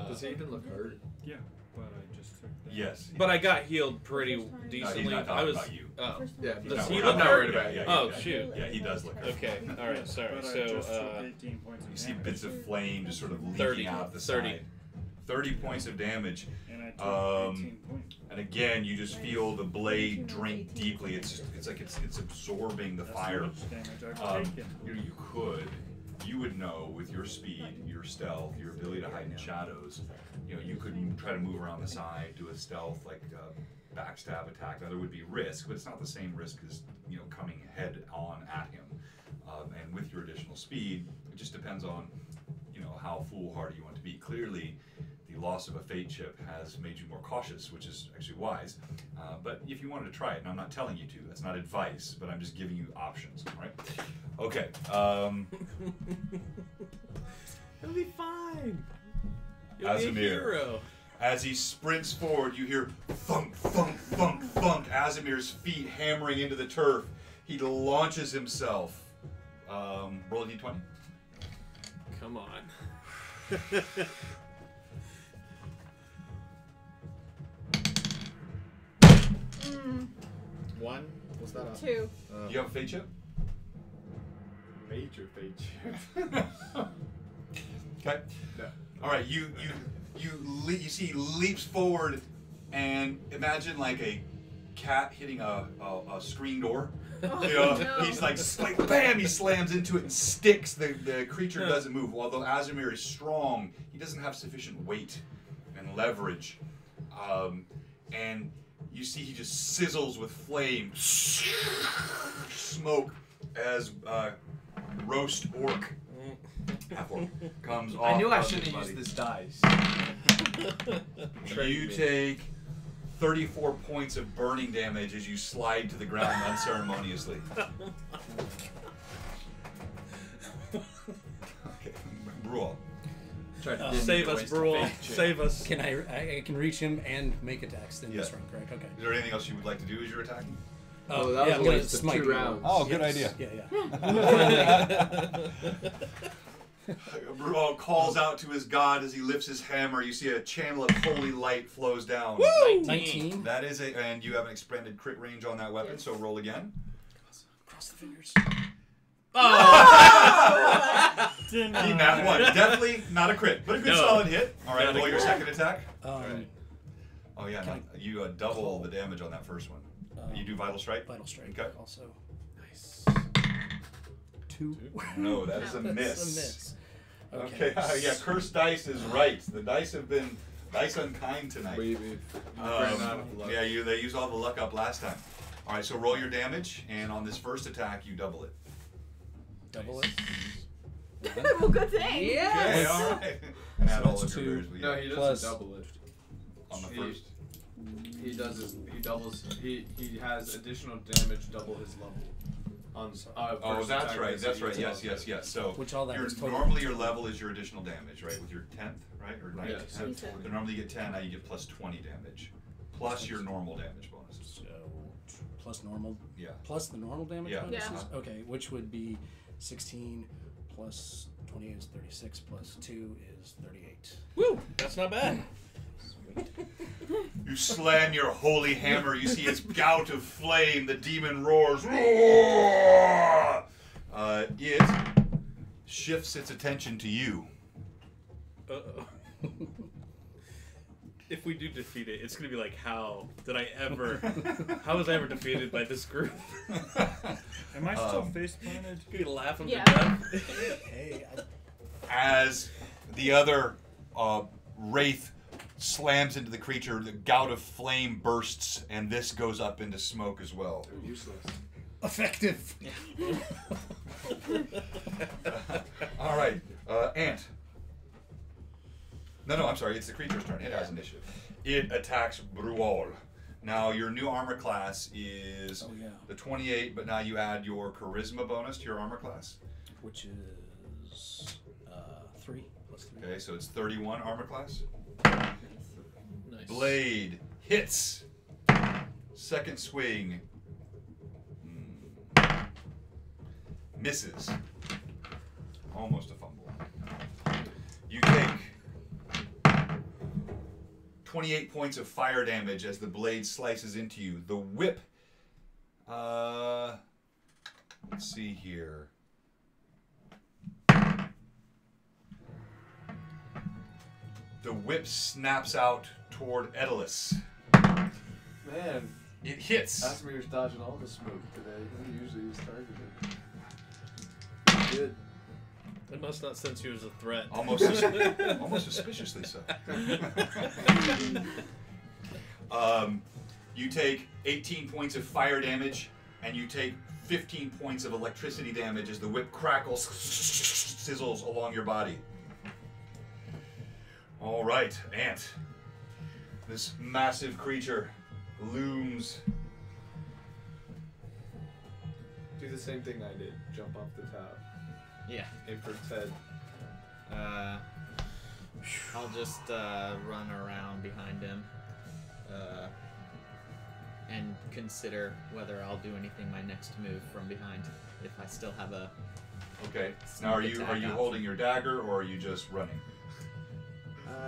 E: Does he even look hurt?
F: Yeah, but I just took that.
B: yes.
A: But I got healed pretty
C: No, he's
A: decently.
B: not
A: I
B: talking
A: was.
B: about you.
A: Oh.
E: Yeah,
A: Does
E: no,
A: he
E: I'm
A: look
E: not
A: hurt?
E: worried about you.
A: Oh, shoot.
B: Yeah, he does look hurt.
A: Okay. All right. Sorry.
F: But I
A: So
F: just took 18 points of
B: You see
F: damage.
B: bits of flame just sort of leaking
A: 30,
B: out the
A: 30.
B: side. 30 points of damage.
F: And I took 18 points.
B: And again, you just feel the blade drink deeply. It's like it's absorbing the
F: That's
B: fire.
F: how much damage I've taken.
B: You would know with your speed, your stealth, your ability to hide in shadows. You know, you could try to move around the side, do a stealth like backstab attack. Now there would be risk, but it's not the same risk as coming head on at him. And with your additional speed, it just depends on how foolhardy you want to be. Clearly, the loss of a fate chip has made you more cautious, which is actually wise. But if you wanted to try it, and I'm not telling you to, that's not advice, but I'm just giving you options, right? Okay.
A: It'll be fine. You'll be a
B: Azimir.
A: hero.
B: As he sprints forward, you hear thunk, thunk, thunk, thunk. Azimir's feet hammering into the turf. He launches himself. Roll a d20.
A: Come on.
D: One. What's that?
C: 2.
B: Do you have a fate chip?
E: Major fate chip.
B: Okay.
E: No.
B: All right. You see he leaps forward, and imagine like a cat hitting a screen door.
C: Oh, no.
B: He's like bam! He slams into it and sticks. The creature doesn't move. Although Azimir is strong, he doesn't have sufficient weight and leverage. And you see he just sizzles with flame, smoke as roast orc. Half-orc comes off.
E: I knew I
B: of
E: shouldn't
B: his
E: have
B: body.
E: used this dice.
B: You take 34 points of burning damage as you slide to the ground unceremoniously. Okay, Brual.
E: Tried to
A: Save us, Brule. Save us.
G: Can I can reach him and make attacks in this
B: Yeah.
G: round, correct? Okay.
B: Is there anything else you would like to do as you're attacking?
E: Oh, that
G: yeah,
E: was
G: I'm
E: a
G: gonna
E: waste of
G: smite
E: 2
G: you.
E: rounds.
H: Oh, good
G: Yes.
H: idea.
G: Yeah.
B: Brual calls out to his god as he lifts his hammer. You see a channel of holy light flows down.
G: 19.
B: That is and you have an expanded crit range on that weapon, so roll again.
G: Cross the fingers.
F: Didn't
B: Need that one. Definitely not a crit, but a good
A: No.
B: solid hit. All right,
A: Not a
B: roll your
A: crit.
B: second attack.
A: Right.
B: Oh yeah,
G: Can
B: you double the damage on that first one. You do vital strike.
G: Vital strike.
B: Okay.
G: Also.
A: Nice.
G: 2.
B: No, that is a
C: No.
B: miss.
G: A miss.
B: Okay. Yeah, cursed dice is right. The dice have been dice unkind tonight.
E: We ran out of luck.
B: Yeah, they used all the luck up last time. All right, so roll your damage, and on this first attack, you double it.
G: Double it.
C: Well, good thing.
B: Okay, all right. And add
G: So
B: all
G: that's
B: of your
G: two.
E: No, he doesn't
G: Plus-
E: double it.
B: on the
E: he-
B: first.
E: He does it. He doubles. He has additional damage, double his level. On
B: Oh,
E: first
B: that's
E: attack,
B: right.
E: so
B: That's
E: you
B: right.
E: double
B: Yes.
E: it.
B: So
G: Which all that
B: your,
G: is total.
B: normally your level is your additional damage, right? With your 10th, right? Or 9th?
E: Yeah,
B: 10th.
E: so
C: You said-
B: So normally you get 10, now you get plus 20 damage. Plus your normal damage bonuses.
G: So plus normal.
B: Yeah.
G: Plus the normal damage
B: Yeah.
G: bonuses?
B: Yeah.
G: Okay, which would be 16 plus 20 is 36 plus 2 is 38.
A: Woo! That's not bad.
B: You slam your holy hammer, you see its gout of flame, the demon roars. Roar! It shifts its attention to you.
A: Uh-oh. If we do defeat it, it's gonna be like, how was I ever defeated by this group?
F: Am I still face planted?
A: You laugh him
C: Yeah.
A: to death.
G: Hey,
B: As the other wraith slams into the creature, the gout of flame bursts, and this goes up into smoke as well.
E: They're useless.
G: effective.
B: All right, Ant. No, I'm sorry. It's the creature's turn. It has initiative. It attacks Brual. Now your new armor class is
G: Oh, yeah.
B: the 28, but now you add your charisma bonus to your armor class.
G: Which is 3 plus 3.
B: Okay, so it's 31 armor class.
A: Nice.
B: Blade hits. Second swing. Misses. Almost a fumble. You take 28 points of fire damage as the blade slices into you. The whip. Let's see here. The whip snaps out toward Edalus.
E: Man,
B: It hits.
E: Asimir's dodging all the smoke today. He usually is targeted. Good.
A: It must not sense you as a threat.
B: Almost suspiciously so. You take 18 points of fire damage, and you take 15 points of electricity damage as the whip crackles, sizzles along your body. All right, Ant. This massive creature looms.
E: Do the same thing I did. Jump off the top.
D: Yeah.
E: Aim for its head.
D: I'll just run around behind him and consider whether I'll do anything my next move from behind if I still have a.
B: Okay. Now, are you
D: option.
B: holding your dagger or are you just running?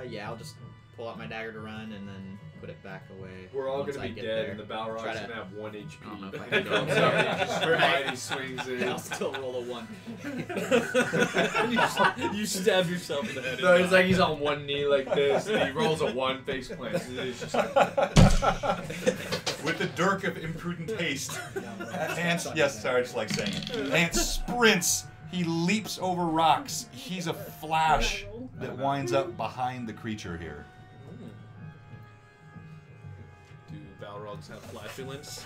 D: Yeah, I'll just pull out my dagger to run and then put it back away.
E: We're all
D: once
E: gonna
D: I
E: be
D: get
E: dead,
D: there.
E: and the Balrog's
D: Try to-
E: gonna have 1 HP.
D: I don't know if I
E: He
D: can do
E: comes
D: it.
E: up and just
D: Right.
E: mighty swings it.
D: I'll still roll a 1.
A: You stab yourself in the head.
E: No, it's like he's on one knee like this, and he rolls a 1 face plant. It's just like,
B: With the dirk of imprudent haste, Ant, yes, sorry, I just like saying it. Ant sprints. He leaps over rocks. He's a flash that winds up behind the creature here.
A: Do Balrogs have flatulence?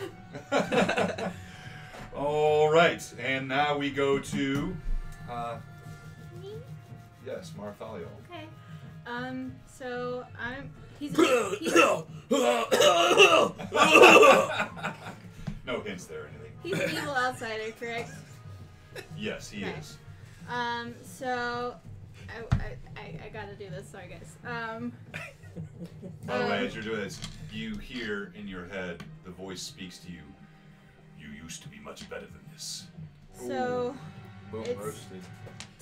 B: All right, and now we go to,
C: Me?
B: yes, Marthalio.
C: Okay. So he's
B: No hints there or anything.
C: he's an evil outsider, correct?
B: Yes, he
C: Okay.
B: is.
C: So I gotta do this. Sorry, guys.
B: By the way, as you're doing this, you hear in your head the voice speaks to you. You used to be much better than this.
C: So
E: boom,
C: It's-
E: roasted.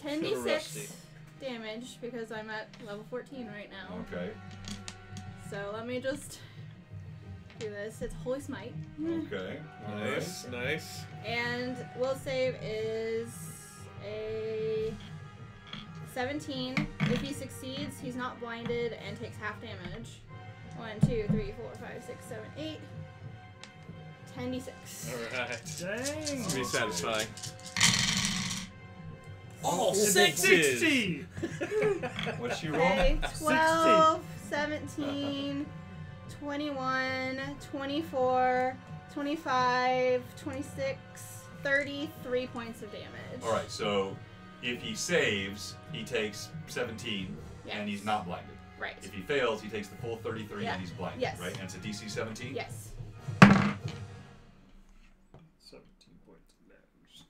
C: 10d6 damage because I'm at level 14 right now.
B: Okay.
C: So let me just do this. It's Holy Smite.
B: Okay.
A: Nice, nice.
C: And will save is a 17. If he succeeds, he's not blinded and takes half damage. 1, 2, 3, 4, 5, 6, 7, 8. 10d6.
A: Alright.
F: Dang.
A: Be satisfying.
B: All
A: All sixes!
F: 60!
B: What's she roll?
C: Okay, 12, 17, 21, 24, 25, 26, 33 points of damage.
B: All right. So, if he saves, he takes 17, and he's not blinded.
C: Right.
B: If he fails, he takes the full 33,
C: Yeah.
B: and he's blinded.
C: Yes.
B: Right. And it's a DC 17.
C: Yes.
F: 17 points of damage.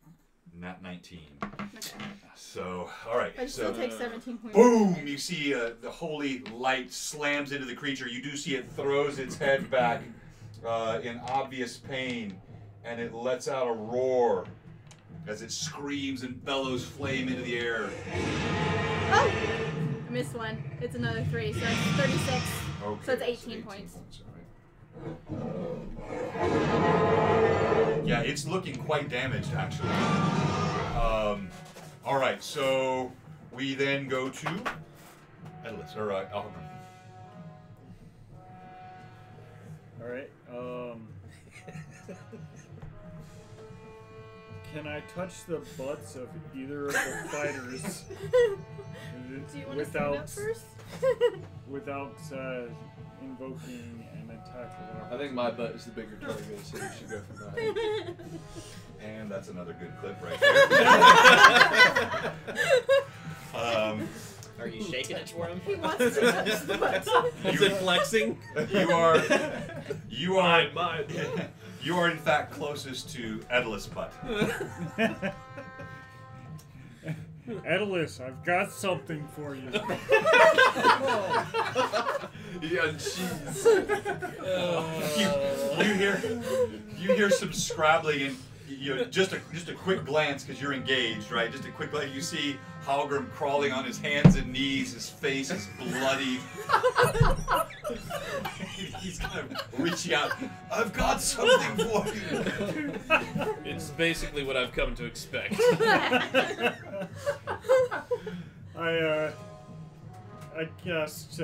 B: Nat 19.
C: Okay.
B: So, all right.
C: But it
B: So,
C: still takes 17 points.
B: boom! You see the holy light slams into the creature. You do see it throws its head back in obvious pain, and it lets out a roar as it screams and bellows flame into the air.
C: Oh! I missed one. It's another 3, so it's 36.
B: Okay,
C: So it's 18 points.
B: all right. Yeah, it's looking quite damaged, actually. All right, so we then go to Edlis, or Alhambra.
F: Alright, can I touch the butts of either of the fighters
C: Do you want to stand up first?
F: without invoking an attack or whatever?
E: I think my butt is the bigger target, so you should go for mine.
B: And that's another good clip right there.
D: Are you shaking it for him?
C: He wants to touch the butt.
A: Is it flexing?
B: You are
A: Mine.
B: you are in fact closest to Edlis' butt.
F: Edlis, I've got something for you.
E: Yeah, jeez.
B: You hear some scrabbling and just a quick glance because you're engaged, right? Just a quick glance. You see Halgrim crawling on his hands and knees. His face is bloody. He's kind of reaching out. I've got something for you.
A: It's basically what I've come to expect.
F: I cast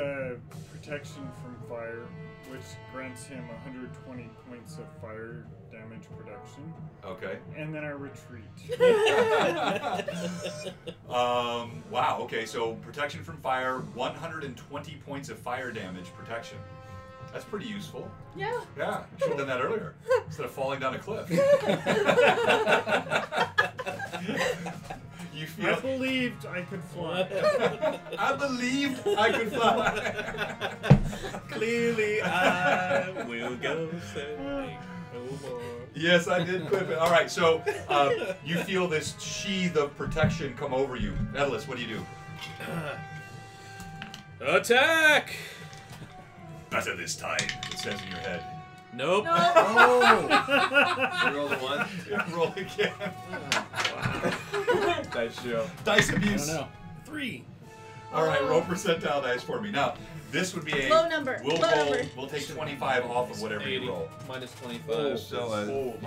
F: protection from fire, which grants him 120 points of fire damage reduction,
B: Okay.
F: and then I retreat.
B: Wow. Okay. So protection from fire, 120 points of fire damage protection. That's pretty useful.
C: Yeah.
B: Yeah, should have done that earlier instead of falling down a cliff. You
F: I
B: feel?
F: believed I could fly.
B: I believed I could fly.
A: Clearly, I will go say no more.
B: Yes, I did clip it. All right, so you feel this sheath of protection come over you. Edalus, what do you do?
A: Attack!
B: Better this time, it says in your head.
A: Nope.
C: No.
E: Oh! You rolled a 1.
B: Yeah, roll again.
E: Dice show.
B: Dice
G: I
B: abuse.
G: don't know. 3.
B: All right, roll percentile dice for me. Now, this would be a
C: Low number.
B: We'll
C: Low
B: roll.
C: number.
B: We'll take 25 off of whatever
A: 80
B: you roll.
A: minus 25.
E: Oh,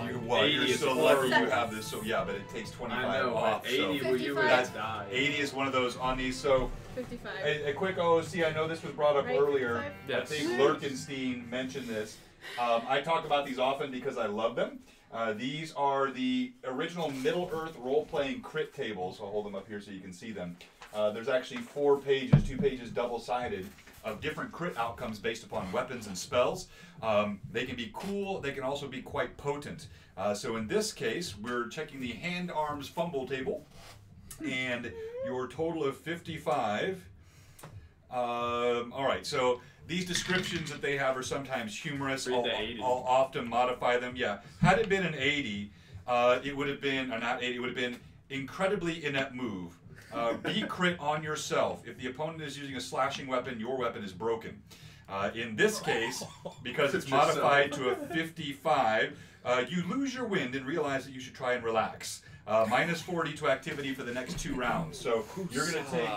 B: You, well,
E: 80
B: you're
E: is
B: so
E: horrible.
B: lucky you have this. So yeah, but it takes 25
E: I know,
B: off.
E: but 80
B: so
E: well, you would
C: 55.
E: have died.
B: 80 is one of those on these. So
C: 55.
B: a quick OOC. I know this was brought up
C: Right,
B: earlier.
C: 55?
A: Yes.
B: I think Lurkenstein mentioned this. I talk about these often because I love them. These are the original Middle-earth role-playing crit tables. I'll hold them up here so you can see them. There's actually 4 pages, 2 pages double-sided, of different crit outcomes based upon weapons and spells. They can be cool. They can also be quite potent. So in this case, we're checking the hand-arms fumble table, and your total of 55. All right, so these descriptions that they have are sometimes humorous.
E: Read the 80.
B: I'll often modify them. Yeah, had it been an 80, it would have been, or not 80, it would have been incredibly inept move. Be crit on yourself. If the opponent is using a slashing weapon, your weapon is broken. In this case, because it's modified to a 55, you lose your wind and realize that you should try and relax. Minus 40 to activity for the next 2 rounds. So you're gonna take.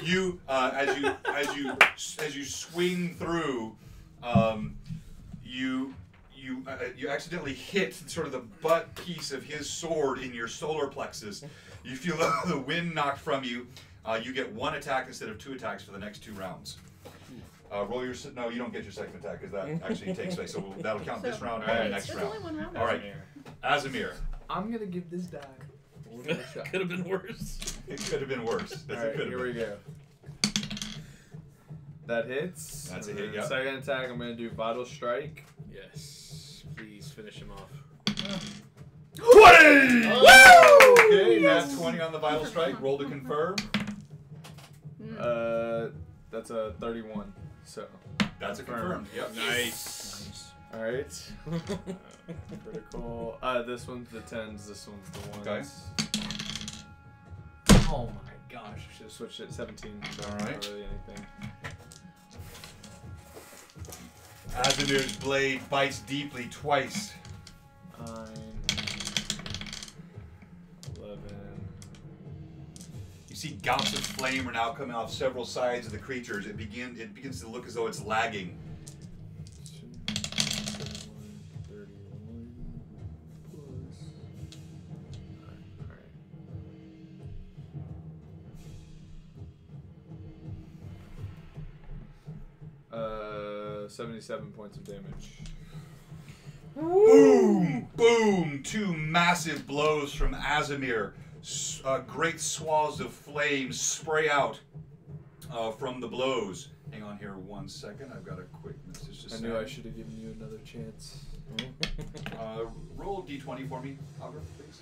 B: You as you swing through, you accidentally hit sort of the butt piece of his sword in your solar plexus. You feel the wind knocked from you. You get 1 attack instead of 2 attacks for the next 2 rounds. Roll your no, you don't get your second attack because that actually takes place. So that'll count this round and the next
C: There's
B: round.
C: only 1 round.
B: All right, Azamir.
E: I'm gonna give this die.
A: Could have been worse.
B: It could have been worse. Yes, it
E: Alright,
B: could have
E: here we
B: been.
E: go. That hits.
B: That's a
E: And
B: hit,
E: then
B: yep.
E: Second attack, I'm gonna do Vital Strike.
A: Yes. Please finish him off.
B: 20!
C: Oh!
B: Okay, nat 20 on the Vital Strike. Roll to confirm.
E: That's a 31. So,
B: That's a confirmed. Yep.
A: Nice.
E: all right. Critical. This one's the 10s. This one's the 1s.
B: Okay.
E: Oh my gosh! Should have switched it. 17.
B: All right.
E: Not really anything.
B: Azamir's blade bites deeply twice.
E: 9, 11.
B: You see gouts of flame are now coming off several sides of the creatures. It begins to look as though it's lagging.
E: 31 plus. Alright. 77 points of damage.
B: Boom! Boom! 2 massive blows from Azamir. Great swaths of flame spray out from the blows. Hang on here 1 second. I've got a quick message to
E: I
B: send.
E: knew I should have given you another chance.
B: Roll d20 for me, Albert, please.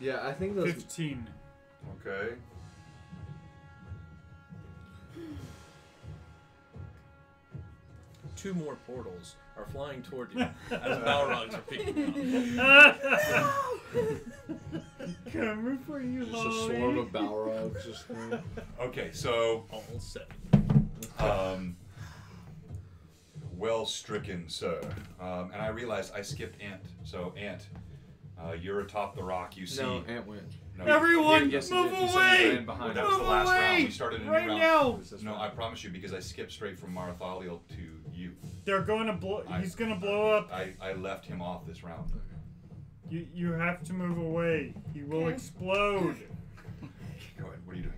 E: Yeah, I think those.
F: 15.
B: Okay.
A: Two more portals are flying toward you as Balrogs are peeking out.
F: Coming for you,
E: Just a swarm of Balrogs just
B: Okay, so
A: All 7.
B: well stricken, sir. And I realized I skipped Ant. So Ant, you're atop the rock. You see.
E: No, Ant went.
B: No,
F: Everyone,
E: Yes, he
F: move
E: did. He said he
F: away!
E: ran behind
B: that
E: us.
B: was the last
F: away!
B: round. We started a new
F: Right
B: round.
F: now!
B: No, I promise you, because I skipped straight from Marthaliel to you.
F: They're going to blow. He's going to blow up.
B: I left him off this round.
F: You have to move away. He will
C: Okay.
F: explode.
B: Go ahead. What are you doing?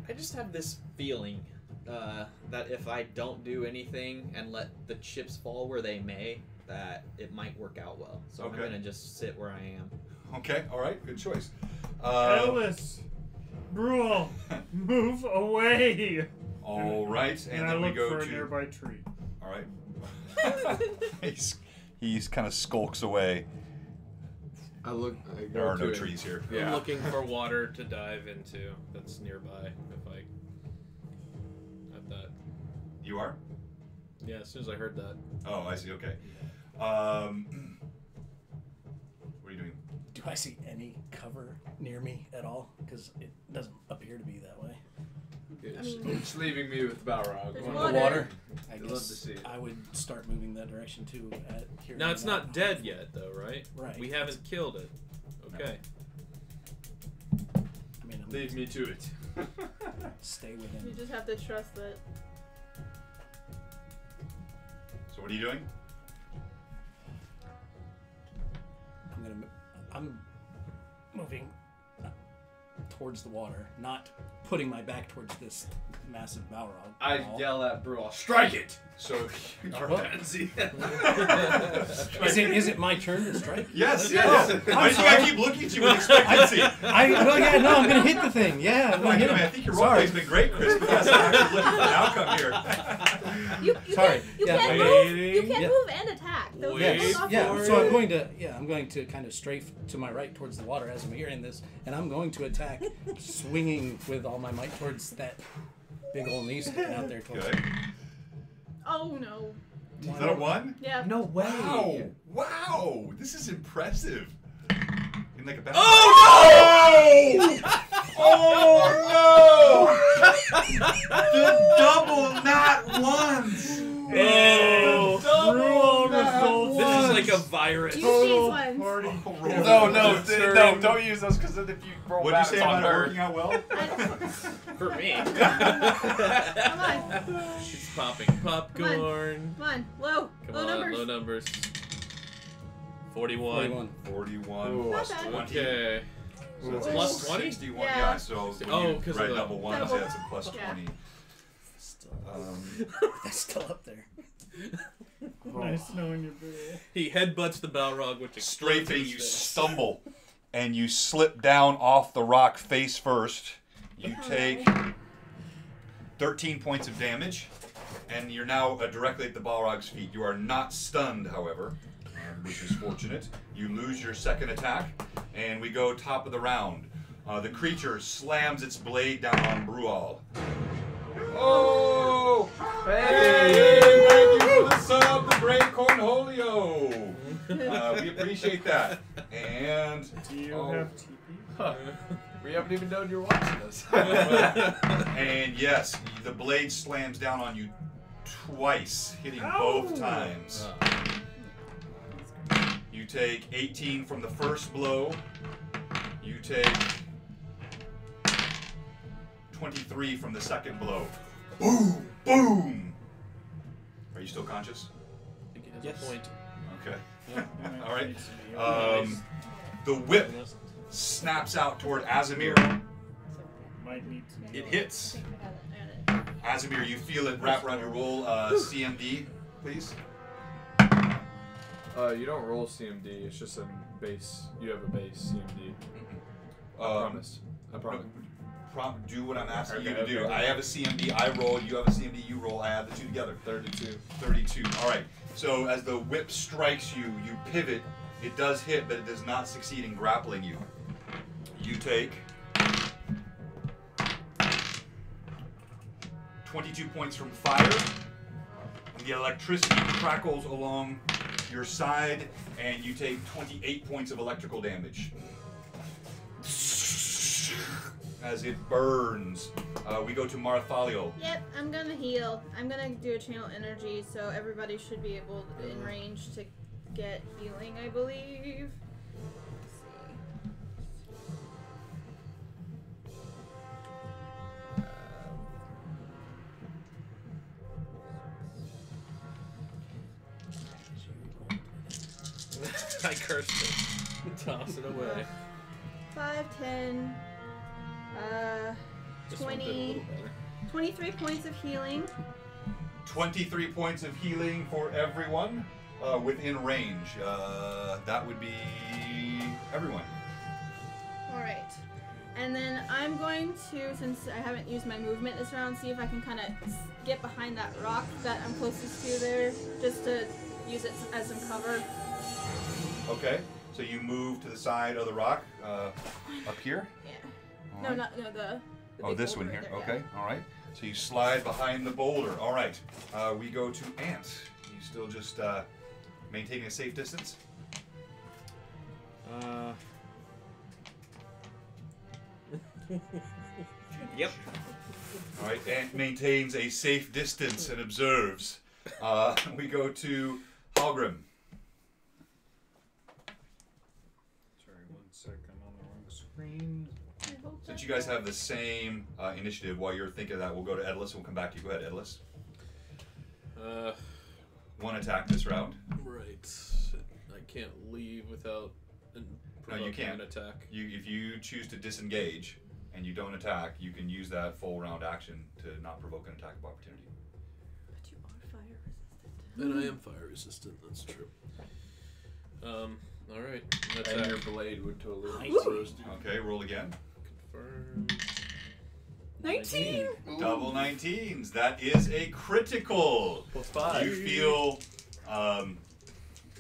D: I just have this feeling that if I don't do anything and let the chips fall where they may, that it might work out well. So
B: Okay.
D: I'm gonna just sit where I am.
B: Okay, all right, good choice.
F: Ellis, Brule, move away.
B: All right, and
F: I
B: then we
F: look
B: go
F: for a
B: to.
F: nearby tree.
B: All right. he's kind of skulks away.
E: I look. I
B: There
E: go
B: are no
E: to it.
B: trees here.
A: I'm looking for water to dive into that's nearby. If I have that.
B: You are?
A: Yeah, as soon as I heard that.
B: Oh, I see. Okay. What are you doing?
G: Do I see any cover near me at all? Because it doesn't appear to be that way.
E: It's leaving me with Balrog.
C: There's
E: One
C: water.
E: of
G: The water. I
E: I'd love
G: guess
E: to see it.
G: I would start moving that direction too. At hearing
A: Now it's
G: that.
A: not dead yet, though, right?
G: Right.
A: We haven't killed it. Okay.
G: I mean, I'm
E: Leave me to it.
G: stay
C: You
G: within.
C: just have to trust that.
B: So what are you doing?
G: I'm moving towards the water, not putting my back towards this massive Balrog.
E: I
G: at all.
E: yell at Brule, strike it!
B: So, all
G: Well,
B: right.
G: is it my turn to strike?
B: Yes,
G: Oh,
B: yes.
G: I'm
B: Why do you
G: sorry.
B: gotta keep looking at you with expectancy?
G: I'm gonna hit the thing. Yeah, I'm
B: Come on,
G: gonna hit
B: I
G: him.
B: think your
G: Sorry.
B: roleplay's been great, Chris, but yes, I'm actually looking for an outcome here.
C: You
G: Sorry.
C: Can't, you
G: Yeah,
C: can't
A: waiting.
C: move. You can't
G: Yeah.
C: move and attack. Those
A: Wait
C: those
A: for
C: off
G: Yeah,
C: the-
G: so I'm going to kind of strafe to my right towards the water as I'm hearing this, and I'm going to attack, swinging with all my might towards that big old knee sticking out there towards
B: Good.
G: me.
C: Oh no.
B: Is that a 1?
C: Yeah.
E: No way!
B: Wow! Wow! This is impressive. In like a battle.
A: Oh
B: Oh no! The double nat ones.
A: Oh!
F: Rule
B: nat
F: results.
A: This is
B: ones.
A: like a virus.
C: Use these ones.
B: Roll
H: No,
B: the turn.
H: no, don't use those because then if you roll
B: What'd you
H: bad,
B: say
H: it's on
B: about it
H: her.
B: working out well?
A: For me.
C: Come on.
A: It's popping popcorn.
C: Come on. Low.
A: Come
C: Low
A: on,
C: numbers.
A: low numbers. 41.
B: 41
E: Ooh.
B: plus
C: Not bad.
B: 20.
A: Okay.
B: So that's
A: Plus
B: a
A: 20?
B: 61,
C: Yeah.
B: yeah. So when
A: Oh,
B: you
A: 'cause
B: write
A: of the-
B: double ones,
C: Double.
B: yeah, it's a plus
C: Yeah.
B: 20.
G: Still,
B: Um,
G: still up there.
F: Nice knowing you, Brule.
A: He headbutts the Balrog, which explodes
B: strafing,
A: his
B: you
A: face.
B: stumble and you slip down off the rock face first. You take 13 points of damage, and you're now directly at the Balrog's feet. You are not stunned, however, which is fortunate. You lose your second attack, and we go top of the round. The creature slams its blade down on Brual. Oh! Hey! Thank you for the sub, the Brave Cornholio! We appreciate that. And
F: Do you
B: Oh.
F: have TP?
E: We haven't even known you're watching us.
B: and yes, the blade slams down on you twice, hitting both times. You take 18 from the first blow. You take 23 from the second blow. Boom! Boom! Are you still conscious?
A: I think it has
G: Yes.
A: a point.
B: Okay. All right. The whip snaps out toward Azamir.
F: Might need to.
B: It hits.
C: I got it.
B: Azamir, you feel it wrap around your roll. CMD, please.
E: You don't roll CMD. It's just a base. You have a base CMD. I promise. I promise.
B: Do what I'm asking you
E: Okay,
B: to do.
E: okay.
B: I have a CMD. I roll. You have a CMD. You roll. I add the two together.
E: 32.
B: 32. All right. So as the whip strikes you, you pivot. It does hit, but it does not succeed in grappling you. You take 22 points from fire. And the electricity crackles along your side, and you take 28 points of electrical damage. As it burns. We go to Marthalio.
C: Yep, I'm gonna heal. I'm gonna do a channel energy, so everybody should be able in range to get healing, I believe. Let's see.
A: I cursed it. Toss it away.
C: 5, 10,
A: This one did a little better.
C: 23 points of healing.
B: 23 points of healing for everyone within range. That would be everyone.
C: Alright. And then I'm going to, since I haven't used my movement this round, see if I can kind of get behind that rock that I'm closest to there, just to use it as some cover.
B: Okay. So you move to the side of the rock, up here.
C: Yeah.
B: All
C: No,
B: right.
C: not the
B: Oh,
C: big
B: this
C: boulder
B: one
C: right
B: here.
C: there,
B: Okay. All right. So you slide behind the boulder. All right. We go to Ant. You still just maintaining a safe distance?
D: Yep.
B: All right. Ant maintains a safe distance and observes. We go to Halgrim.
F: Sorry, 1 second, on the wrong screen.
C: I hope
B: Since
C: that's
B: you guys
C: right.
B: have the same initiative, while you're thinking of that, we'll go to Edlis. We'll come back to you. Go ahead, Edlis. One attack this round.
A: Right. I can't leave without
B: No, you
A: provoking
B: can't.
A: an attack.
B: If you choose to disengage and you don't attack, you can use that full round action to not provoke an attack of opportunity.
C: But you are fire resistant.
A: And I am fire resistant, that's true. Alright. That's
E: And
A: that.
E: your blade would totally
G: Nice.
E: roast you.
B: Okay, roll again.
A: Confirm.
C: 19!
B: Double 19s. That is a critical.
A: Plus 5.
B: You feel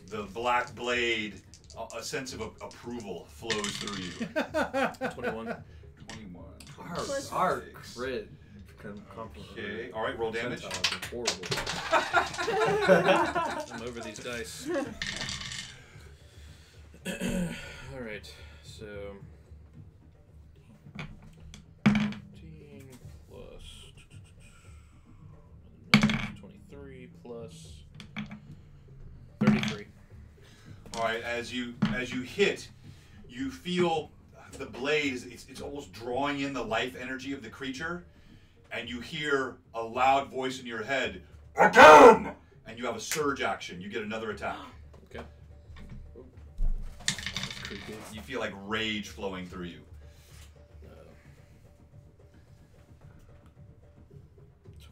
B: the black blade, a sense of approval flows through you.
A: 21.
B: 21.
E: Our crit.
B: Okay. All right, roll damage.
E: Horrible.
A: I'm over these dice. Alright, so 15 plus 23 plus 33.
B: All right, as you hit, you feel the blade it's almost drawing in the life energy of the creature, and you hear a loud voice in your head, "Again!" And you have a surge action. You get another attack.
A: Okay. That's creepy.
B: You feel like rage flowing through you.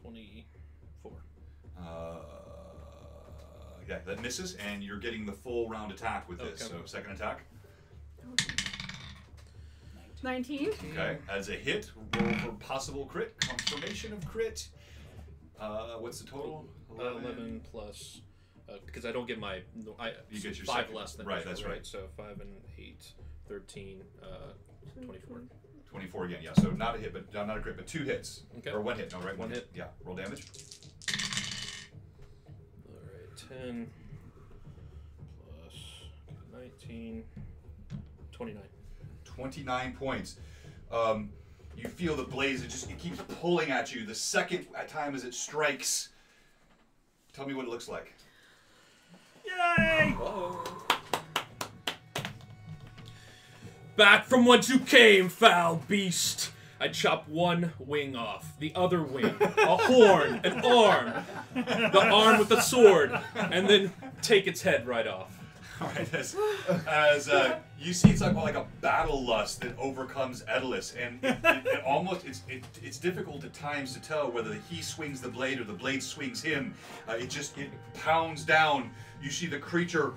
A: 24.
B: Yeah, that misses, and you're getting the full round attack with this.
A: Okay.
B: So second attack.
C: 19.
B: Okay, as a hit, roll for possible crit, confirmation of crit. What's the total?
A: 11 plus, because I don't get my,
B: You get your
A: 5
B: second.
A: less than
B: Right,
A: usual,
B: that's right.
A: So 5 and 8, 13, 24.
B: 24 again, yeah. So not a hit, but not a crit, but 2 hits.
A: Okay.
B: Or 1 hit, no, right?
A: One hit.
B: Yeah, roll damage.
A: Alright, 10 plus 19, 29.
B: 29 points. You feel the blaze, it keeps pulling at you. The second time as it strikes, tell me what it looks like.
G: Yay!
A: Back from whence you came, foul beast! I chop one wing off, the other wing, a horn, an arm, the arm with the sword, and then take its head right off.
B: All right, as you see, it's like a battle lust that overcomes Edlis, and it almost it's difficult at times to tell whether he swings the blade or the blade swings him. It pounds down. You see the creature.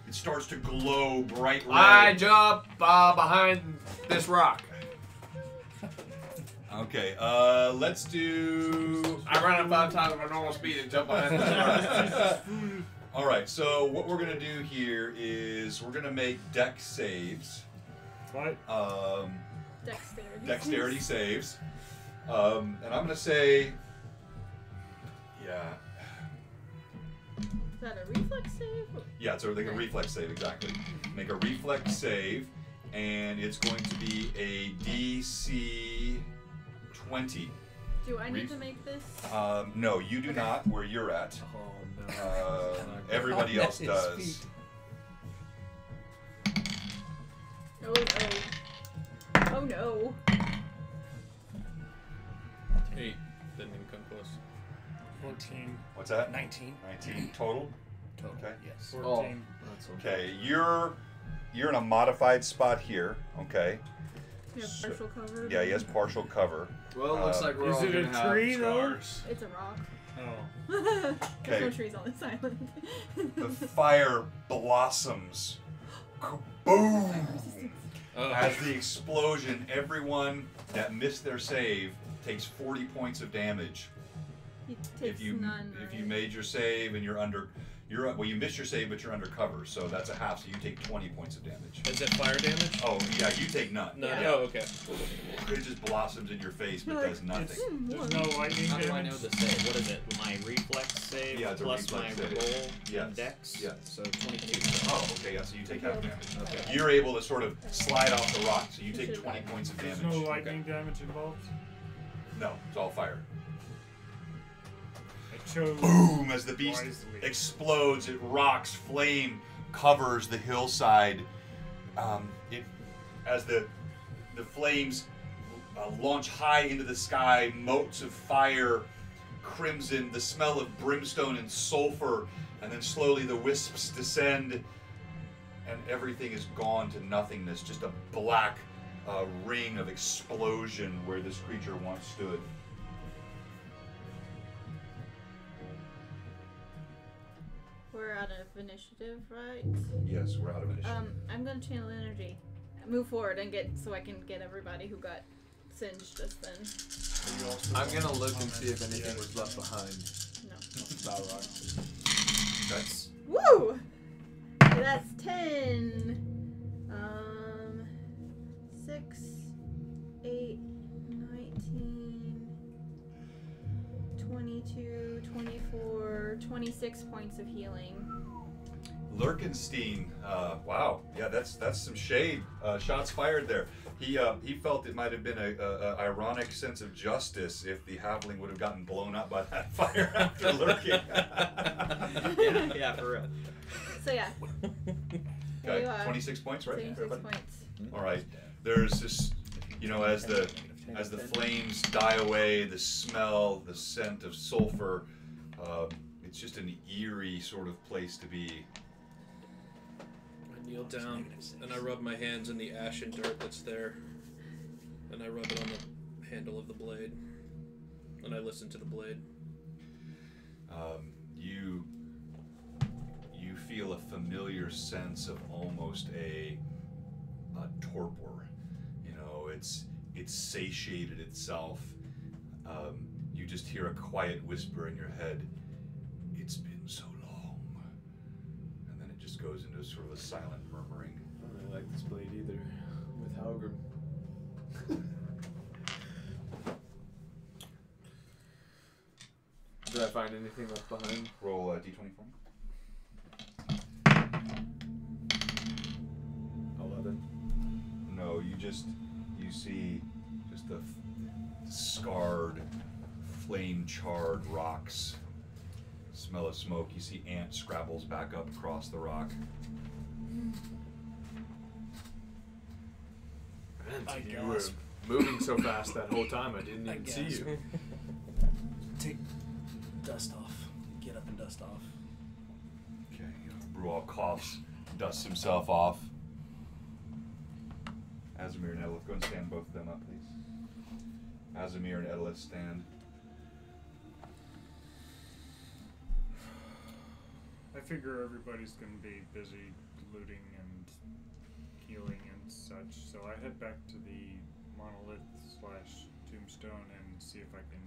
B: It starts to glow bright red.
E: I jump behind this rock.
B: Okay, let's do.
E: I run at 5 times my normal speed and jump behind this rock.
B: All right, so what we're gonna do here is we're gonna make dex saves.
F: What?
B: Dexterity saves. And I'm gonna say, yeah,
C: Is that a reflex save?
B: yeah, it's like a reflex save, exactly. Make a reflex save, and it's going to be a DC 20.
C: Do I need to make this?
B: No, you do not. Where you're at,
E: Oh no.
B: everybody else
G: His
B: does.
G: feet.
C: Oh no. Oh no.
A: 8, didn't even come close.
F: 14.
B: What's that?
G: 19.
B: 19 total.
G: Total.
B: Okay.
G: Yes.
F: 14.
E: Oh, that's
B: Okay, you're in a modified spot here. Okay.
C: You have partial cover.
B: Yeah, he has partial cover.
E: Well, it looks like we're
F: Is
E: all
F: it a
E: gonna have
F: tree, though?
E: scars.
C: It's a rock.
F: Oh.
C: There's no
B: Okay.
C: trees on this island.
B: The fire blossoms boom!
A: Oh.
B: As the explosion, everyone that missed their save takes 40 points of damage.
C: He takes
B: If you
C: none,
B: if
C: right?
B: you made your save and well, you missed your save, but you're undercover, so that's a half. So you take 20 points of damage.
A: Is it fire damage?
B: Oh yeah, you take none.
A: No.
C: Yeah.
A: Oh, okay.
B: It just blossoms in your face, but
C: You're
B: does nothing.
F: There's no lightning
D: How do I
F: damage.
D: know the save? What is it? My reflex save
B: Yeah, it's a
D: plus
B: reflex
D: my
B: save.
D: roll
B: Yes.
D: and dex?
B: Yes.
D: So 22.
B: Oh, okay, yeah. So you take half damage.
D: Okay.
B: You're able to sort of slide off the rock, so you take
C: Should've
B: 20 points of
F: There's
B: damage.
F: no lightning damage involved.
B: No, it's all fire.
F: I chose
B: Boom! As the beast
F: wisely.
B: explodes, it rocks, flame covers the hillside. As the flames launch high into the sky, motes of fire, crimson, the smell of brimstone and sulfur, and then slowly the wisps descend, and everything is gone to nothingness. Just a black ring of explosion where this creature once stood.
C: We're out of initiative, right?
B: Yes, we're out of initiative.
C: I'm gonna channel energy, move forward, and so I can get everybody who got singed just then.
F: You also
E: I'm gonna
F: want
E: look
F: to
E: and see if
F: comment
E: anything
F: the
E: was left behind.
C: No.
E: Balrog.
B: That's
C: Woo! That's 10. 6, 8, 19, 22, 24, 26 points of healing.
B: Lurkenstein, wow, yeah, that's some shade. Shots fired there. He felt it might have been a ironic sense of justice if the halfling would have gotten blown up by that fire after lurking.
D: yeah, for real.
C: So yeah, there
B: Okay,
C: you are.
B: 26 points, right?
C: 26
B: everybody?
C: points.
B: All right. There's this, as the flames die away, the smell, the scent of sulfur. It's just an eerie sort of place to be.
A: I kneel down and I rub my hands in the ash and dirt that's there. And I rub it on the handle of the blade. And I listen to the blade.
B: You feel a familiar sense of almost a torpor. It's satiated itself. You just hear a quiet whisper in your head. It's been so long. And then it just goes into sort of a silent murmuring.
E: I don't really like this blade either. With Halgrim. Did I find anything left behind?
B: Roll a d20 for me.
E: 11.
B: No, you see just the scarred, flame-charred rocks. Smell of smoke. You see ant scrabbles back up across the rock.
E: Man, you were moving so fast that whole time I didn't even see you.
G: Take dust off. Get up and dust off.
B: Okay, Brual coughs, dusts himself off. Azamir and Edlith, go and stand both of them up, please. Azamir and Edlith stand.
F: I figure everybody's going to be busy looting and healing and such, so I head back to the monolith / tombstone and see if I can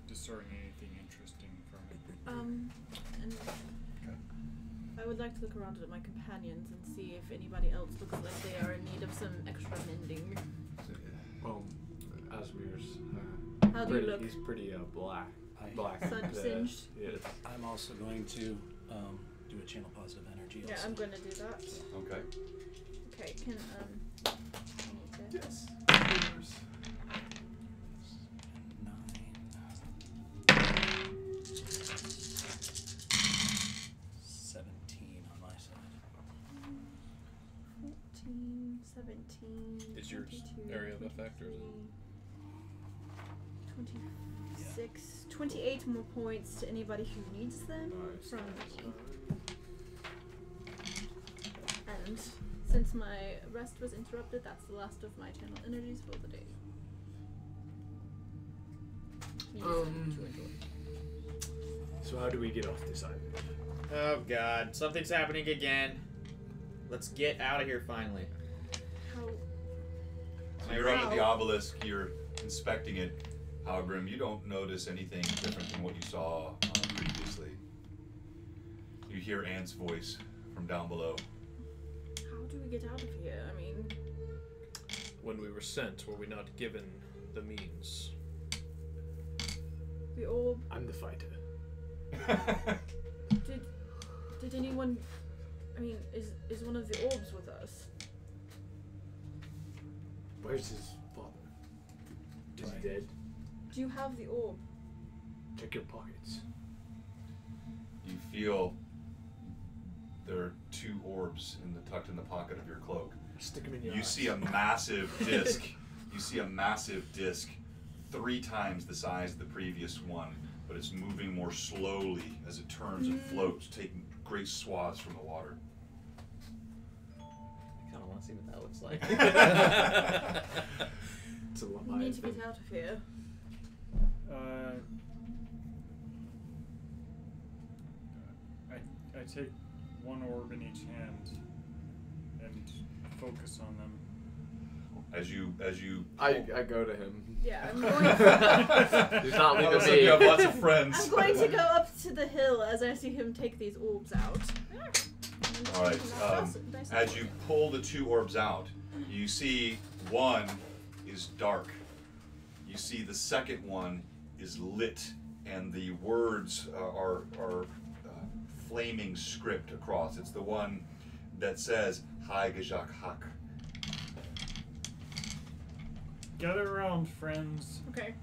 F: discern anything interesting from it.
C: And
B: Okay.
C: I would like to look around at my companions and see if anybody else looks like they are in need of some extra mending.
E: Well, Asmir's
C: How do you look?
E: he's pretty black.
G: I-
E: Black.
C: Sun singed?
E: Yes.
G: I'm also going to do a channel positive energy.
C: Yeah,
G: also.
C: I'm gonna do that.
B: Okay.
C: Okay, can
E: Yes.
G: 17 on my side.
C: 14, 17,
A: Is your
C: 22,
A: area of effect, or is it?
C: 26, 28 more points to anybody who needs them from me. And since my rest was interrupted, that's the last of my channel energies for the day. Use them to enjoy.
E: So how do we get off this island?
D: Oh god, something's happening again. Let's get out of here finally.
C: How?
B: So you're up at the obelisk, you're inspecting it. Halgrim, you don't notice anything different than what you saw previously. You hear Ant's voice from down below.
C: How do we get out of here? I mean,
A: When we were sent, were we not given the means?
C: the orb.
E: I'm the fighter.
C: Did anyone? I mean, is one of the orbs with us?
E: Where's his father? Is he dead?
C: Do you have the orb?
E: Check your pockets.
B: You feel there are 2 orbs tucked in the pocket of your cloak.
E: Stick them in your
B: You
E: eyes.
B: see a massive disc. You see a massive disc 3 times the size of the previous one, but it's moving more slowly as it turns and floats, taking great swaths from the water.
D: I kind of want to see what that looks like.
E: It's a
C: We need to get out of here.
F: I take one orb in each hand and focus on them.
B: As you
E: I go to him.
C: Yeah, I'm going. To,
E: He's not
B: all of a
E: leaving
B: sudden
E: me.
B: you have lots of friends.
C: I'm going to go up to the hill as I see him take these orbs out.
B: All right. As you pull the 2 orbs out, you see one is dark. You see the second one is lit, and the words are flaming script across. It's the one that says "Hi Gajak Hak."
F: Gather around, friends.
C: Okay.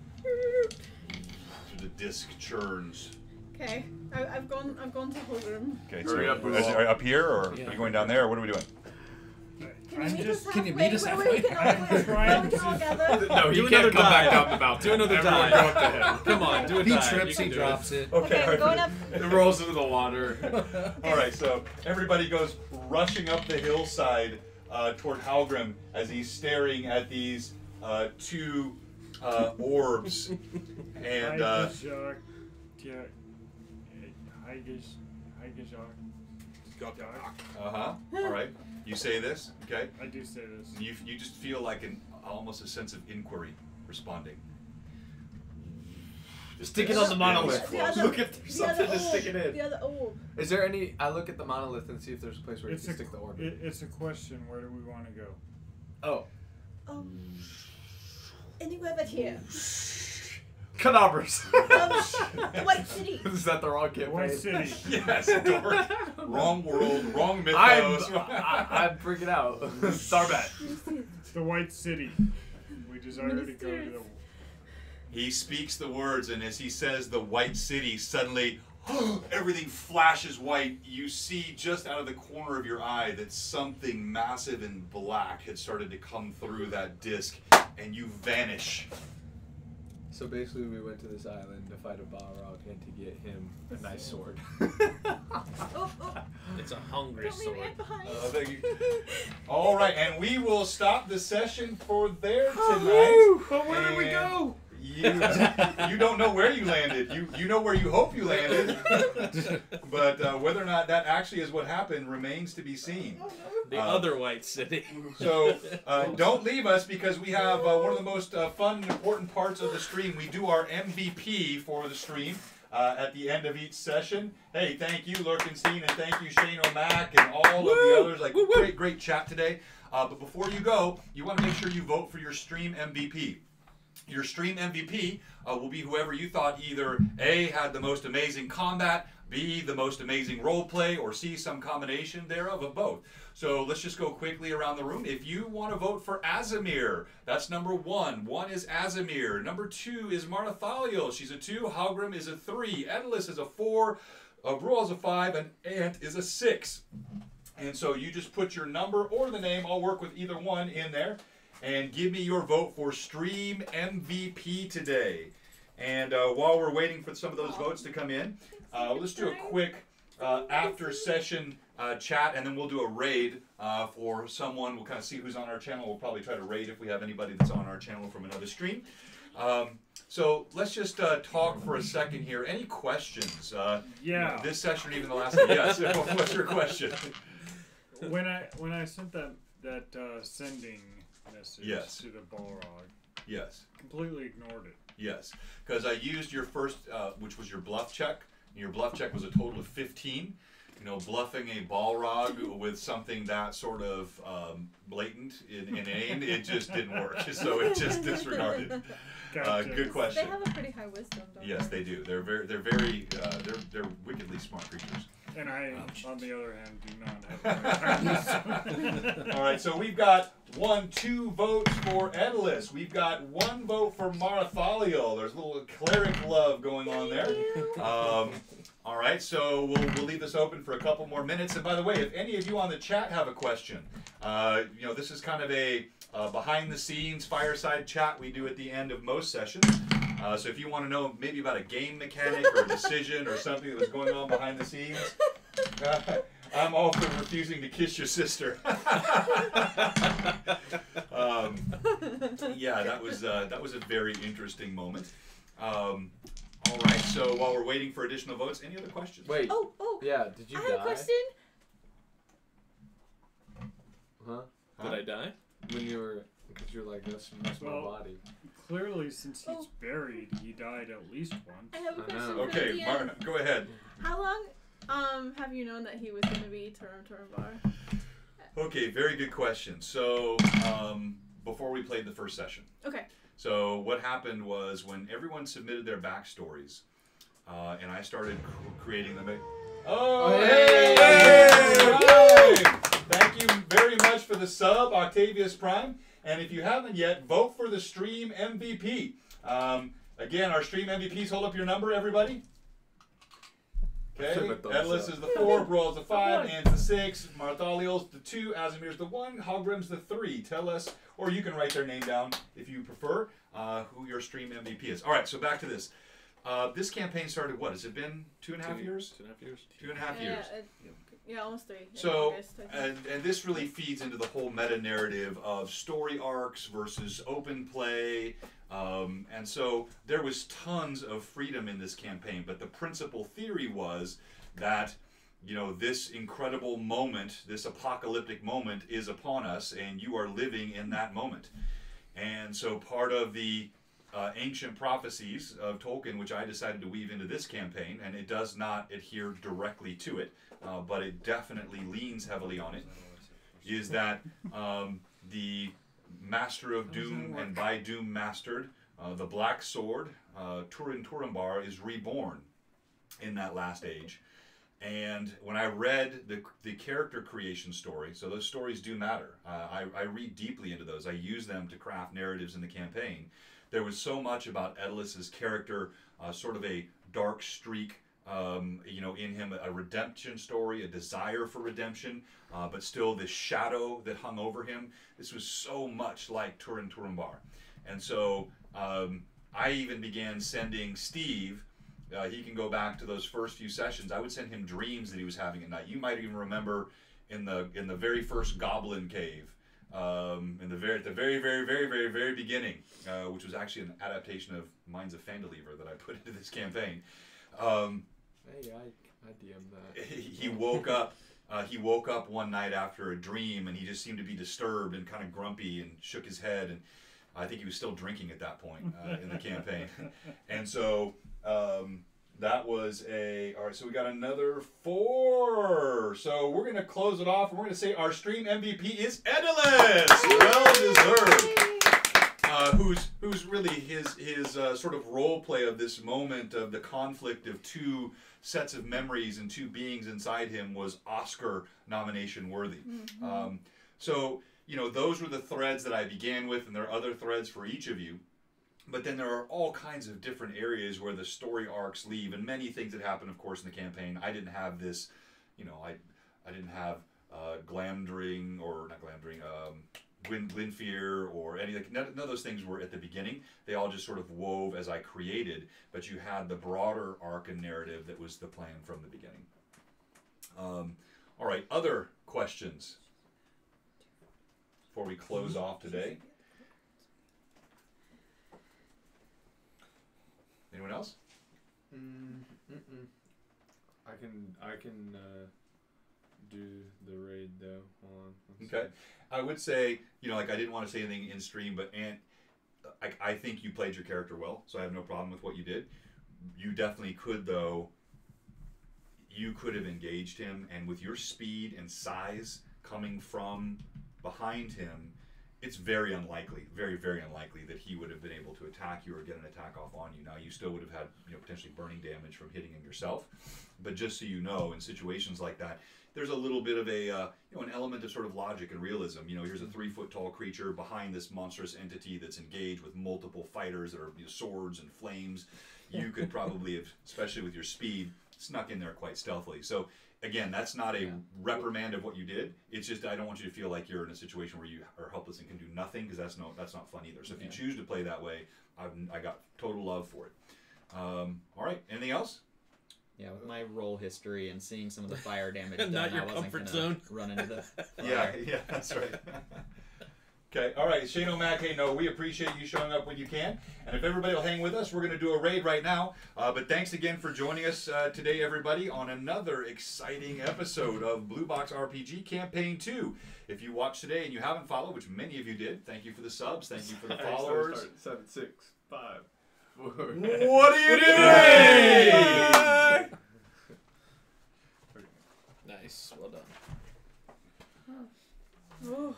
B: The disc churns.
C: Okay. I've gone to Holgrim.
B: Okay,
E: Hurry
B: so
E: up,
B: are you up here, or
G: Yeah.
B: are you going down there, or what are we doing?
C: Can
F: I'm
C: you meet
F: just-
C: us
G: Can you
C: halfway
G: meet us
C: where
G: halfway?
C: we can all,
F: I'm
C: where
F: trying
C: we can all
F: to-
C: gather?
E: No, he
A: Do
E: can't
A: another
E: come back
A: dive.
E: down the mountain.
A: Do another
E: Everyone
A: dive.
E: go up the hill.
A: Come on, do a
G: He
A: dive.
G: trips,
A: You
G: he
A: can do
G: drops it.
C: Okay, we're going up.
E: It rolls into the water.
B: All right, so everybody goes rushing up the hillside toward Halgrim as he's staring at these 2 orbs. And all right, you say this, okay?
F: I do say this.
B: You just feel like almost a sense of inquiry responding.
E: Stick it on the monolith.
C: The other-
E: Look if there's
C: the other
E: something to
C: orb,
E: stick it in.
C: The other orb.
E: Is there any? I look at the monolith and see if there's a place where you
F: It's
E: can
F: a,
E: stick the orb.
F: it's a question. Where do we want to go?
E: Oh.
C: Anywhere but here.
E: Cadabras.
C: The White City.
E: Is that the wrong campaign?
F: White City.
B: Yes, dork. Wrong world, wrong
E: I'm
B: mythos.
E: freaking out. Starbat.
F: The White City. We desire to go to the.
B: He speaks the words, and as he says the White City, suddenly everything flashes white. You see just out of the corner of your eye that something massive and black had started to come through that disc, and you vanish.
E: So basically, we went to this island to fight a Balrog and to get him a nice sword.
C: Oh.
A: It's a hungry
C: Don't leave
A: sword.
C: Ant behind.
B: Thank you. All right, and we will stop the session for there tonight.
E: But where did we
B: And
E: go?
B: You don't know where you landed. You know where you hope you landed, but whether or not that actually is what happened remains to be seen.
A: The other White City.
B: So don't leave us, because we have one of the most fun and important parts of the stream. We do our MVP for the stream at the end of each session. Hey, thank you, Lurkenstein, and thank you, Shane O'Mac, and all of the others. Like, great chat today. But before you go, you want to make sure you vote for your stream MVP. Your stream MVP will be whoever you thought either A, had the most amazing combat, B, the most amazing roleplay, or C, some combination thereof of both. So let's just go quickly around the room. If you want to vote for Azamir, that's number 1. 1 is Azamir. Number 2 is Marthaliel. She's a 2. Halgrim is a 3. Edalus is a 4. Brual is a 5. And Ant is a 6. And so you just put your number or the name, I'll work with either one in there, and give me your vote for Stream MVP today. And while we're waiting for some of those votes to come in, let's do a quick after-session chat, and then we'll do a raid for someone. We'll kind of see who's on our channel. We'll probably try to raid if we have anybody that's on our channel from another stream. So let's just talk for a second here. Any questions?
F: Yeah.
B: This session, or even the last one? Yes. What's your question?
F: when I sent that sending message
B: Yes.
F: to the Balrog,
B: Yes.
F: completely ignored it.
B: Yes. Because I used your first, which was your bluff check. And your bluff check was a total of 15. You know, bluffing a Balrog with something that sort of blatant, inane, it just didn't work. So it just disregarded.
F: Gotcha.
B: Good question.
C: They have a pretty high wisdom, don't
B: Yes, they do. They're wickedly smart creatures.
F: And I, on the other hand, do not have.
B: All right, so we've got 2 votes for Edalus. We've got 1 vote for Marathaliel. There's a little cleric love going on there. All right, so we'll leave this open for a couple more minutes. And by the way, if any of you on the chat have a question, you know, this is kind of a behind-the-scenes fireside chat we do at the end of most sessions. So if you want to know maybe about a game mechanic or a decision or something that was going on behind the scenes, I'm all for refusing to kiss your sister. Yeah, that was a very interesting moment. All right, so while we're waiting for additional votes, any other questions?
E: Wait.
C: Oh,
E: Yeah, did you
C: I
E: die?
C: have a question.
E: Huh?
A: Did I die?
E: When you were, because you're like, that's my
F: Well,
E: body.
F: Clearly, since he's
C: Oh.
F: buried, he died at least once.
C: I have a
E: I
C: question
E: know.
C: for
B: Okay,
C: the
B: Martin, go ahead.
C: How long have you known that he was going to be Turambar?
B: Okay, very good question. So, before we played the first session.
C: Okay.
B: So what happened was when everyone submitted their backstories, and I started creating them. Oh,
E: hey!
B: Prime! Thank you very much for the sub, Octavius Prime. And if you haven't yet, vote for the stream MVP. Again, our stream MVPs, hold up your number, everybody. Okay, Edalus is the 4, Brawl's the 5, Anne's the 6, Marthaliel's the 2, Azimir's the 1, Hogrim's the 3. Tell us, or you can write their name down if you prefer, who your stream MVP is. All right, so back to this. This campaign started, what, has it been 2.5 years?
A: 2.5 years.
B: 2.5 years.
C: Yeah, almost 3. in
B: So,
C: August, I think.
B: and this really feeds into the whole meta-narrative of story arcs versus open play. And so there was tons of freedom in this campaign, but the principal theory was that, you know, this incredible moment, this apocalyptic moment is upon us, and you are living in that moment. And so part of the ancient prophecies of Tolkien, which I decided to weave into this campaign, and it does not adhere directly to it, but it definitely leans heavily on it, is that the Master of Doom and by Doom mastered, the Black Sword, Turambar, is reborn in that last age. And when I read the character creation story, so those stories do matter. I read deeply into those. I use them to craft narratives in the campaign. There was so much about Edalus's character, sort of a dark streak, you know, in him, a redemption story, a desire for redemption, but still this shadow that hung over him. This was so much like Turambar. And so I even began sending Steve, he can go back to those first few sessions, I would send him dreams that he was having at night. You might even remember in the very first Goblin Cave, at the very beginning, which was actually an adaptation of Minds of Fandaliever that I put into this campaign.
E: Hey, I DM'd that.
B: He woke up. He woke up one night after a dream, and he just seemed to be disturbed and kind of grumpy, and shook his head. And I think he was still drinking at that point in the campaign. And so that was all right. So we got another 4. So we're gonna close it off, and we're gonna say our stream MVP is Edalus. Well deserved. Who's really his sort of role play of this moment of the conflict of 2 sets of memories and 2 beings inside him was Oscar nomination worthy.
C: Mm-hmm.
B: So, you know, those were the threads that I began with, and there are other threads for each of you. But then there are all kinds of different areas where the story arcs leave, and many things that happen, of course, in the campaign. I didn't have this, you know, I didn't have Glamdring, or not Glamdring, Glinfear, or any, like, none of those things were at the beginning. They all just sort of wove as I created, but you had the broader arc and narrative that was the plan from the beginning. All right, other questions before we close off today? Anyone else?
E: I can do the raid though. Hold on. Let's
B: Okay.
E: see.
B: I would say, like I didn't want to say anything in stream, but I think you played your character well, so I have no problem with what you did. You definitely could, though. You could have engaged him, and with your speed and size coming from behind him, it's very unlikely, very, very unlikely that he would have been able to attack you or get an attack off on you. Now, you still would have had, potentially burning damage from hitting him yourself. But just so you know, in situations like that, there's a little bit of a, an element of sort of logic and realism. Here's a 3-foot-tall creature behind this monstrous entity that's engaged with multiple fighters that are swords and flames. You could probably have, especially with your speed, snuck in there quite stealthily. So again, that's not a reprimand of what you did. It's just I don't want you to feel like you're in a situation where you are helpless and can do nothing, because that's not fun either. So if you choose to play that way, I got total love for it. All right, anything else?
D: Yeah, with my roll history and seeing some of the fire damage
A: Not
D: done,
A: your
D: I wasn't
A: comfort
D: gonna
A: zone.
D: run into the
B: Yeah,
D: fire.
B: yeah, that's right. Okay, all right, Shane O'Mac, hey, no, we appreciate you showing up when you can. And if everybody will hang with us, we're going to do a raid right now. But thanks again for joining us today, everybody, on another exciting episode of Blue Box RPG Campaign 2. If you watched today and you haven't followed, which many of you did, thank you for the subs, thank you for the followers.
E: 7, 6, 5, 4.
B: What are you doing?
A: Nice. Well done.
C: Oh.